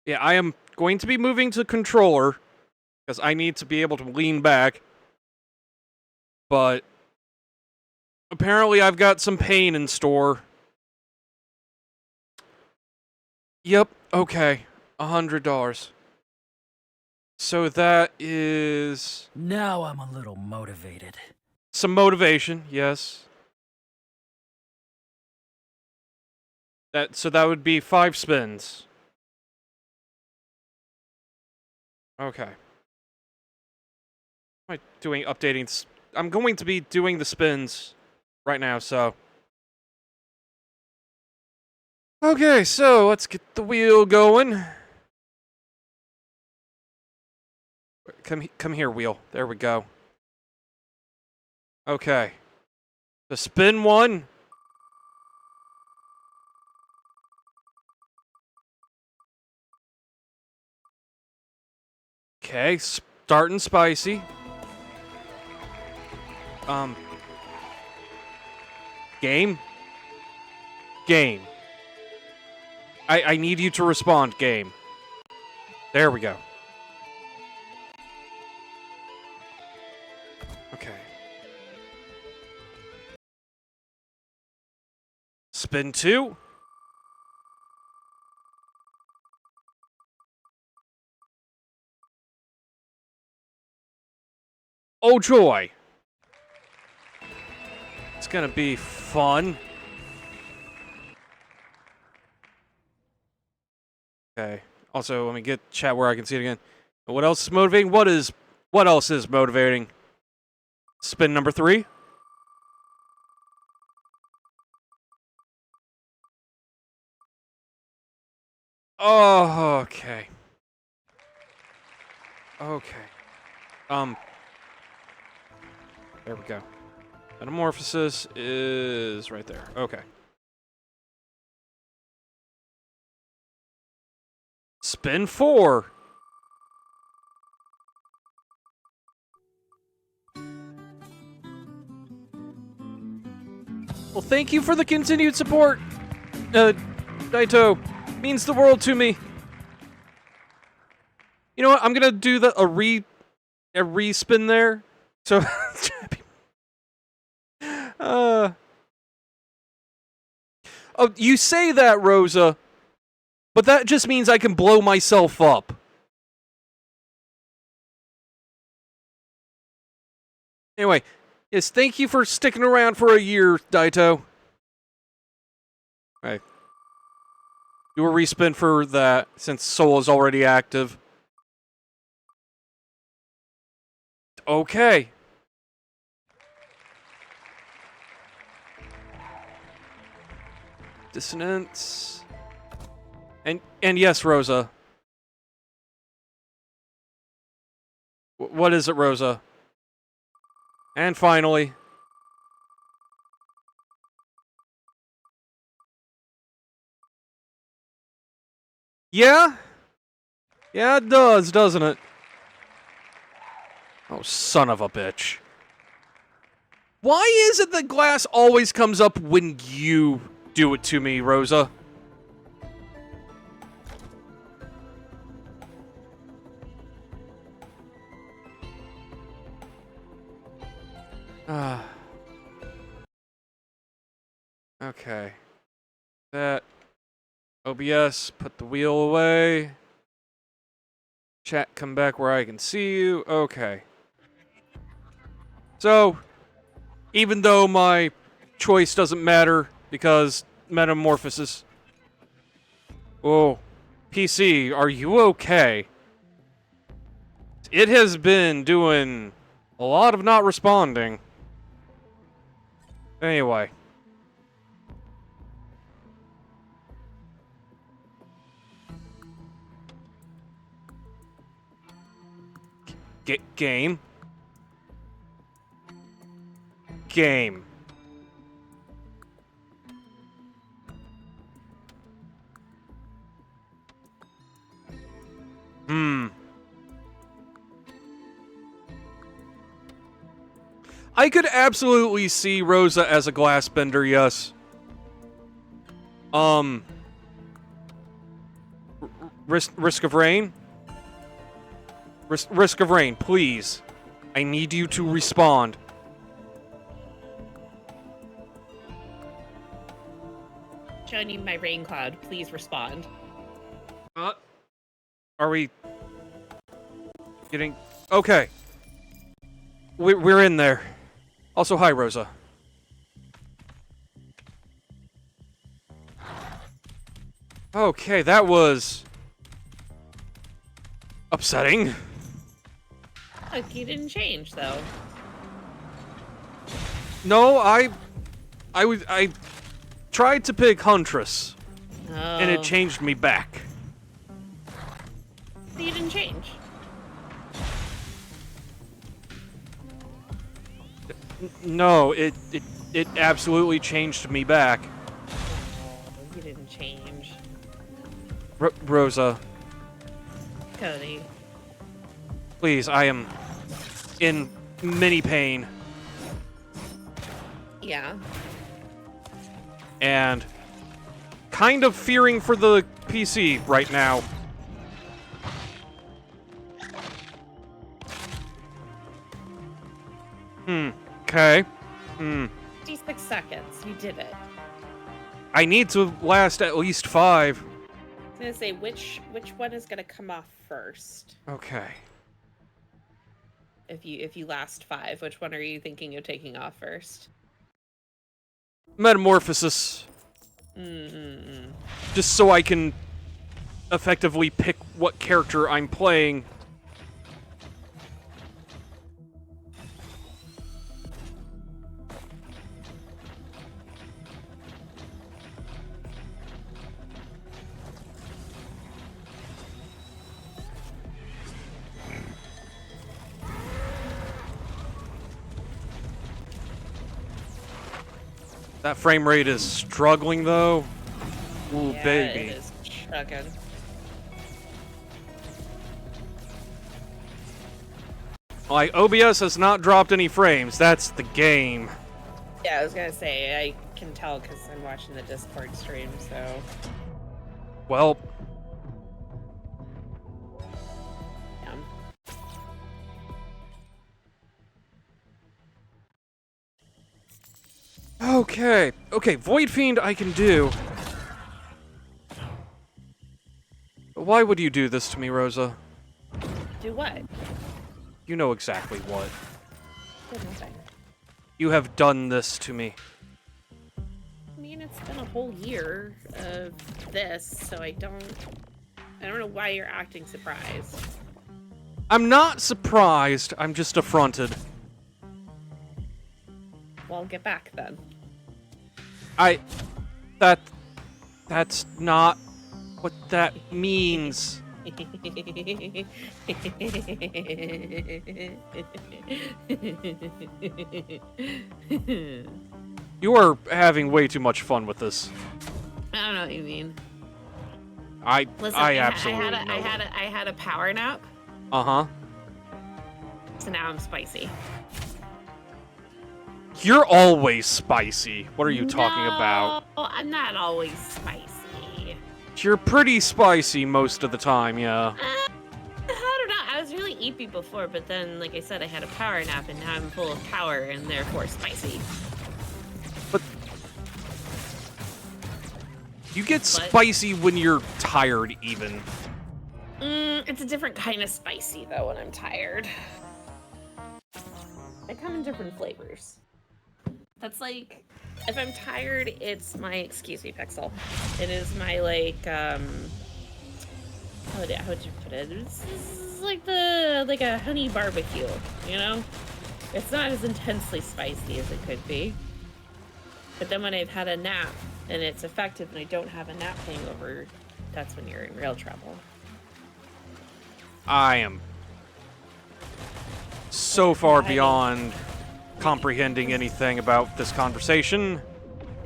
Yeah, I am going to be moving to controller because I need to be able to lean back. But apparently I've got some pain in store. Yep, okay. $100. So that is Now I'm a little motivated. some motivation, yes. So that would be 5 spins. Okay. Am I doing updating? I'm going to be doing the spins right now, so. Okay, so let's get the wheel going. Come here, wheel. There we go. Okay. The spin 1. Okay, starting spicy. Game? Game. I need you to respond, game. There we go. Okay. Spin 2. Oh joy! It's gonna be fun. Okay. Also, let me get chat where I can see it again. What else is motivating? What else is motivating? Spin number 3. Oh, okay. Okay. There we go. Metamorphosis is right there. Okay. Spin 4. Well, thank you for the continued support, Daito. Means the world to me. You know what? I'm gonna do a re-spin there. So, oh, you say that, Rosa, but that just means I can blow myself up. Anyway, yes, thank you for sticking around for a year, Daito. Right. Do a respin for that, since Soul is already active. Okay. Dissonance. And yes, Rosa. What is it, Rosa? And finally. Yeah? Yeah, it does, doesn't it? Oh, son of a bitch. Why is it that glass always comes up when you do it to me, Rosa? Ah. Okay. That. OBS, put the wheel away. Chat, come back where I can see you. Okay. So, even though my choice doesn't matter because metamorphosis. Oh, PC, are you okay? It has been doing a lot of not responding. Anyway. Game. Game. I could absolutely see Rosa as a glass bender, yes. Risk of rain? Risk of rain, please. I need you to respond. Showing you my rain cloud. Please respond. Are we getting... Okay. We're in there. Also, hi, Rosa. Okay, that was... upsetting. Look, you didn't change, though. No, I tried to pick Huntress, Oh. and it changed me back. You didn't change. No, it absolutely changed me back. Oh, you didn't change. Rosa, Cody. please, I am in many pain, Yeah. and kind of fearing for the PC right now. Okay. 56 seconds. You did it. I need to last at least 5. I was gonna say, which one is gonna come off first? Okay. If you last 5, which one are you thinking of taking off first? Metamorphosis. Just so I can effectively pick what character I'm playing. That frame rate is struggling though. Ooh, Yeah, baby. it is chugging. Like, OBS has not dropped any frames. That's the game. Yeah, I was gonna say, I can tell because I'm watching the Discord stream, so... Well, Yeah. okay. Okay, Void Fiend I can do. But why would you do this to me, Rosa? Do what? You know exactly what. Did nothing. You have done this to me. What are you gonna it's been a whole year of this, so I don't know why you're acting surprised. I'm not surprised. I'm just affronted. Well, get back then. That's not what that means. You are having way too much fun with this. I don't know what you mean. I Listen, absolutely know. I had a power nap, Uh-huh. so now I'm spicy. You're always spicy. What are you talking about? No, I'm not always spicy. You're pretty spicy most of the time, yeah. I don't know. I was really eepy before, but then, like I said, I had a power nap, and now I'm full of power, and therefore spicy. But you get spicy when you're tired, even. It's a different kind of spicy, though, when I'm tired. They come in different flavors. That's like, if I'm tired, it's my, excuse me, Pixel. It is my, like, how would you put it? It's like a honey barbecue, you know? It's not as intensely spicy as it could be. But then when I've had a nap, and it's effective, and I don't have a nap hangover, that's when you're in real trouble. I am so far beyond comprehending anything about this conversation.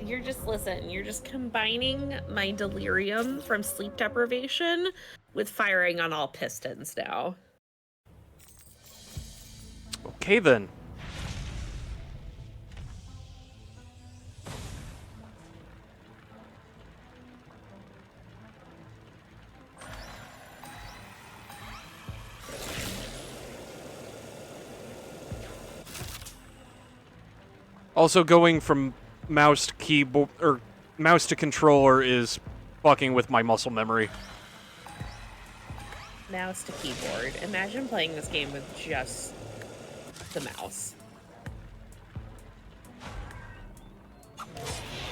You're just combining my delirium from sleep deprivation with firing on all pistons now. Okay, then. Also, going from mouse to keyboard or mouse to controller is fucking with my muscle memory. Mouse to keyboard. Imagine playing this game with just the mouse.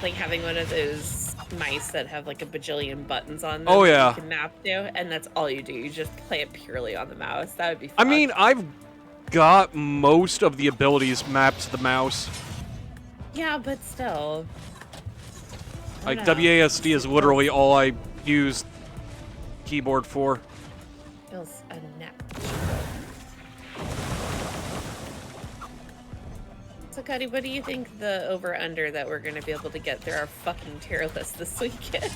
Like having one of those mice that have like a bajillion buttons on them. Oh, that yeah. You can map to, and that's all you do. You just play it purely on the mouse. That would be fun. I mean, I've got most of the abilities mapped to the mouse. Yeah, but still. I Like, don't know. WASD is literally all I use keyboard for. Feels unnatural. So, Cuddy, what do you think the over-under that we're going to be able to get through our fucking tier list this week is?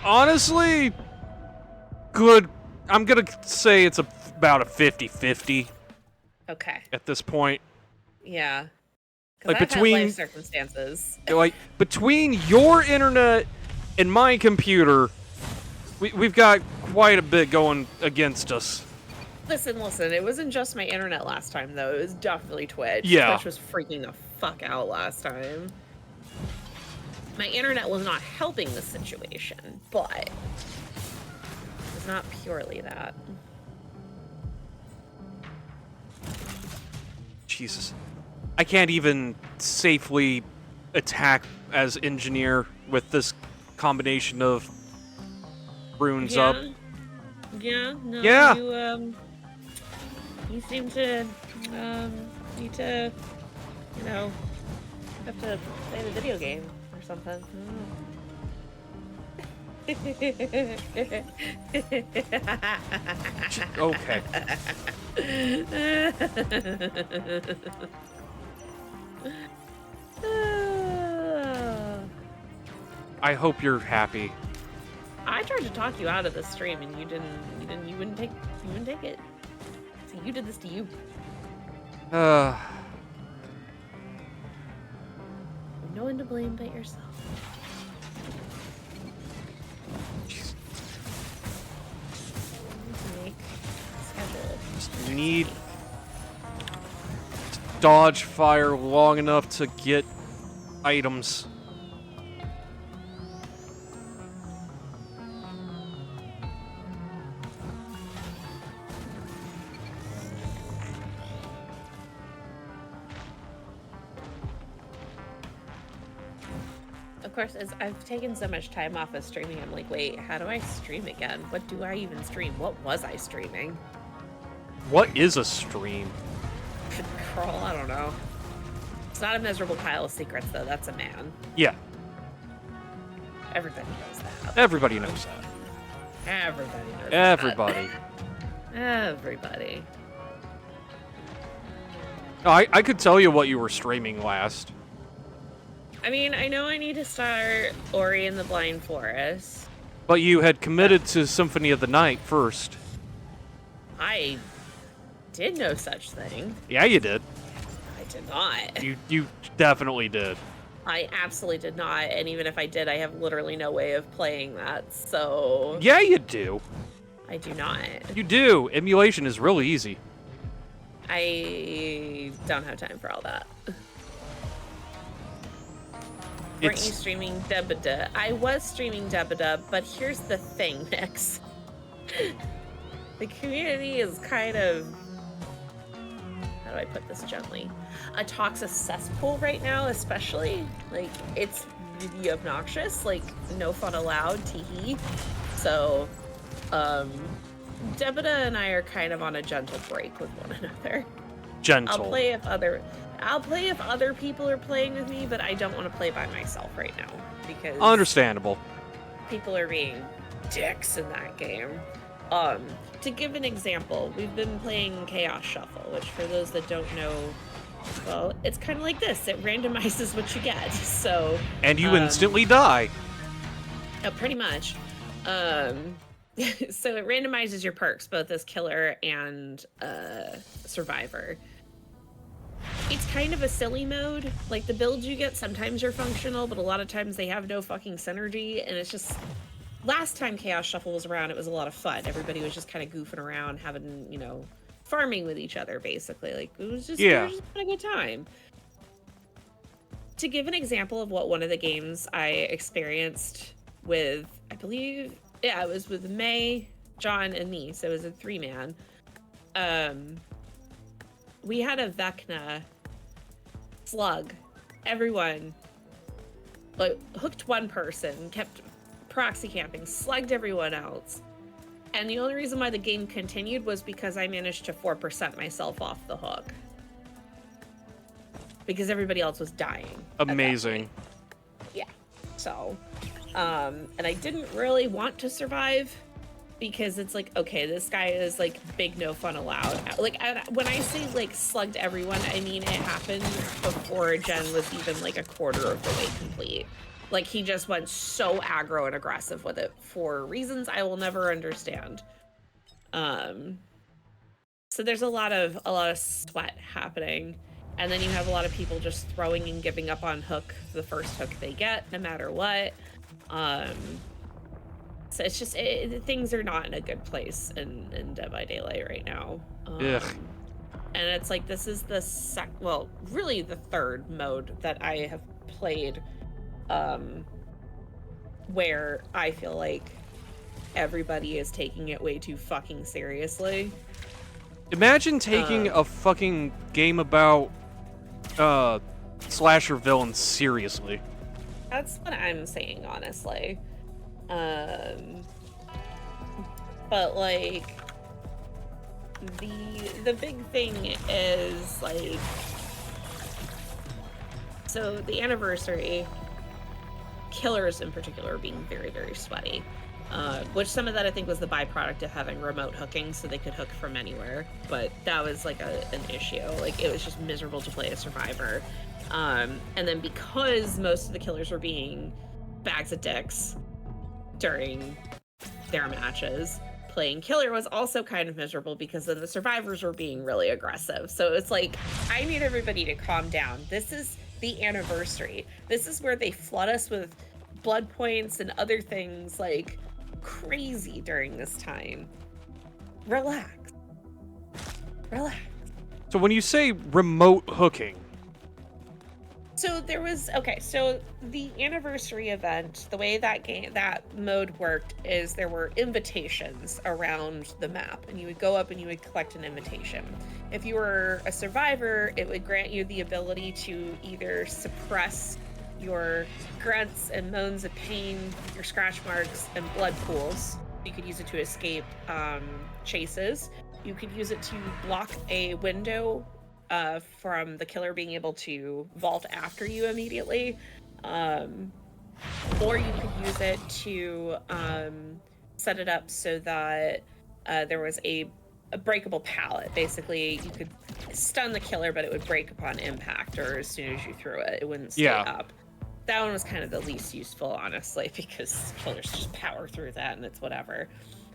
Honestly, good. I'm gonna say it's about a 50-50 Okay. at this point. Yeah. Like, I've between- had life circumstances. Like, between your internet and my computer, we've got quite a bit going against us. Listen, it wasn't just my internet last time, though. It was definitely Twitch. Yeah. Twitch was freaking the fuck out last time. My internet was not helping the situation, but it was not purely that. Jesus. I can't even safely attack as engineer with this combination of runes up. Yeah, no, Yeah. you seem to, need to, have to play the video game or something. Okay. I hope you're happy. I tried to talk you out of the stream, and you wouldn't take it. So you did this to you. No one to blame but yourself. Make schedule. Just need to dodge fire long enough to get items. course, as I've taken so much time off of streaming, I'm like, wait, how do I stream again? What do I even stream? What was I streaming? What is a stream? Girl, I don't know. It's not a miserable pile of secrets, though. That's a man. Yeah, Everybody knows that. everybody knows that. Everybody knows Everybody. that. Everybody. No, I could tell you what you were streaming last. I mean, I know I need to start Ori and the Blind Forest. But you had committed to Symphony of the Night first. I did no such thing. Yeah, you did. I did not. You definitely did. I absolutely did not. And even if I did, I have literally no way of playing that. So Yeah, you do. I do not. You do. Emulation is really easy. I don't have time for all that. Weren't you streaming Debada? I was streaming Debada, but here's the thing, Nix. The community is kind of, how do I put this gently? A toxic cesspool right now, especially. Like, it's really obnoxious. Like, no fun allowed, teehee. So, Debada and I are kind of on a gentle break with one another. Gentle. I'll play if other people are playing with me, but I don't want to play by myself right now because Understandable. people are being dicks in that game. To give an example, we've been playing Chaos Shuffle, which for those that don't know, well, it's kind of like this. It randomizes what you get. So And you instantly die. pretty much. So it randomizes your perks, both as killer and survivor. It's kind of a silly mode. Like, the builds you get, sometimes are functional, but a lot of times they have no fucking synergy, and it's just... Last time Chaos Shuffle was around, it was a lot of fun. Everybody was just kind of goofing around, having, you know, farming with each other, basically. Like, it was just, Yeah. we were just having a good time. To give an example of what one of the games I experienced with, I believe, yeah, it was with May, John, and me, so it was a 3-man. We had a Vecna slug. Everyone, like, hooked one person, kept proxy camping, slugged everyone else. And the only reason why the game continued was because I managed to 4% myself off the hook. Because everybody else was dying. at that Amazing. point. Yeah. So, and I didn't really want to survive because it's like, okay, this guy is like big no fun allowed. Like, when I say like slugged everyone, I mean it happened before Jen was even like a quarter of the way complete. Like, he just went so aggro and aggressive with it for reasons I will never understand. So there's a lot of sweat happening, and then you have a lot of people just throwing and giving up on hook the first hook they get, no matter what. So it's just things are not in a good place in Dead by Daylight right now. Ugh. And it's like, this is the really the third mode that I have played. Where I feel like everybody is taking it way too fucking seriously. Imagine taking a fucking game about slasher villains seriously. That's what I'm saying, honestly. But like, the big thing is like, so the anniversary, killers in particular being very, very sweaty, which some of that I think was the byproduct of having remote hooking, so they could hook from anywhere, but that was like an issue. Like, it was just miserable to play a survivor. And then because most of the killers were being bags of dicks during their matches, playing killer was also kind of miserable because then the survivors were being really aggressive. So it's like, I need everybody to calm down. This is the anniversary. This is where they flood us with blood points and other things like crazy during this time. Relax. So when you say remote hooking, So there was, so the anniversary event, the way that mode worked is there were invitations around the map, and you would go up and you would collect an invitation. If you were a survivor, it would grant you the ability to either suppress your grunts and moans of pain, your scratch marks, and blood pools. You could use it to escape chases. You could use it to block a window from the killer being able to vault after you immediately. Or you could use it to set it up so that there was a breakable pallet. Basically, you could stun the killer, but it would break upon impact, or as soon as you threw it, it wouldn't stay up. That one was kind of the least useful, honestly, because killers just power through that and it's whatever.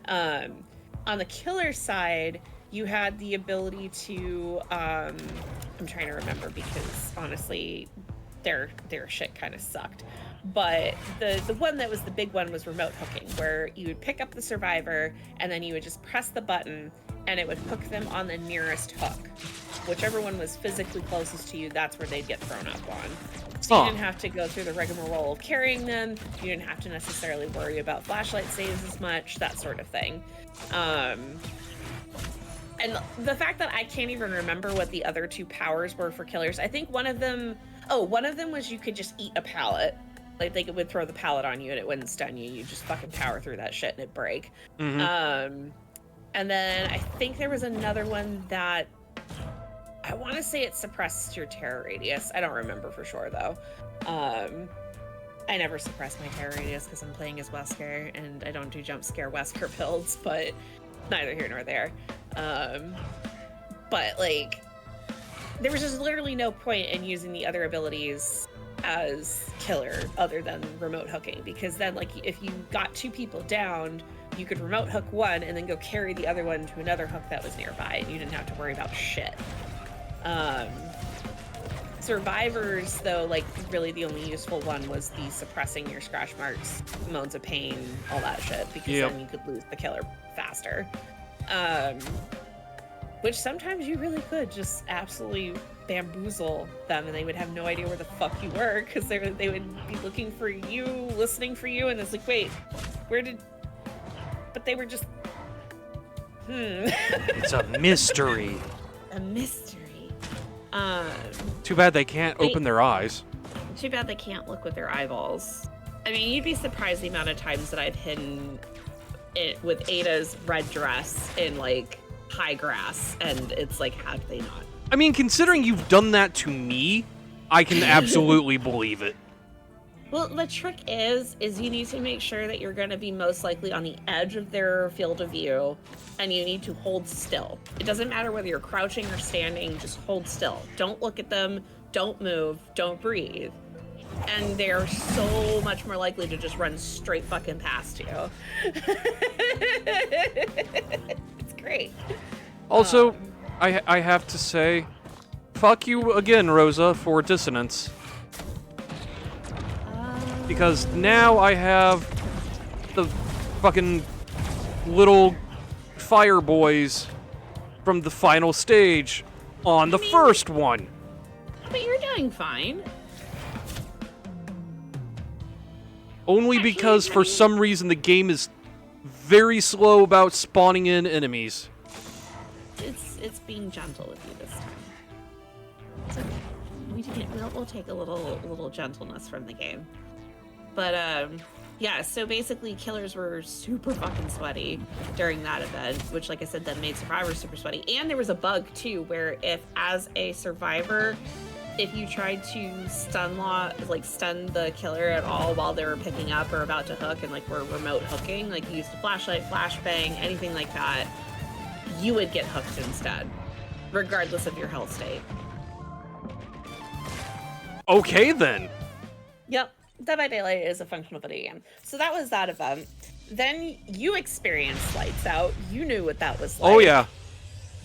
On the killer side, you had the ability to I'm trying to remember because honestly their shit kind of sucked. But the one that was the big one was remote hooking, where you would pick up the survivor and then you would just press the button and it would hook them on the nearest hook. Whichever one was physically closest to you, that's where they'd get thrown up on. So you didn't have to go through the rigmarole of carrying them. You didn't have to necessarily worry about flashlight saves as much, that sort of thing. And the fact that I can't even remember what the other two powers were for killers, I think one of them was you could just eat a pallet. Like, they would throw the pallet on you and it wouldn't stun you. You just fucking power through that shit and it'd break. Mm-hmm. And then I think there was another one that I want to say it suppressed your terror radius. I don't remember for sure though. I never suppress my terror radius because I'm playing as Wesker and I don't do jump scare Wesker builds, but neither here nor there. But like, there was just literally no point in using the other abilities as killer other than remote hooking, because then like if you got two people downed, you could remote hook one and then go carry the other one to another hook that was nearby and you didn't have to worry about shit. Survivors though, like really the only useful one was the suppressing your scratch marks, moans of pain, all that shit, because then you could lose the killer faster. Which sometimes you really could just absolutely bamboozle them and they would have no idea where the fuck you were, because they would be looking for you, listening for you, and it's like, wait, but they were just It's a mystery. a mystery. Too bad they can't open their eyes. Too bad they can't look with their eyeballs. I mean, you'd be surprised the amount of times that I've hidden it with Ada's red dress in like high grass, and it's like, how do they not? I mean, considering you've done that to me, I can absolutely believe it. Well, the trick is you need to make sure that you're going to be most likely on the edge of their field of view, and you need to hold still. It doesn't matter whether you're crouching or standing, just hold still. Don't look at them, don't move, don't breathe. And they're so much more likely to just run straight fucking past you. It's great. Also, I have to say, fuck you again, Rosa, for dissonance. Because now I have the fucking little fire boys from the final stage on the first one. But you're doing fine. Only because for some reason the game is very slow about spawning in enemies. It's being gentle with you this time. It's okay. We'll take a little gentleness from the game. But yeah, so basically killers were super fucking sweaty during that event, which like I said, then made survivors super sweaty. And there was a bug too, where if as a survivor, if you tried to stun the killer at all while they were picking up or about to hook and like were remote hooking, like you used a flashlight, flashbang, anything like that, you would get hooked instead, regardless of your health state. Okay then. Yep. Dead by Daylight is a functional video game. So that was that event. Then you experienced Lights Out. You knew what that was like. Oh yeah.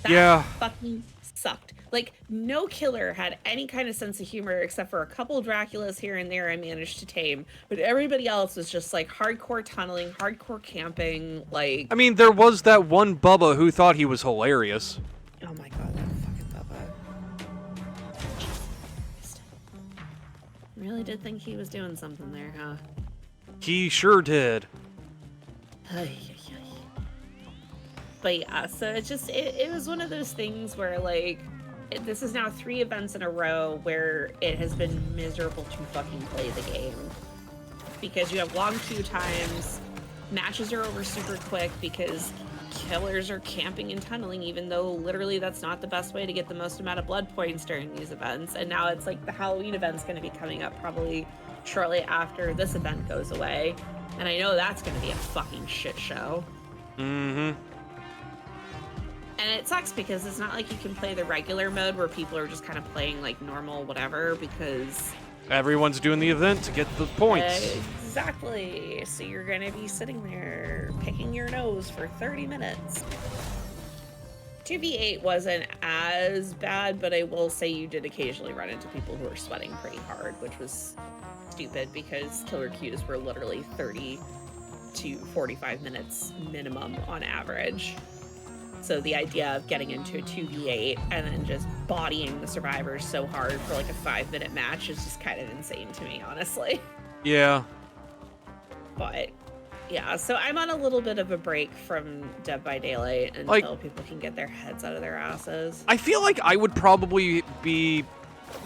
That fucking sucked. Like, no killer had any kind of sense of humor except for a couple Draculas here and there I managed to tame. But everybody else was just like hardcore tunneling, hardcore camping, like... I mean, there was that one Bubba who thought he was hilarious. Oh my god, that fucking Bubba. Really did think he was doing something there, huh? He sure did. But yeah, so it was one of those things where like this is now 3 events in a row where it has been miserable to fucking play the game. Because you have long queue times, matches are over super quick because killers are camping and tunneling, even though literally that's not the best way to get the most amount of blood points during these events. And now it's like the Halloween event's going to be coming up probably shortly after this event goes away. And I know that's going to be a fucking shit show. Mm-hmm. And it sucks because it's not like you can play the regular mode where people are just kind of playing like normal whatever, because Everyone's doing the event to get the points. exactly. So you're going to be sitting there picking your nose for 30 minutes. 2v8 wasn't as bad, but I will say you did occasionally run into people who were sweating pretty hard, which was stupid because killer queues were literally 30 to 45 minutes minimum on average. So the idea of getting into a 2v8 and then just bodying the survivors so hard for like a 5-minute match is just kind of insane to me, honestly. Yeah. But yeah, so I'm on a little bit of a break from Dead by Daylight until people can get their heads out of their asses. I feel like I would probably be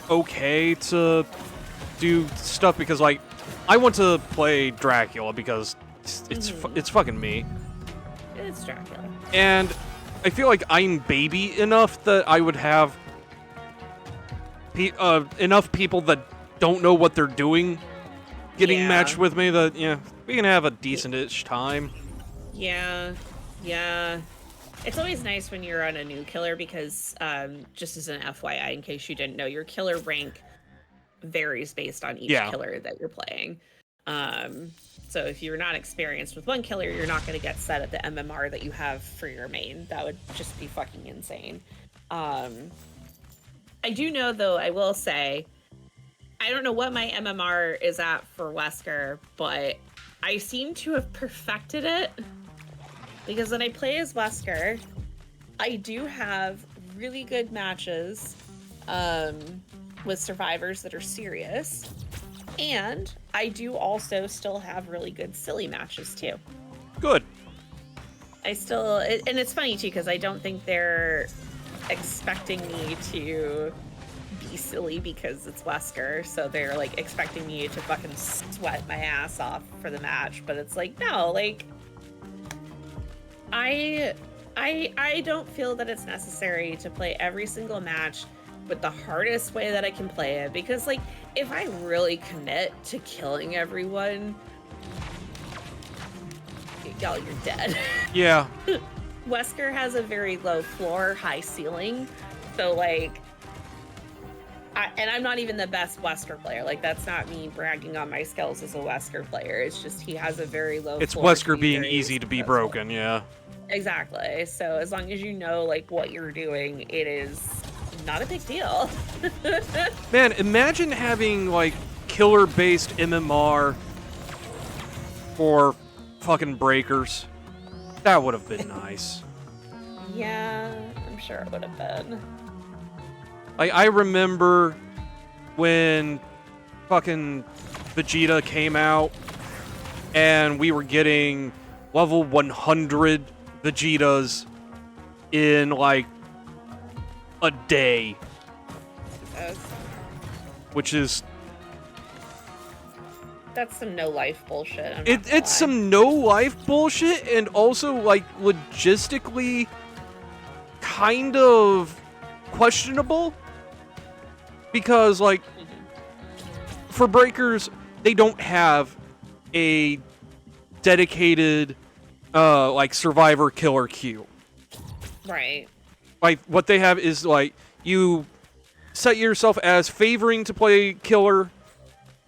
okay to do stuff because, like, I want to play Dracula because it's fucking me. It's Dracula. And I feel like I'm baby enough that I would have enough people that don't know what they're doing getting matched with me that, yeah, we can have a decent-ish time. Yeah. It's always nice when you're on a new killer because, just as an FYI, in case you didn't know, your killer rank varies based on each killer that you're playing. So if you're not experienced with one killer, you're not going to get set at the MMR that you have for your main. That would just be fucking insane. I do know, though, I will say, I don't know what my MMR is at for Wesker, but I seem to have perfected it. Because when I play as Wesker, I do have really good matches with survivors that are serious. And I do also still have really good silly matches too. Good. And it's funny too, because I don't think they're expecting me to be silly because it's Wesker. So they're like expecting me to fucking sweat my ass off for the match. But it's like, no, like, I don't feel that it's necessary to play every single match with the hardest way that I can play it, because like if I really commit to killing everyone, y'all, you're dead. Yeah. Wesker has a very low floor, high ceiling, so like and I'm not even the best Wesker player. Like, that's not me bragging on my skills as a Wesker player. It's just he has a very low It's floor Wesker being easy to be broken, yeah. Exactly. So as long as you know like what you're doing, it is not a big deal. Man, imagine having, like, killer-based MMR for fucking breakers. That would have been nice. Yeah, I'm sure it would have been. Like, I remember when fucking Vegeta came out and we were getting level 100 Vegetas in, like, a day. Which is... That's some no-life bullshit. It's some no-life bullshit, and also, like, logistically kind of questionable. Because, like, for breakers, they don't have a dedicated, like, survivor killer queue. Right. Like, what they have is, like, you set yourself as favoring to play killer,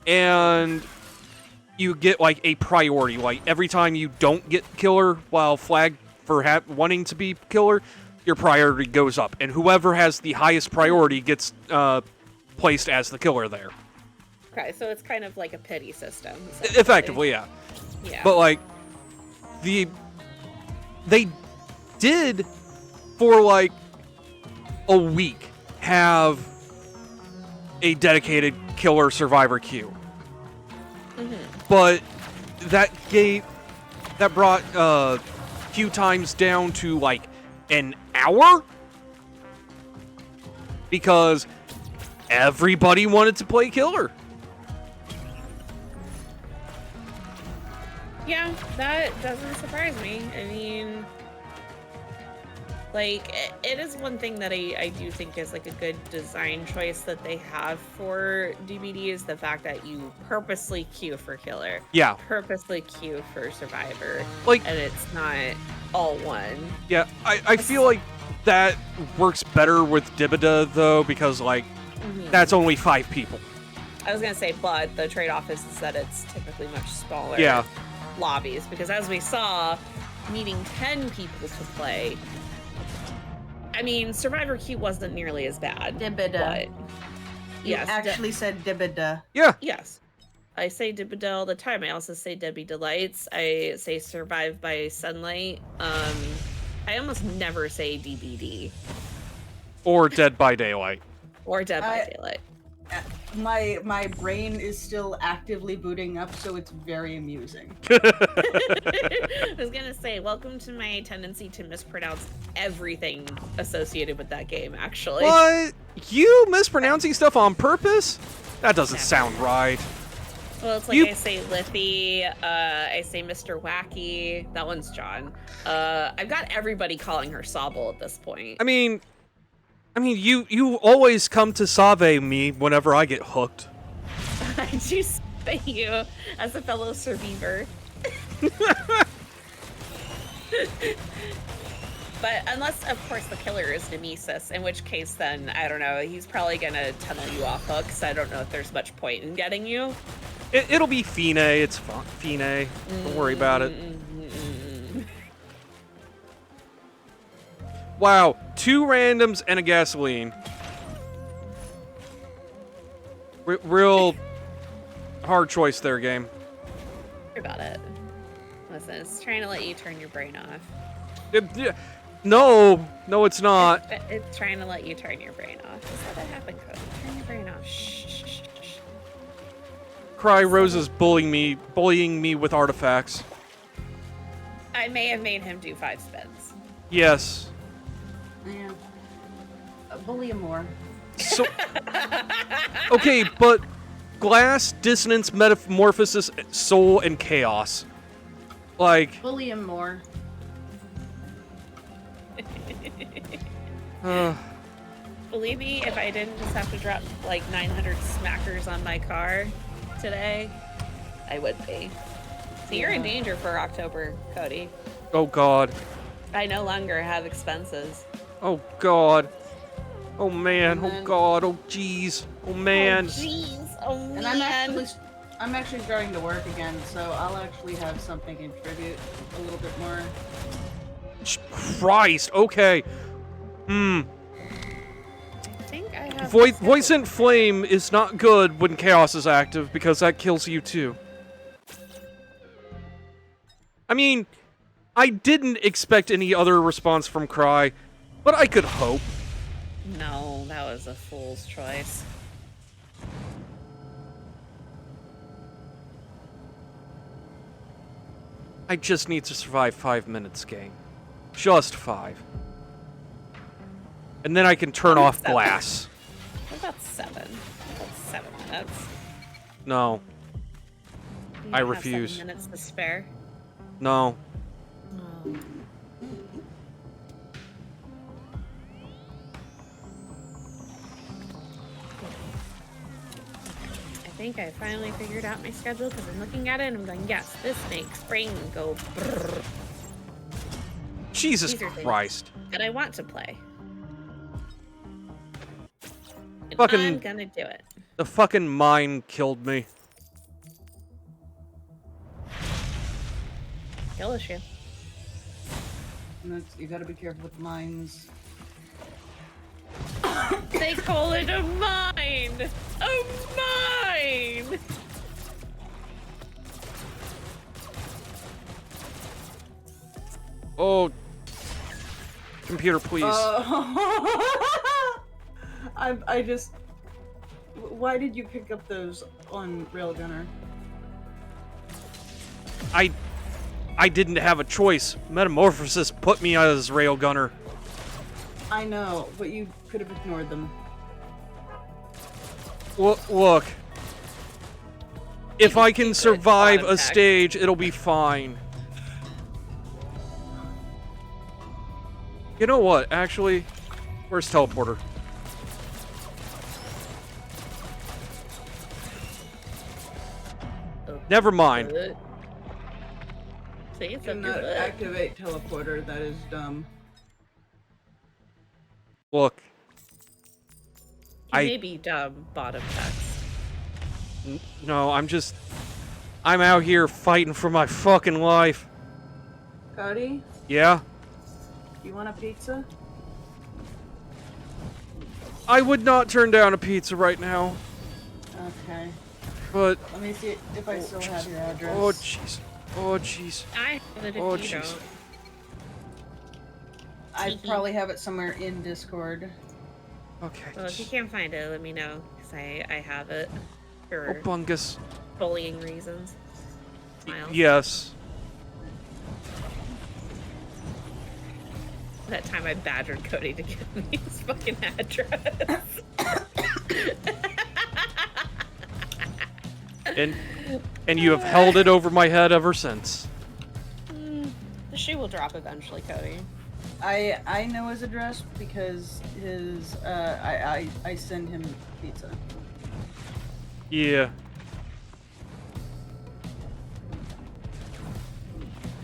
and you get, like, a priority. Like, every time you don't get killer while flagged for wanting to be killer, your priority goes up. And whoever has the highest priority gets placed as the killer there. Okay, so it's kind of like a pity system. Effectively, yeah. Yeah. But, like, they did, for, like, a week, have a dedicated killer survivor queue. But that brought queue times down to like an hour, because everybody wanted to play killer. Yeah, that doesn't surprise me. I mean, like, it is one thing that I do think is like a good design choice that they have for DBD is the fact that you purposely queue for killer, Yeah, purposely queue for survivor, like, and it's not all one. yeah, I feel like that works better with Dibida, though, because, like, that's only 5 people. I was gonna say, but the trade-off is that it's typically much smaller Yeah. lobbies, because as we saw, needing 10 people to play, I mean, Survivor Queue wasn't nearly as bad. Dibida. But You yes, actually said Dibida. Yeah, yes. I say Dibida all the time. I also say Debbie Delights. I say Survive by Sunlight. I almost never say DBD or Dead by Daylight. or Dead by Daylight. My brain is still actively booting up, so it's very amusing. I was gonna say, welcome to my tendency to mispronounce everything associated with that game, actually. What? You mispronouncing stuff on purpose? That doesn't sound right. Well, it's like You- I say Liffy, I say Mr. Wacky. That one's John. I've got everybody calling her Sobble at this point. I mean, you always come to Save me whenever I get hooked. I do say you as a fellow survivor. But unless, of course, the killer is Nemesis, in which case then, I don't know, he's probably gonna tunnel you off hook, so I don't know if there's much point in getting you. It'll be Fine. It's fine. Fine. Don't worry about it. Wow, 2 randoms and a gasoline. Real hard choice there, game. Sorry about it. Listen, it's trying to let you turn your brain off. No, it's not. It's trying to let you turn your brain off. Just let that happen, Cody. Turn your brain off. Shh, shh, shh, shh. Cry Rose is bullying me with artifacts. I may have made him do 5 spins. Yes. Yeah. Bully him more. So, okay, but glass, dissonance, metamorphosis, soul, and chaos. Like, Bully him more. Believe me, if I didn't just have to drop like 900 smackers on my car today, I would be. So you're in danger for October, Cody. oh god. I no longer have expenses. Oh god. Oh man. And Oh then- god. Oh jeez. Oh man. Oh, jeez. Oh, And I'm actually starting to work again, so I'll actually have something to contribute a little bit more. Christ. Okay. I think I have Voice and flame is not good when chaos is active because that kills you too. I mean, I didn't expect any other response from Cry, but I could hope. No, that was a fool's choice. I just need to survive 5 minutes, gang. Just 5. And then I can turn off Seven. glass. What about 7? What about 7 minutes? No. You I have refuse. 7 minutes to spare. No. Oh. I think I finally figured out my schedule because I'm looking at it and I'm going, yes, this makes brain go brrr. Jesus These are things Christ. that I want to play. And Fucking- I'm gonna do it. The fucking mine killed me. Kill issue. And that's, you gotta be careful with mines. They call it a mine! A mine! Oh. Computer, please. I just... Why did you pick up those on Railgunner? I didn't have a choice. Metamorphosis put me as railgunner. I know, but you could have ignored them. Look. If I can Secret survive bottom a text. stage, it'll be fine. You know what? Actually, where's teleporter? Never mind. Good. See, it's up your Cannot butt. activate teleporter. That is dumb. Look. You I- may be dumb, bottom text. No, I'm out here fighting for my fucking life. Cody, Yeah? you want a pizza? I would not turn down a pizza right now, Okay. but... Let me see if I still have your address. Oh, jeez. Oh, jeez. I have it if Oh, you jeez. don't. I probably have it somewhere in Discord. Okay. Well, if you can't find it, let me know, because I have it for Oh, bungus. bullying reasons. Miles. Yes. That time I badgered Cody to give me his fucking address. And you have held it over my head ever since. The shoe will drop eventually, Cody. I know his address because his I send him pizza. Yeah.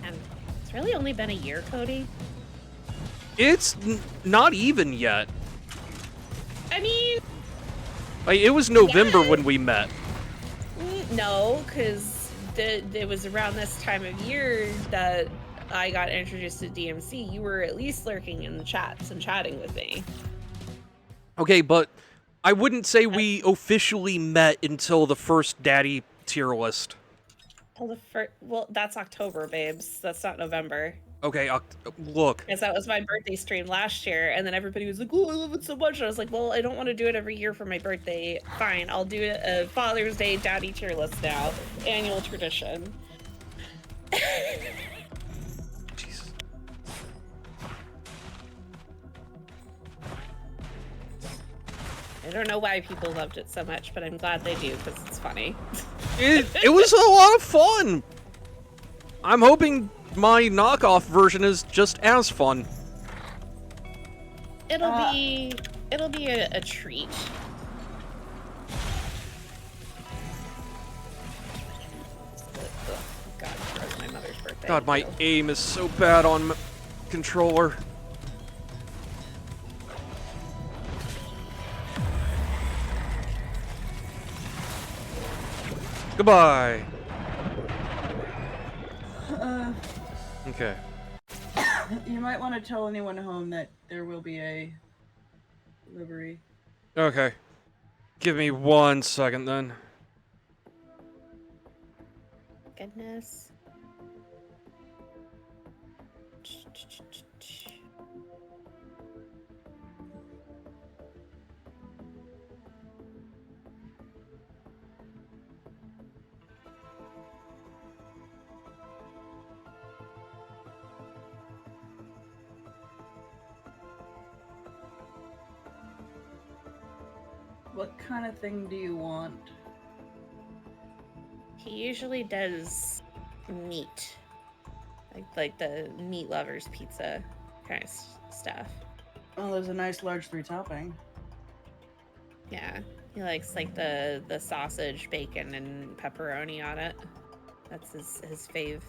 And it's really only been a year, Cody. It's not even yet. I mean, Like, it was November Yeah. when we met. no, because it was around this time of year that I got introduced to DMC. You were at least lurking in the chats and chatting with me. Okay, but I wouldn't say we officially met until the first Daddy tier list. Well, that's October, babes. That's not November. Okay, look. Because that was my birthday stream last year, and then everybody was like, "Oh, I love it so much." And I was like, "Well, I don't want to do it every year for my birthday. Fine, I'll do it a Father's Day Daddy tier list now, annual tradition." Jesus. I don't know why people loved it so much, but I'm glad they do because it's funny. It was a lot of fun. I'm hoping my knockoff version is just as fun. It'll be a treat. God, it was my mother's birthday. God, my too. aim is so bad on controller. Goodbye. Okay. You might want to tell anyone home that there will be a delivery. Okay. Give me 1 second then. Goodness. What kind of thing do you want? He usually does meat, like the meat lovers pizza kind of stuff. Oh, there's a nice large 3-topping. Yeah, he likes like the sausage, bacon, and pepperoni on it. That's his fave.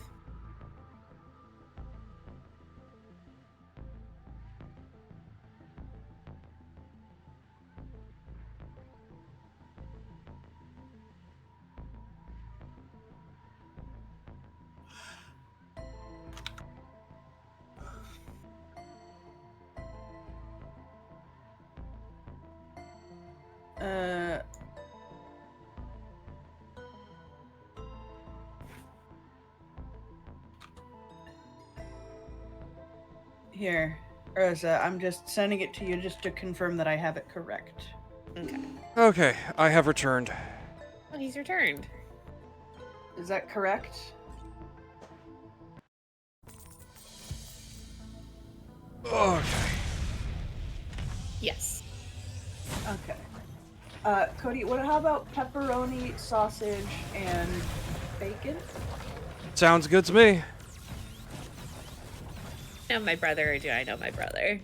Here, Rosa, I'm just sending it to you just to confirm that I have it correct. Okay. Okay, I have returned. Oh, he's returned. Is that correct? Okay. Yes. Okay. Cody, how about pepperoni, sausage, and bacon? Sounds good to me. I know my brother, or do I know my brother?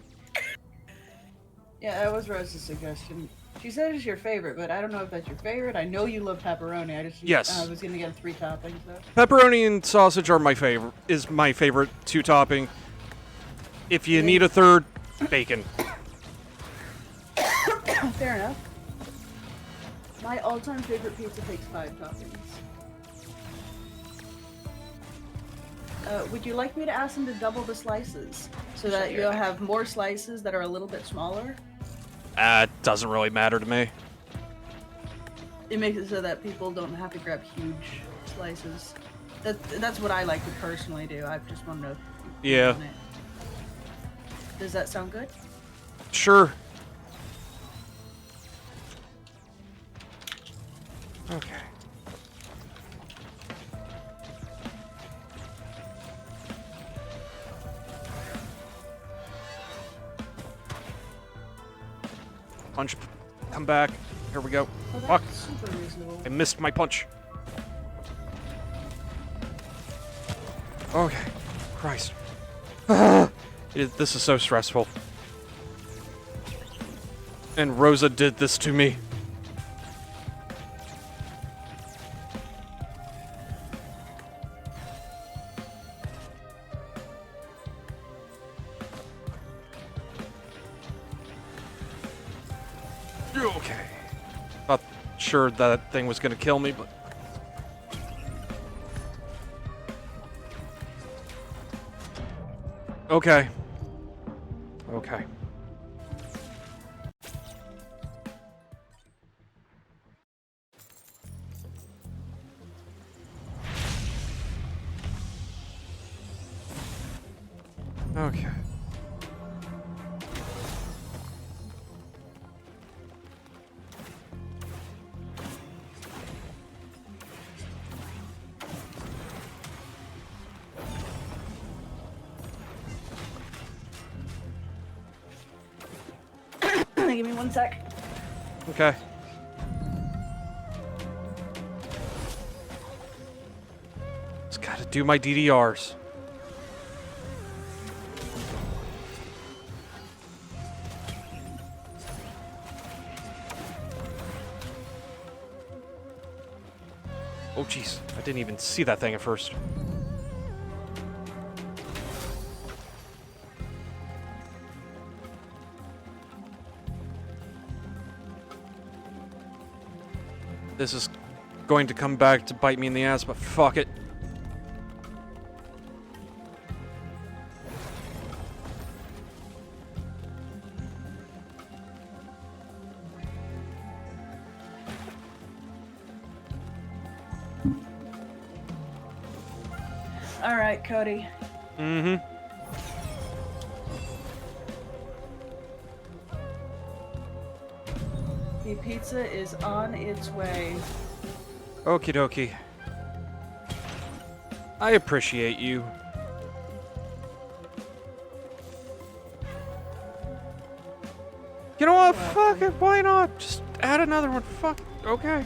Yeah, that was Rose's suggestion. She said it's your favorite, but I don't know if that's your favorite. I know you love pepperoni. Yes. I was gonna get 3 toppings though. Pepperoni and sausage are my favorite. Is my favorite 2-topping. If you need a third, bacon. Fair enough. My all-time favorite pizza takes 5 toppings. Would you like me to ask them to double the slices so that you'll have more slices that are a little bit smaller? It doesn't really matter to me. It makes it so that people don't have to grab huge slices. That's what I like to personally do. I just want to know. Yeah. Does that sound good? Sure. Okay. Punch. Come back. Here we go. Oh, Fuck. that's super reasonable. I missed my punch. Okay. Christ. This is so stressful. And Rosa did this to me. Okay. Not sure that thing was gonna kill me, but... Okay. Okay. Okay. Give me 1 sec. Okay. Just gotta do my DDRs. Oh jeez, I didn't even see that thing at first. This is going to come back to bite me in the ass, but fuck it. All right, Cody. Mm-hmm. The pizza is on its way. Okie dokie. I appreciate you. You know what? Fuck it. Why not? Just add another one. Fuck. Okay.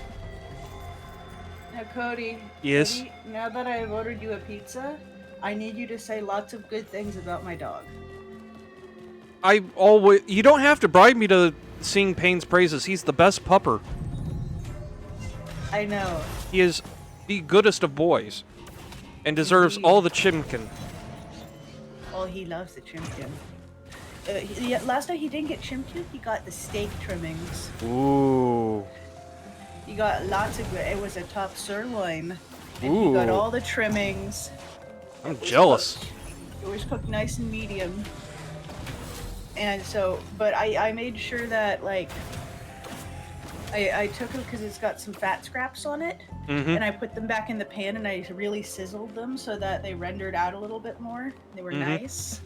Now, Cody. Yes? Cody, now that I have ordered you a pizza, I need you to say lots of good things about my dog. I always. You don't have to bribe me to sing Payne's praises. He's the best pupper. I know. He is the goodest of boys. And deserves all the chimkin. Oh, he loves the chimkin. Last night he didn't get chimkin, he got the steak trimmings. Ooh. He got lots of good. It was a top sirloin. And he got Ooh. all the trimmings. I'm jealous. It was cooked nice and medium. And so, but I made sure that, like, I took it because it's got some fat scraps on it. Mm-hmm. And I put them back in the pan and I really sizzled them so that they rendered out a little bit more. They were nice.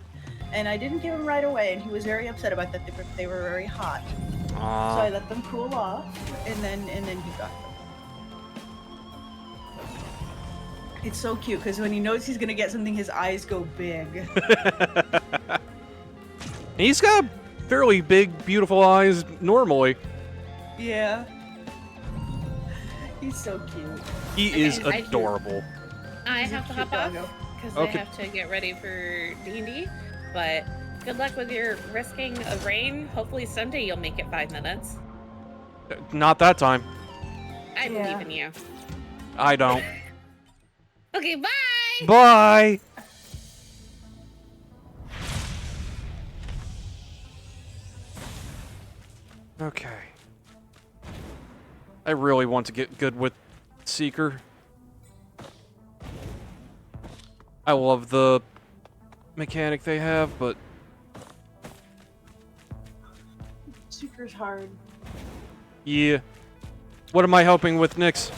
And I didn't give them right away, and he was very upset about that. They were very hot. So I let them cool off, and then he got them. It's so cute because when he knows he's gonna get something, his eyes go big. He's got fairly big, beautiful eyes normally. Yeah. He's so cute. He is Okay, adorable. I He's a have to cute hop off doggo. because Okay. I have to get ready for D&D. But good luck with your risking of rain. Hopefully someday you'll make it 5 minutes. Not that time. I Yeah. believe in you. I don't. Okay, bye! Bye! Okay. I really want to get good with Seeker. I love the mechanic they have, but Seeker's hard. yeah. What am I helping with, Nyx?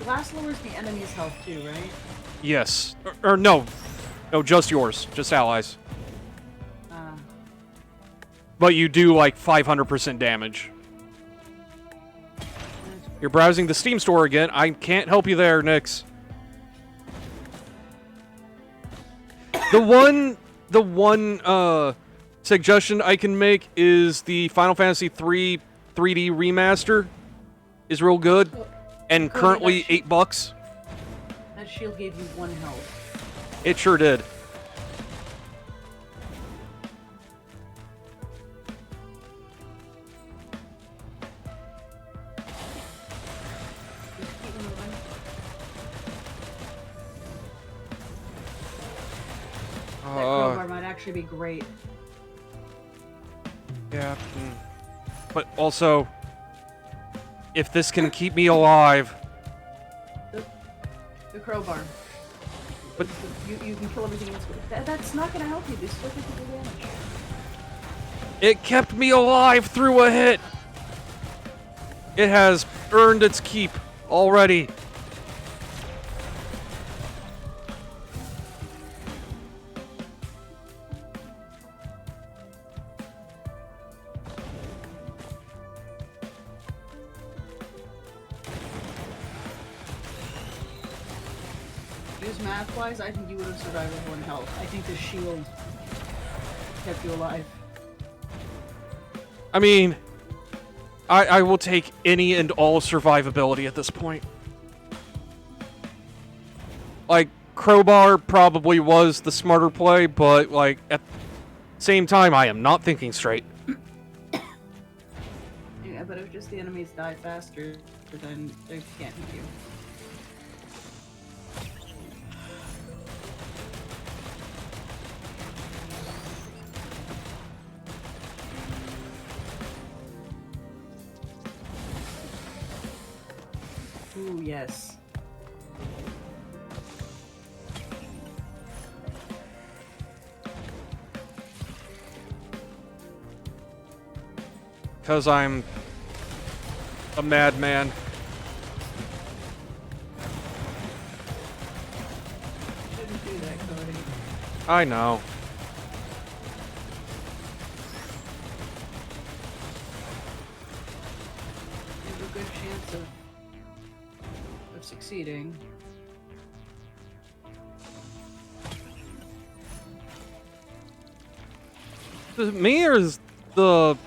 Glass lowers the enemy's health too, right? Yes. Or no. No, just yours. Just allies. Uh, But you do like 500% damage. You're browsing the Steam store again. I can't help you there, Nyx. The one suggestion I can make is the Final Fantasy 3 3D remaster is real good and Cody, currently that $8. that shield gave you 1 health. It sure did. Just keep moving. That crowbar might actually be great. Yeah. But also, if this can keep me alive, The crowbar. But- you can kill everything else with it. That's not gonna help you. This still can do damage. it kept me alive through a hit. It has earned its keep already. Just math-wise, I think you would have survived with 1 health. I think the shield kept you alive. I mean, I will take any and all survivability at this point. Like, Crowbar probably was the smarter play, but, like, at the same time, I am not thinking straight. Yeah, but if just the enemies die faster, then they can't hit you. Ooh, yes. Because I'm a madman. Shouldn't do that, Cody. I know. You have a good chance of succeeding. Is it me or is the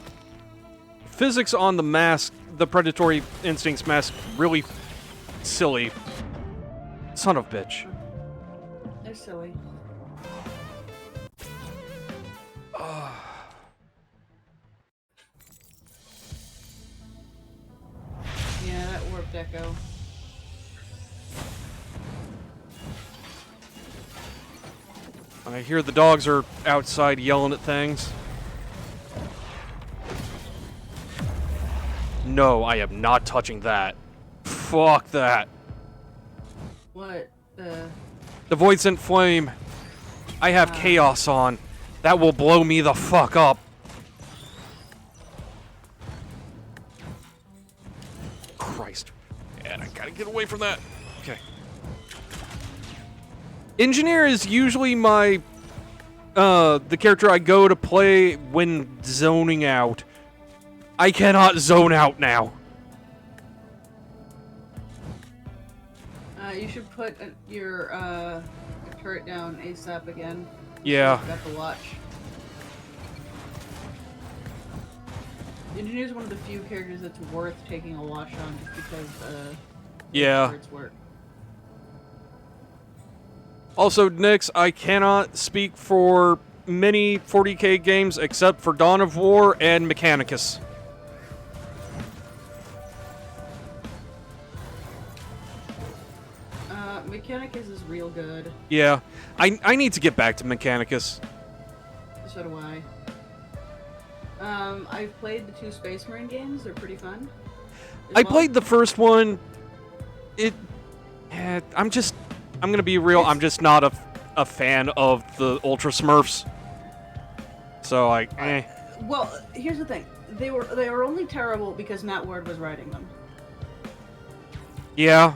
physics on the mask, the predatory instincts mask, really silly? Son of a bitch. They're silly. Yeah, that warped echo. I hear the dogs are outside yelling at things. No, I am not touching that. Fuck that. What? The Void Sent Flame. I have Chaos on. That will blow me the fuck up. Christ. Man, I gotta get away from that. Okay. Engineer is usually my the character I go to play when zoning out. I cannot zone out now. You should put your turret down ASAP again. Yeah. Got the watch. Engineer's one of the few characters that's worth taking a watch on just because Yeah. turrets work. Also, Nyx, I cannot speak for many 40k games except for Dawn of War and Mechanicus. Mechanicus is real good. Yeah. I need to get back to Mechanicus. So do I. I've played the 2 Space Marine games. They're pretty fun. I played the first one. I'm gonna be real. I'm just not a fan of the Ultra Smurfs. So Well, here's the thing. They were only terrible because Matt Ward was writing them. Yeah.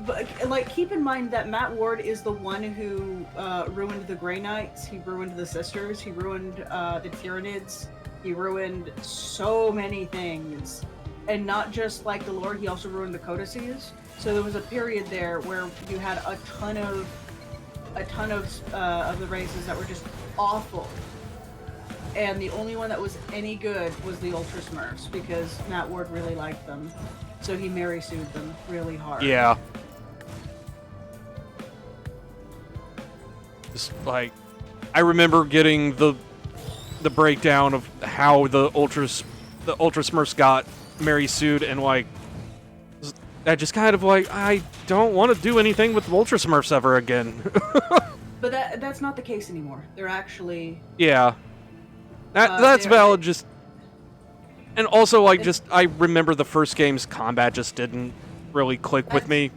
But like, keep in mind that Matt Ward is the one who ruined the Grey Knights. He ruined the Sisters. He ruined the Tyranids. He ruined so many things, and not just like the lore. He also ruined the codices. So there was a period there where you had a ton of the races that were just awful, and the only one that was any good was the Ultra Smurfs because Matt Ward really liked them, so he Mary sued them really hard. Yeah. Just like, I remember getting the breakdown of how the Ultra Smurfs got Mary sued, and like, I just kind of like, I don't want to do anything with Ultra Smurfs ever again. But that's not the case anymore. They're actually... Yeah. That's valid, just... And also, like, I remember the first game's combat just didn't really click with me.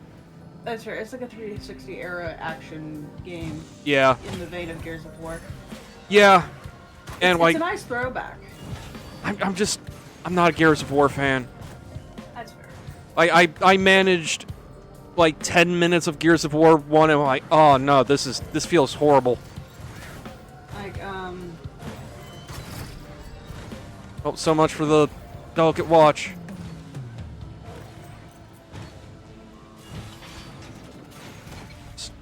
That's right. It's like a 360 era action game. Yeah. In the vein of Gears of War. Yeah. And it's like... It's a nice throwback. I'm not a Gears of War fan. That's fair. I managed like 10 minutes of Gears of War 1 and I'm like, oh no, this feels horrible. Like, Oh, so much for the delicate watch. Just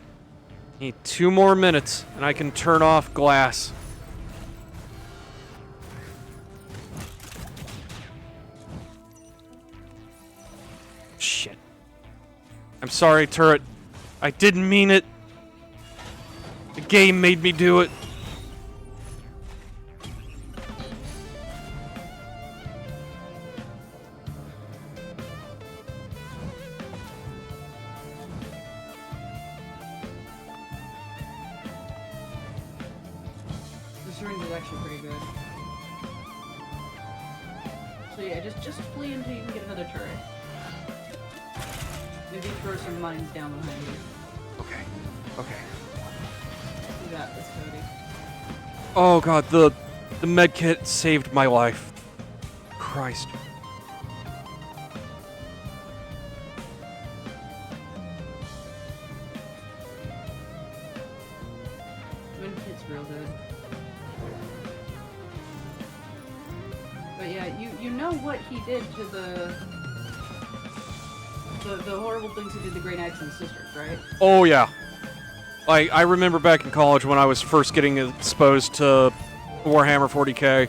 need 2 more minutes and I can turn off glass. Shit. I'm sorry, turret. I didn't mean it. The game made me do it. the syringe is actually pretty good. So yeah, just flee until you can get another turret. Maybe throw some mines down behind you. Okay. Okay. You got this, Cody. Oh god, the med kit saved my life. Christ. Wind kit's real good. But yeah, you know what he did to the horrible things he did to the Grey Knights and Sisters, right? Oh yeah. I remember back in college when I was first getting exposed to Warhammer 40k,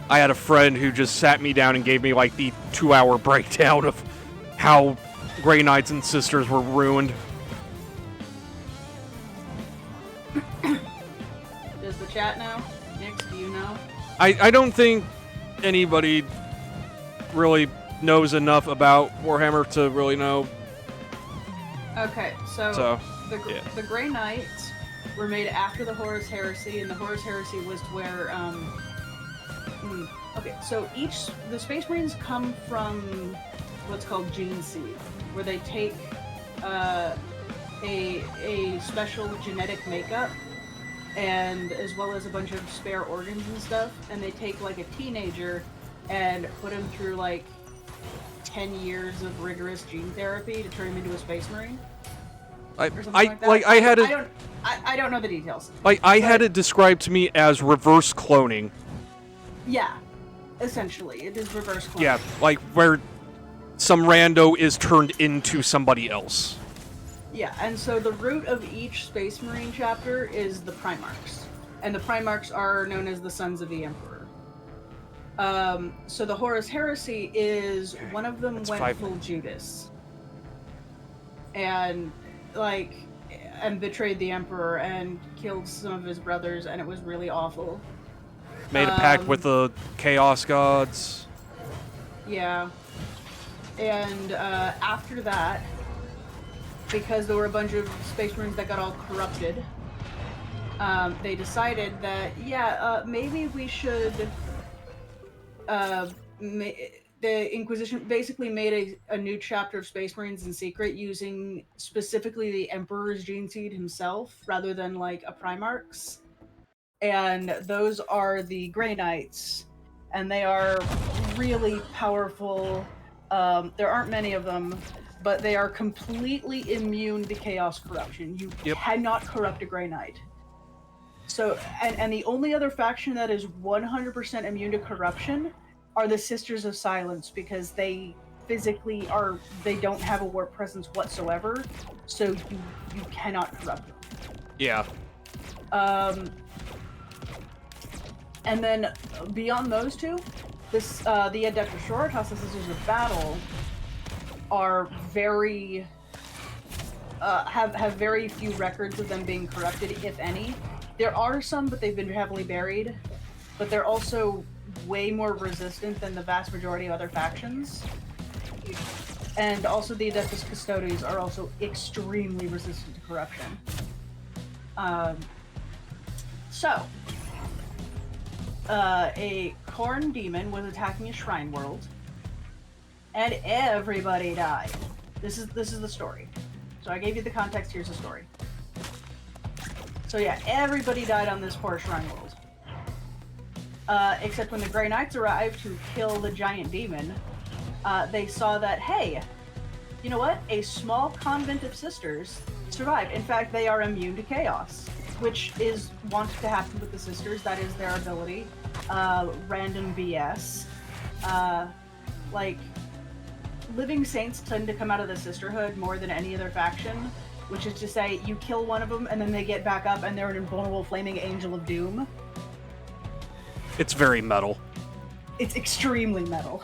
I had a friend who just sat me down and gave me like the 2-hour breakdown of how Grey Knights and Sisters were ruined. Does the chat know? Nix, do you know? I don't think anybody really knows enough about Warhammer to really know. Okay, so yeah. the Grey Knights were made after the Horus Heresy, and the Horus Heresy was to where okay, so the Space Marines come from what's called Gene Seed, where they take a special genetic makeup, and as well as a bunch of spare organs and stuff, and they take like a teenager and put him through like 10 years of rigorous gene therapy to turn him into a Space Marine. I don't know the details. I had it described to me as reverse cloning. Yeah, essentially, it is reverse cloning. Yeah, like where some rando is turned into somebody else. Yeah, and so the root of each Space Marine chapter is the Primarchs. And the Primarchs are known as the Sons of the Emperor. So the Horus Heresy is one of them That's went 5 full Judas. And, like, and betrayed the Emperor and killed some of his brothers, and it was really awful. Made a pact with the Chaos Gods. Yeah. And after that, because there were a bunch of Space Marines that got all corrupted, they decided that, maybe we should... the Inquisition basically made a new chapter of Space Marines in secret using specifically the Emperor's gene seed himself, rather than, like, a Primarch's. And those are the Grey Knights. And they are really powerful. There aren't many of them, but they are completely immune to Chaos corruption. You cannot corrupt a Grey Knight. So, and the only other faction that is 100% immune to corruption are the Sisters of Silence, because they physically they don't have a warp presence whatsoever, so you cannot corrupt them. Yeah. And then beyond those two, the Adeptus Sororitas, the Sisters of Battle, are very have very few records of them being corrupted, if any. There are some, but they've been heavily buried. But they're also way more resistant than the vast majority of other factions. And also the Adeptus Custodes are also extremely resistant to corruption. A Khorne demon was attacking a shrine world, and everybody died. This is the story. So I gave you the context, here's the story. So yeah, everybody died on this poor shrine world. Except when the Grey Knights arrived to kill the giant demon, they saw that, hey, you know what? A small convent of sisters survived. In fact, they are immune to chaos, which is wont to happen with the sisters. That is their ability. Random BS. Like, living saints tend to come out of the sisterhood more than any other faction, which is to say, you kill one of them and then they get back up and they're an invulnerable flaming angel of doom. It's very metal. It's extremely metal.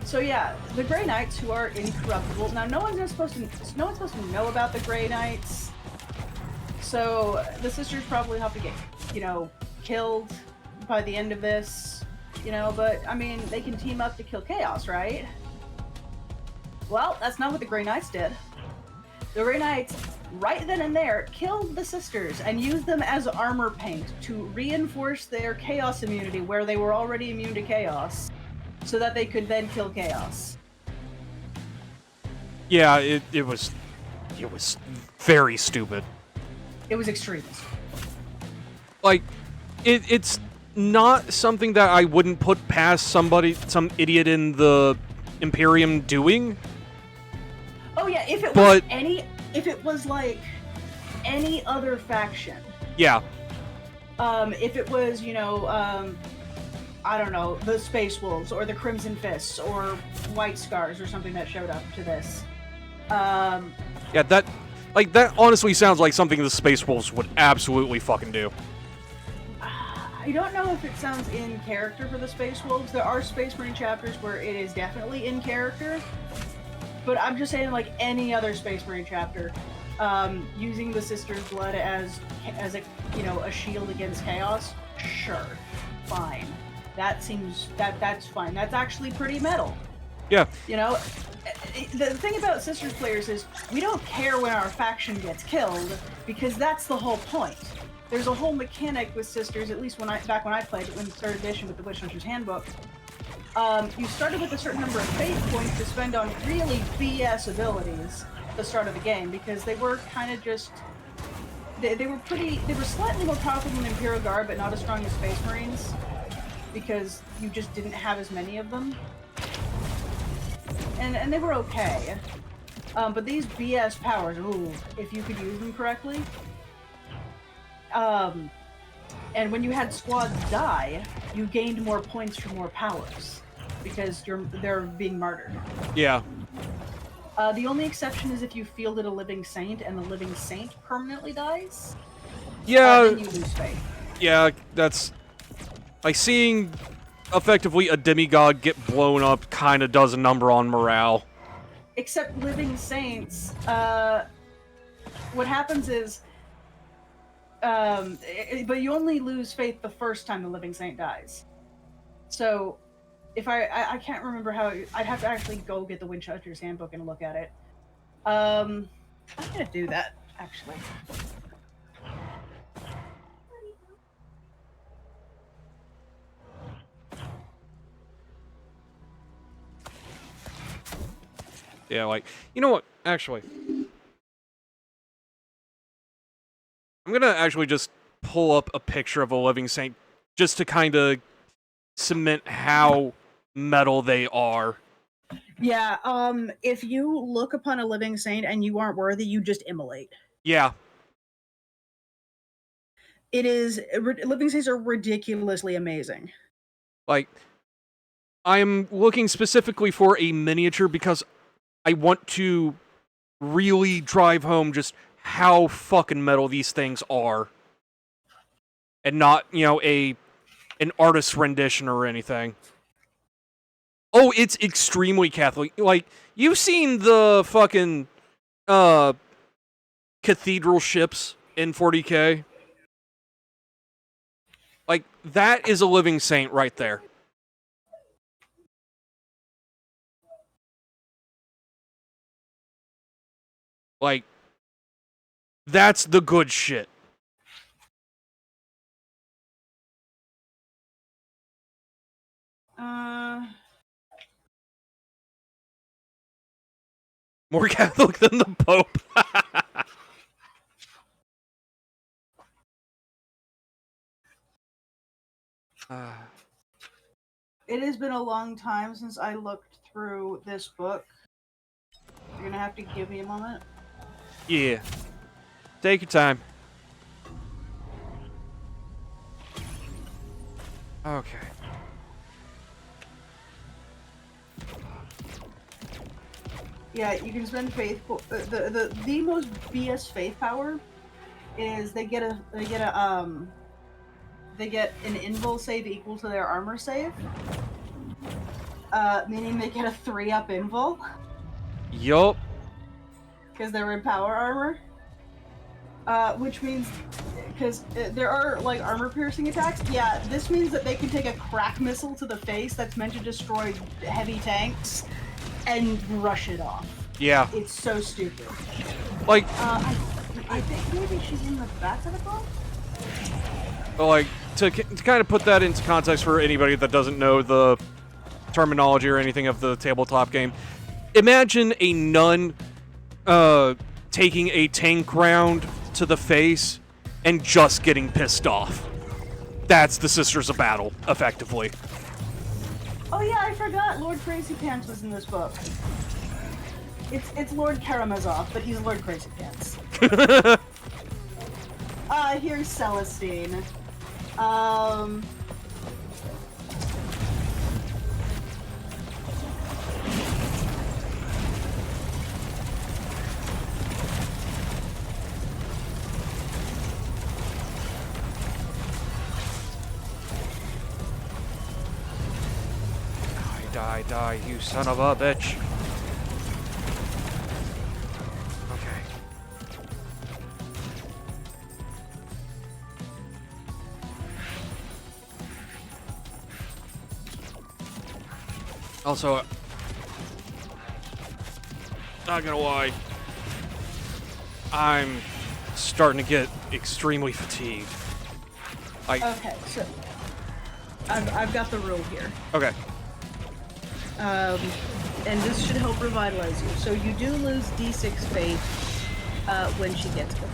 So yeah, the Grey Knights, who are incorruptible. Now, no one's supposed to know about the Grey Knights. So the sisters probably have to get, killed by the end of this, But I mean, they can team up to kill Chaos, right? Well, that's not what the Grey Knights did. The Grey Knights, right then and there, killed the sisters and used them as armor paint to reinforce their Chaos immunity where they were already immune to Chaos, so that they could then kill Chaos. Yeah, it was very stupid. It was extremist. Like, it's not something that I wouldn't put past some idiot in the Imperium doing. Oh yeah, if it was like any other faction. Yeah. If it was, I don't know, the Space Wolves or the Crimson Fists or White Scars or something that showed up to this. Yeah, that honestly sounds like something the Space Wolves would absolutely fucking do. I don't know if it sounds in character for the Space Wolves. There are Space Marine chapters where it is definitely in character. But I'm just saying, like any other Space Marine chapter, using the Sister's blood as a shield against chaos, sure, fine. That's fine. That's actually pretty metal. Yeah. The thing about Sisters players is we don't care when our faction gets killed, because that's the whole point. There's a whole mechanic with Sisters, at least back when I played it, in 3rd edition with the Witch Hunter's Handbook. You started with a certain number of faith points to spend on really BS abilities at the start of the game, because they were kind of just... They were slightly more powerful than Imperial Guard, but not as strong as Space Marines, because you just didn't have as many of them. And they were okay. But these BS powers, ooh, if you could use them correctly. And when you had squads die, you gained more points for more powers. because they're being martyred. Yeah. The only exception is if you fielded a living saint and the living saint permanently dies. Yeah. Then you lose faith. Yeah, that's like seeing effectively a demigod get blown up kind of does a number on morale. Except living saints, what happens is, but you only lose faith the first time the living saint dies. So, if I can't remember how, I'd have to actually go get the Winchester's Handbook and look at it. I'm gonna do that, actually. Yeah, like, you know what? Actually, I'm gonna actually just pull up a picture of a living saint just to kind of cement how metal they are. Yeah, if you look upon a living saint and you aren't worthy, you just immolate. Yeah. It is, living saints are ridiculously amazing. Like, I'm looking specifically for a miniature because I want to really drive home just how fucking metal these things are. And not, you know, an artist's rendition or anything. Oh, it's extremely Catholic. Like, you've seen the fucking cathedral ships in 40K? Like, that is a living saint right there. Like, that's the good shit. More Catholic than the Pope. It has been a long time since I looked through this book. You're gonna have to give me a moment. Yeah. Take your time. Okay. Yeah, you can spend faith. The most BS faith power is they get an invul save equal to their armor save. Meaning they get a 3-up invul. Yup. Because they're in power armor. Which means, because there are like armor piercing attacks. Yeah, this means that they can take a crack missile to the face that's meant to destroy heavy tanks and rush it off. Yeah. It's so stupid. Like, I think maybe she's in the back of the book. like to kind of put that into context for anybody that doesn't know the terminology or anything of the tabletop game. Imagine a nun taking a tank round to the face and just getting pissed off. That's the Sisters of Battle, effectively. Oh yeah, I forgot. Lord Crazy Pants was in this book. It's Lord Karamazov, but he's Lord Crazy Pants. Here's Celestine. Die, you son of a bitch. Okay. Also, not gonna lie, I'm starting to get extremely fatigued. Okay, so I've got the rule here. Okay. And this should help revitalize you. So you do lose D6 faith when she gets them.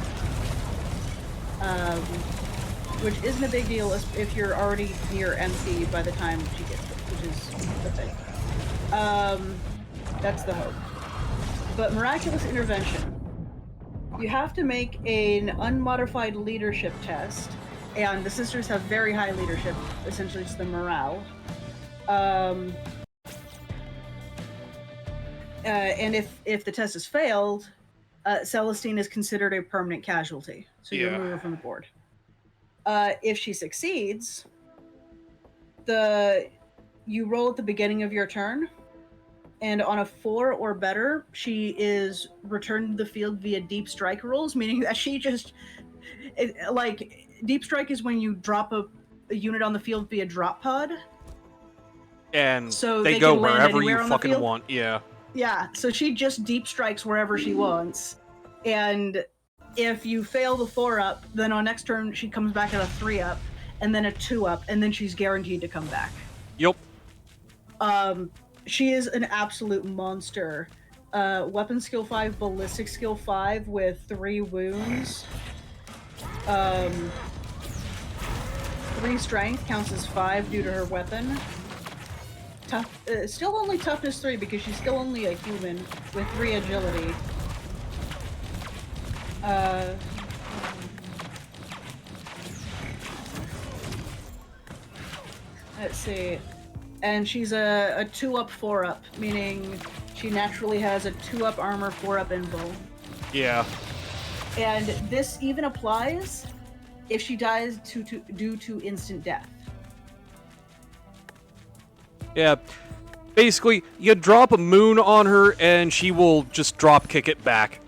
Which isn't a big deal if you're already near MC by the time she gets them, which is the thing. That's the hope. But Miraculous Intervention. You have to make an unmodified leadership test, and the sisters have very high leadership, essentially just the morale. And if the test is failed, Celestine is considered a permanent casualty, so you Yeah. remove her from the board. If she succeeds, you roll at the beginning of your turn, and on a 4 or better, she is returned to the field via deep strike rolls, meaning that she just deep strike is when you drop a unit on the field via drop pod. And So they they go can land wherever anywhere you on the fucking field? want. Yeah. Yeah, so she just deep strikes wherever she wants. And if you fail the 4-up, then on next turn she comes back at a 3-up, and then a 2-up, and then she's guaranteed to come back. Yup. She is an absolute monster. Weapon skill 5, ballistic skill 5 with 3 wounds. 3 strength counts as 5 due to her weapon. Still only toughness 3 because she's still only a human with 3 agility. Let's see. And she's a 2-up, 4-up, meaning she naturally has a 2-up armor, 4-up invul. Yeah. And this even applies if she dies due to instant death. Yeah. Basically, you drop a moon on her and she will just drop kick it back.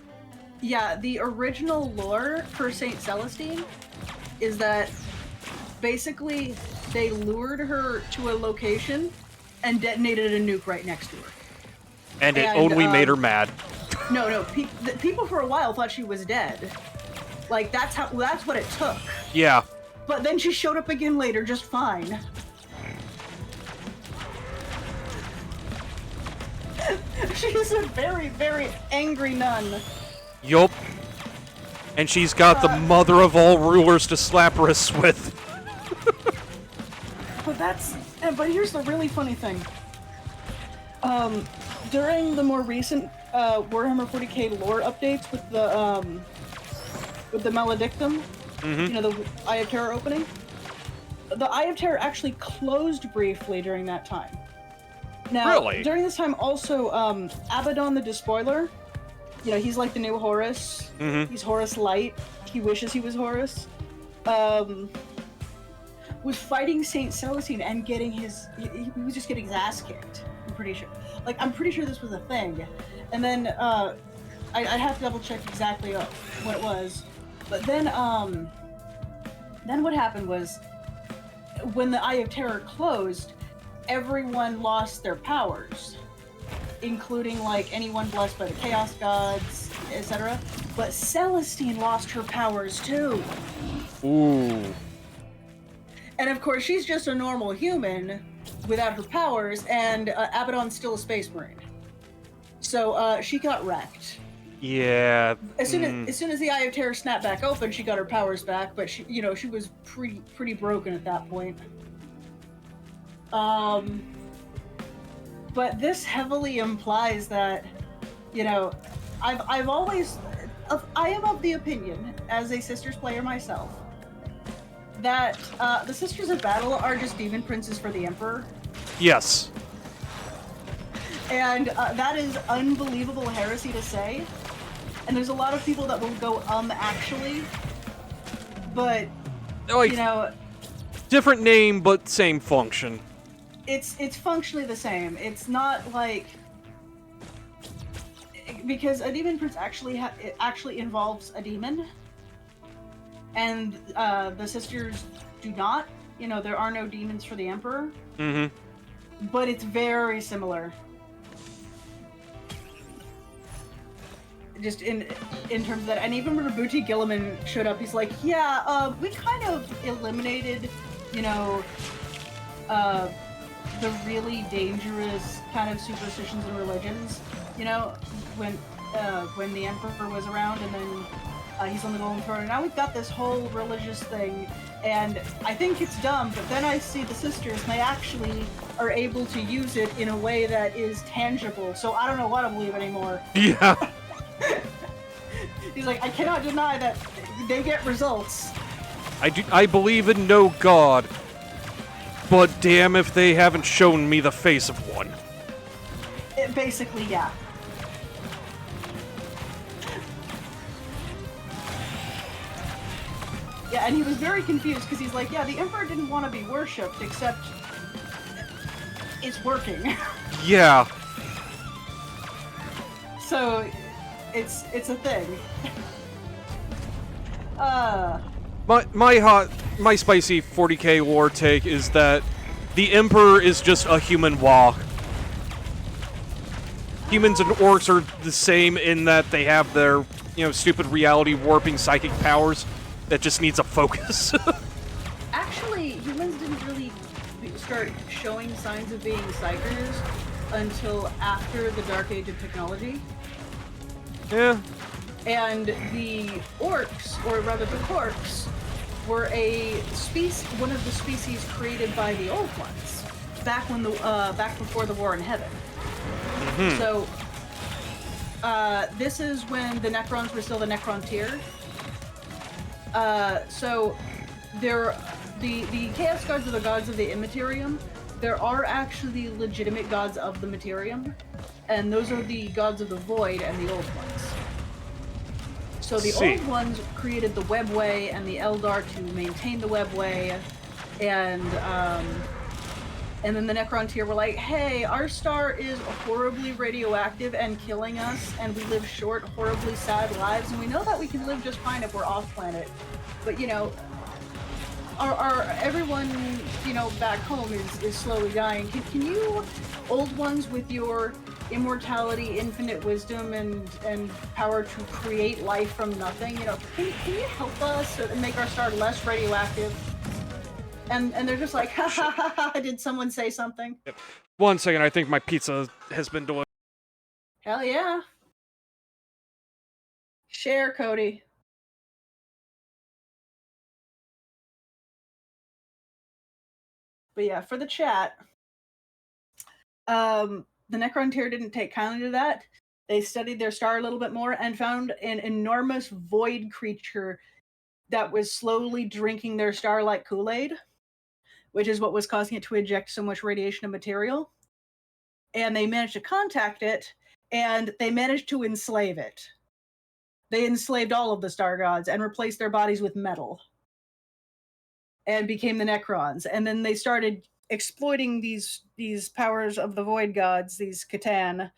Yeah, the original lore for Saint Celestine is that basically they lured her to a location and detonated a nuke right next to her. And it And, only made her mad. No, people for a while thought she was dead. Like that's what it took. Yeah. But then she showed up again later just fine. She's a very, very angry nun. Yup. And she's got the mother of all rulers to slap wrists with. But here's the really funny thing. During the more recent Warhammer 40k lore updates with the Maledictum, you know, the Eye of Terror opening, the Eye of Terror actually closed briefly during that time. Now, Really? during this time also, Abaddon the Despoiler, you know, he's like the new Horus. He's Horus Light. He wishes he was Horus. Was fighting Saint Celestine and getting he was just getting his ass kicked. I'm pretty sure. I'm pretty sure this was a thing. And then I have to double check exactly what it was. But then what happened was when the Eye of Terror closed, everyone lost their powers, including anyone blessed by the Chaos Gods, etc. But Celestine lost her powers too. Ooh. And of course, she's just a normal human without her powers, and Abaddon's still a space marine. So she got wrecked. Yeah. As soon as the Eye of Terror snapped back open, she got her powers back, but she was pretty broken at that point. But this heavily implies that, I am of the opinion, as a Sisters player myself, that the Sisters of Battle are just demon princes for the Emperor. Yes. And that is unbelievable heresy to say. And there's a lot of people that will go, actually. But, different name, but same function. It's functionally the same. It's not because a demon prince it actually involves a demon. And the Sisters do not. There are no demons for the Emperor. But it's very similar. Just in terms of that, and even when Booty Gilliman showed up, he's like, yeah, we kind of eliminated, the really dangerous kind of superstitions and religions, when the Emperor was around, and then he's on the Golden Throne, and now we've got this whole religious thing, and I think it's dumb, but then I see the Sisters, and they actually are able to use it in a way that is tangible, so I don't know what to believe anymore. Yeah. He's like, I cannot deny that they get results. I believe in no god, but damn if they haven't shown me the face of one. Basically, yeah. Yeah, and he was very confused because he's like, yeah, the Emperor didn't want to be worshipped, except it's working. Yeah. So it's a thing. My spicy 40k lore take is that the Emperor is just a human walk. Humans and orcs are the same in that they have their, stupid reality warping psychic powers that just needs a focus. Actually, humans didn't really start showing signs of being psychers until after the Dark Age of technology. Yeah. And the orcs, or rather the Korks, were one of the species created by the Old Ones back before the War in Heaven. Mm-hmm. So this is when the Necrons were still the Necrontyr. So the Chaos Gods are the gods of the Immaterium. There are actually legitimate gods of the Materium, and those are the gods of the Void and the Old Ones. So the Old Ones created the Webway and the Eldar to maintain the Webway, and then the Necrontyr were like, hey, our star is horribly radioactive and killing us, and we live short, horribly sad lives, and we know that we can live just fine if we're off-planet. But, everyone, back home is slowly dying. Can you, Old Ones, with your immortality, infinite wisdom, and power to create life from nothing, can you help us and make our star less radioactive? And they're just like, ha ha ha ha, did someone say something? Yep. 1 second, I think my pizza has been delivered. Hell yeah. Share, Cody. But yeah, for the chat, the Necrontyr didn't take kindly to that. They studied their star a little bit more and found an enormous void creature that was slowly drinking their star like Kool-Aid, which is what was causing it to eject so much radiation and material. And they managed to contact it, and they managed to enslave it. They enslaved all of the star gods and replaced their bodies with metal and became the Necrons. And then they started exploiting these powers of the Void gods, these Catan,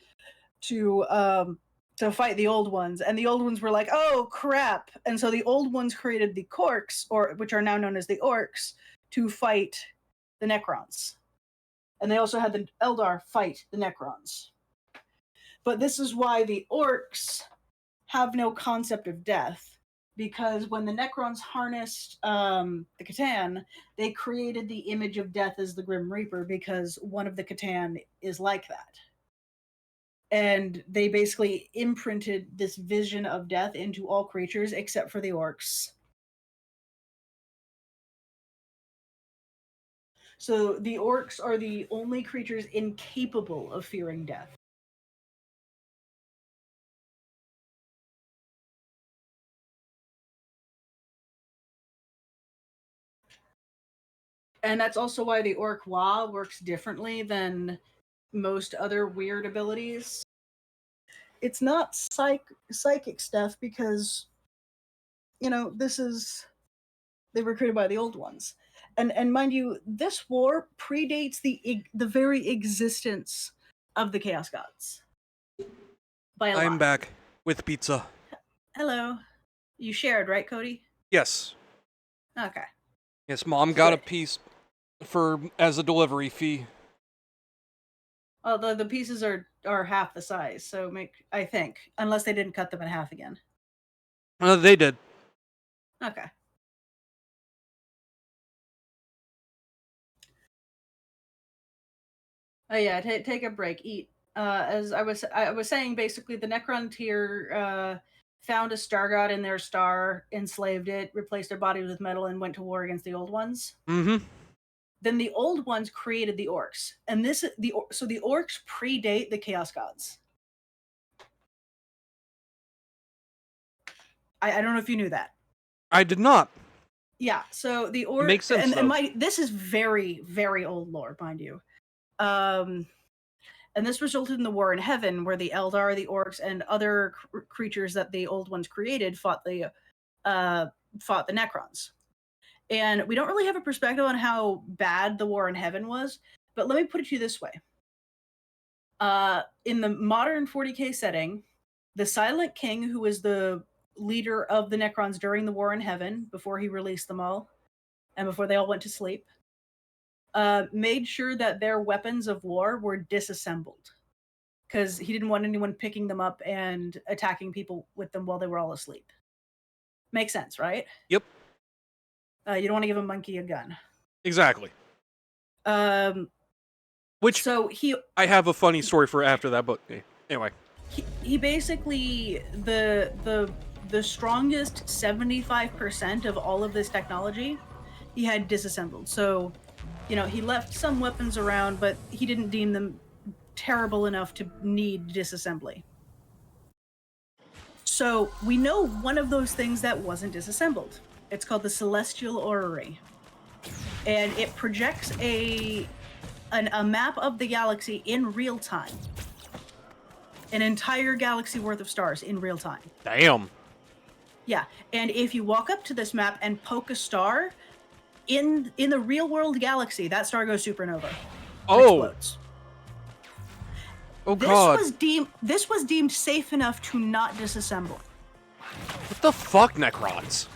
to fight the Old Ones. And the Old Ones were like, oh, crap. And so the Old Ones created the Korks, which are now known as the Orcs, to fight the Necrons. And they also had the Eldar fight the Necrons. But this is why the Orcs have no concept of death, because when the Necrons harnessed the Catan, they created the image of death as the Grim Reaper, because one of the Catan is like that. And they basically imprinted this vision of death into all creatures except for the Orcs. So the Orcs are the only creatures incapable of fearing death. And that's also why the Orc Wa works differently than most other weird abilities. It's not psychic stuff because, they were created by the Old Ones. And mind you, this war predates the very existence of the Chaos Gods. By a lot. I'm back with pizza. Hello. You shared, right, Cody? Yes. Okay. Yes, Mom got a Good. piece as a delivery fee. Well, the pieces are half the size, so I think, unless they didn't cut them in half again. They did. Okay. Oh yeah, take a break, eat. As I was saying, basically the Necrontyr found a star god in their star, enslaved it, replaced their bodies with metal, and went to war against the Old Ones. Mm-hmm. Then the Old Ones created the Orcs, and so the Orcs predate the Chaos Gods. I don't know if you knew that. I did not. Yeah, so the Orcs Makes sense, this is very, very old lore, mind you. And this resulted in the War in Heaven, where the Eldar, the Orcs, and other creatures that the Old Ones created fought the Necrons. And we don't really have a perspective on how bad the war in heaven was, but let me put it to you this way. In the modern 40k setting, the Silent King, who was the leader of the Necrons during the war in heaven, before he released them all, and before they all went to sleep, made sure that their weapons of war were disassembled. Because he didn't want anyone picking them up and attacking people with them while they were all asleep. Makes sense, right? Yep. You don't want to give a monkey a gun. Exactly. Which So I have a funny story for after that, but anyway. he basically the strongest 75% of all of this technology he had disassembled. So, you know, he left some weapons around, but he didn't deem them terrible enough to need disassembly. So we know one of those things that wasn't disassembled. It's called the Celestial Orrery, and it projects a map of the galaxy in real time. An entire galaxy worth of stars in real time. Damn. Yeah, and if you walk up to this map and poke a star in the real world galaxy, that star goes supernova. Oh. Explodes. Oh god. This was deemed safe enough to not disassemble. What the fuck, Necrons?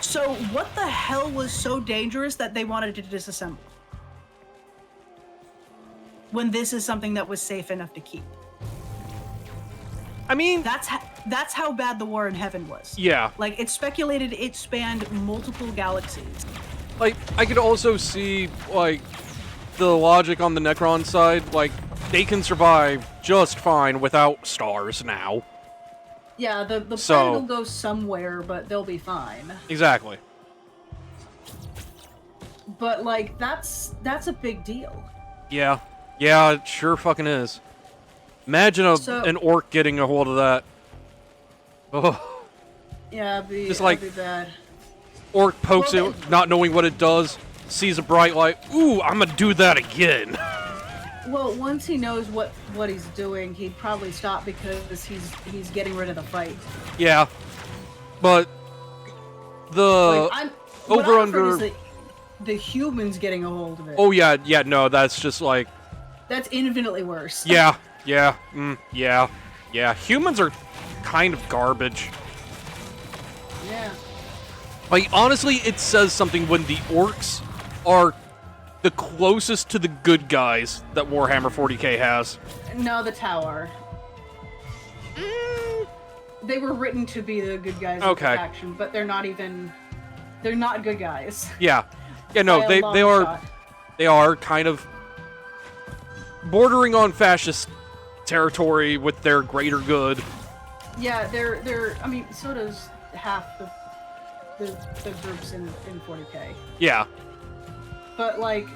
So what the hell was so dangerous that they wanted to disassemble? When this is something that was safe enough to keep. I mean, That's how bad the war in heaven was. yeah. Like, it's speculated it spanned multiple galaxies. Like, I could also see, like, the logic on the Necron side. Like, they can survive just fine without stars now. Yeah, the So- planet will go somewhere, but they'll be fine. Exactly. But, like, that's a big deal. Yeah. Yeah, it sure fucking is. Imagine an orc getting a hold of that. Oh. Yeah, Just like- it'd be bad. Orc pokes Well, it, not knowing what it does, sees a bright light. Ooh, I'm gonna do that again. Well, once he knows what he's doing, he'd probably stop because he's getting rid of the fight. Yeah. But the Like, over what I'm afraid under. is that the humans getting a hold of it. Oh yeah, yeah. No, that's just like. That's infinitely worse. Yeah, yeah, yeah. Humans are kind of garbage. Yeah. Like, honestly, it says something when the orcs are the closest to the good guys that Warhammer 40k has. No, the Tower. They were written to be the good guys of the Okay. faction, but they're not good guys. Yeah. Yeah, no, By a they long are shot. they are kind of bordering on fascist territory with their greater good. Yeah, they're I mean, so does half the groups in 40k. Yeah. But like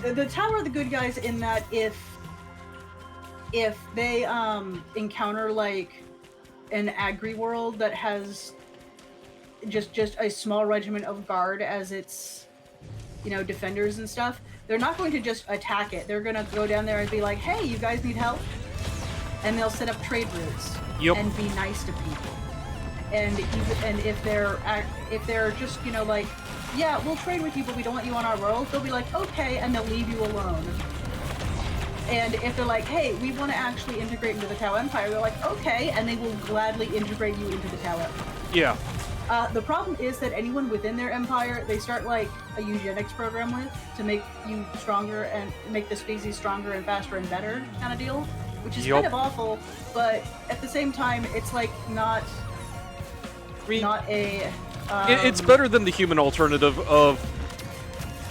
the Tower are the good guys in that if they encounter like an agri world that has just a small regiment of guard as its, you know, defenders and stuff, they're not going to just attack it. They're gonna go down there and be like, hey, you guys need help? And they'll set up trade routes Yep. and be nice to people. And if they're just, you know, like, yeah, we'll trade with you, but we don't want you on our world, they'll be like, okay, and they'll leave you alone. And if they're like, hey, we want to actually integrate into the Tau Empire, they're like, okay, and they will gladly integrate you into the Tau Empire. Yeah. The problem is that anyone within their empire, they start like a eugenics program with to make you stronger and make the species stronger and faster and better kind of deal, which is Yup. kind of awful, but at the same time, it's like not a... It's better than the human alternative of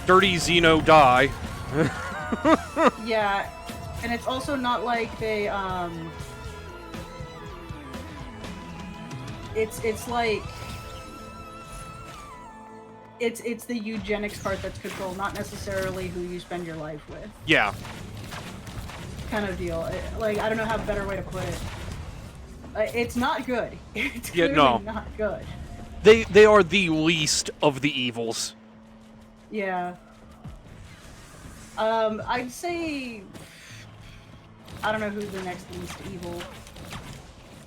dirty Xeno die. Yeah, and it's also not like they, it's like... It's the eugenics part that's controlled, not necessarily who you spend your life with. Yeah. Kind of deal. Like, I don't know how a better way to put it. It's not good. It's Yeah, clearly no. not good. They are the least of the evils. Yeah. I'd say... I don't know who's the next least evil.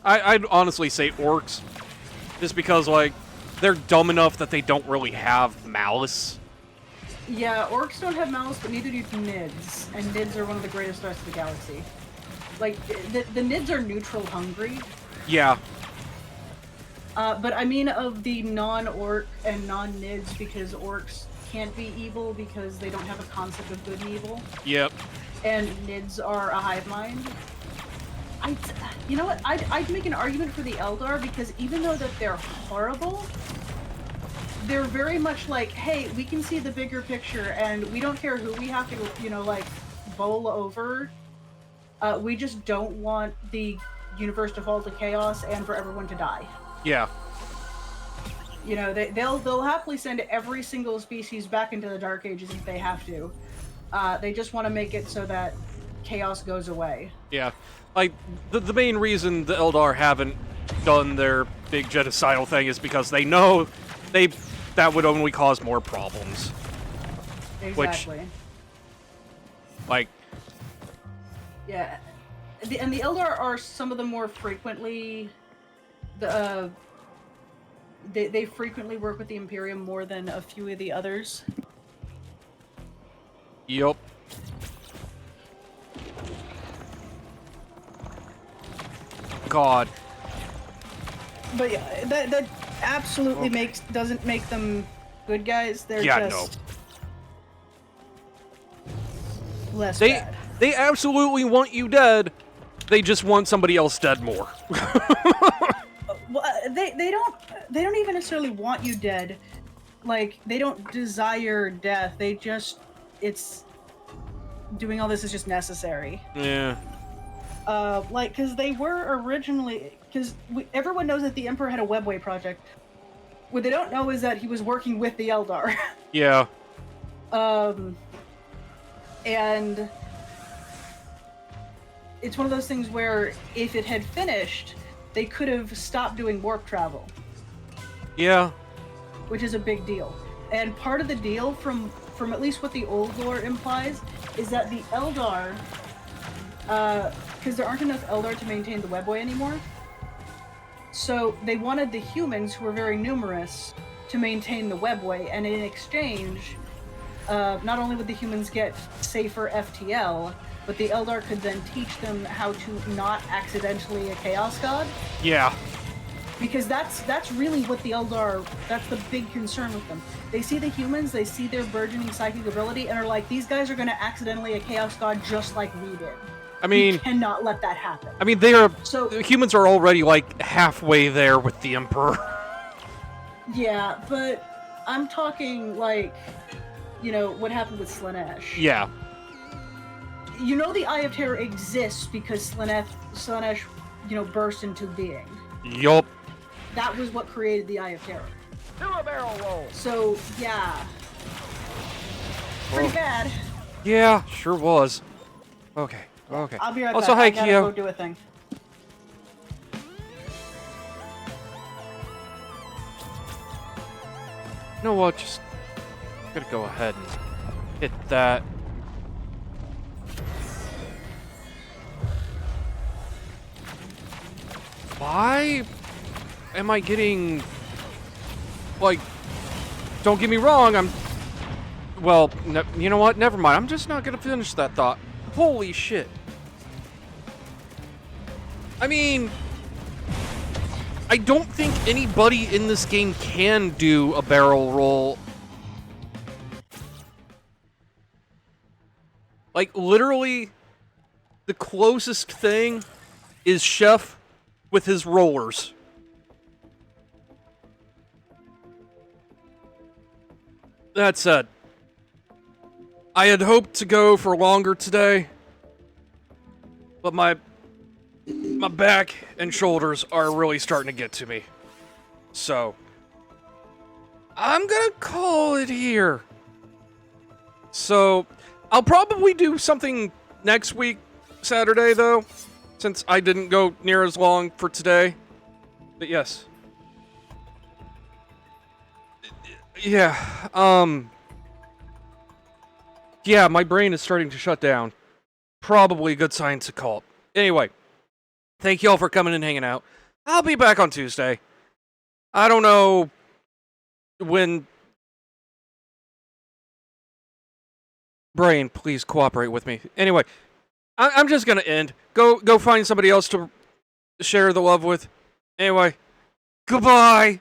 I'd honestly say orcs. Just because, like, they're dumb enough that they don't really have malice. Yeah, orcs don't have malice, but neither do Nids, and Nids are one of the greatest threats to the galaxy. Like, the Nids are neutral hungry, Yeah. but I mean of the non-orc and non-Nids, because orcs can't be evil because they don't have a concept of good and evil, Yep. and Nids are a hive mind. You know what? I'd make an argument for the Eldar, because even though that they're horrible, they're very much like, hey, we can see the bigger picture, and we don't care who we have to, you know, like, bowl over. We just don't want the universe to fall to chaos and for everyone to die. Yeah. You know, they'll happily send every single species back into the Dark Ages if they have to. They just want to make it so that chaos goes away. Yeah. Like, the main reason the Eldar haven't done their big genocidal thing is because they know that would only cause more problems. Exactly. Like, yeah. And the Eldar are some of the more frequently... They frequently work with the Imperium more than a few of the others. yup. God. But yeah, that absolutely doesn't make them good guys. They're Yeah, just less bad. They absolutely want you dead. They just want somebody else dead more. Well, they don't even necessarily want you dead. Like, they don't desire death. They just, it's doing all this is just necessary. Yeah. Like, because they were originally, because everyone knows that the Emperor had a Webway project. What they don't know is that he was working with the Eldar. Yeah. And it's one of those things where if it had finished, they could have stopped doing warp travel, Yeah. which is a big deal. And part of the deal, from at least what the old lore implies, is that the Eldar, because there aren't enough Eldar to maintain the Webway anymore, so they wanted the humans, who were very numerous, to maintain the Webway, and in exchange, not only would the humans get safer FTL, but the Eldar could then teach them how to not accidentally a Chaos God. Yeah. Because that's really what the Eldar, that's the big concern with them. They see the humans, they see their burgeoning psychic ability, and are like, these guys are going to accidentally a Chaos God just like we did. I mean, we cannot let that happen. I mean, the humans are already like halfway there with the Emperor. Yeah, but I'm talking like, you know, what happened with Slaanesh. Yeah. You know the Eye of Terror exists because Slaanesh, you know, burst into being. Yup. That was what created the Eye of Terror. Do a barrel roll. So, yeah. Pretty bad. Yeah, sure was. Okay. Okay. I'll be right also, back. hi, I gotta Kyo. go do a thing. You know what? Just gonna go ahead and hit that. Why am I getting, like, don't get me wrong, well, you know what? Never mind. I'm just not gonna finish that thought. Holy shit. I mean, I don't think anybody in this game can do a barrel roll. Like, literally, the closest thing is Chef with his rollers. That said, I had hoped to go for longer today, but my back and shoulders are really starting to get to me. So, I'm gonna call it here. So, I'll probably do something next week, Saturday, though, since I didn't go near as long for today. But yes. Yeah, yeah, my brain is starting to shut down. Probably a good sign to call it. Anyway, thank you all for coming and hanging out. I'll be back on Tuesday. I don't know when Brain, please cooperate with me. Anyway, I'm just gonna end. Go find somebody else to share the love with. Anyway, goodbye.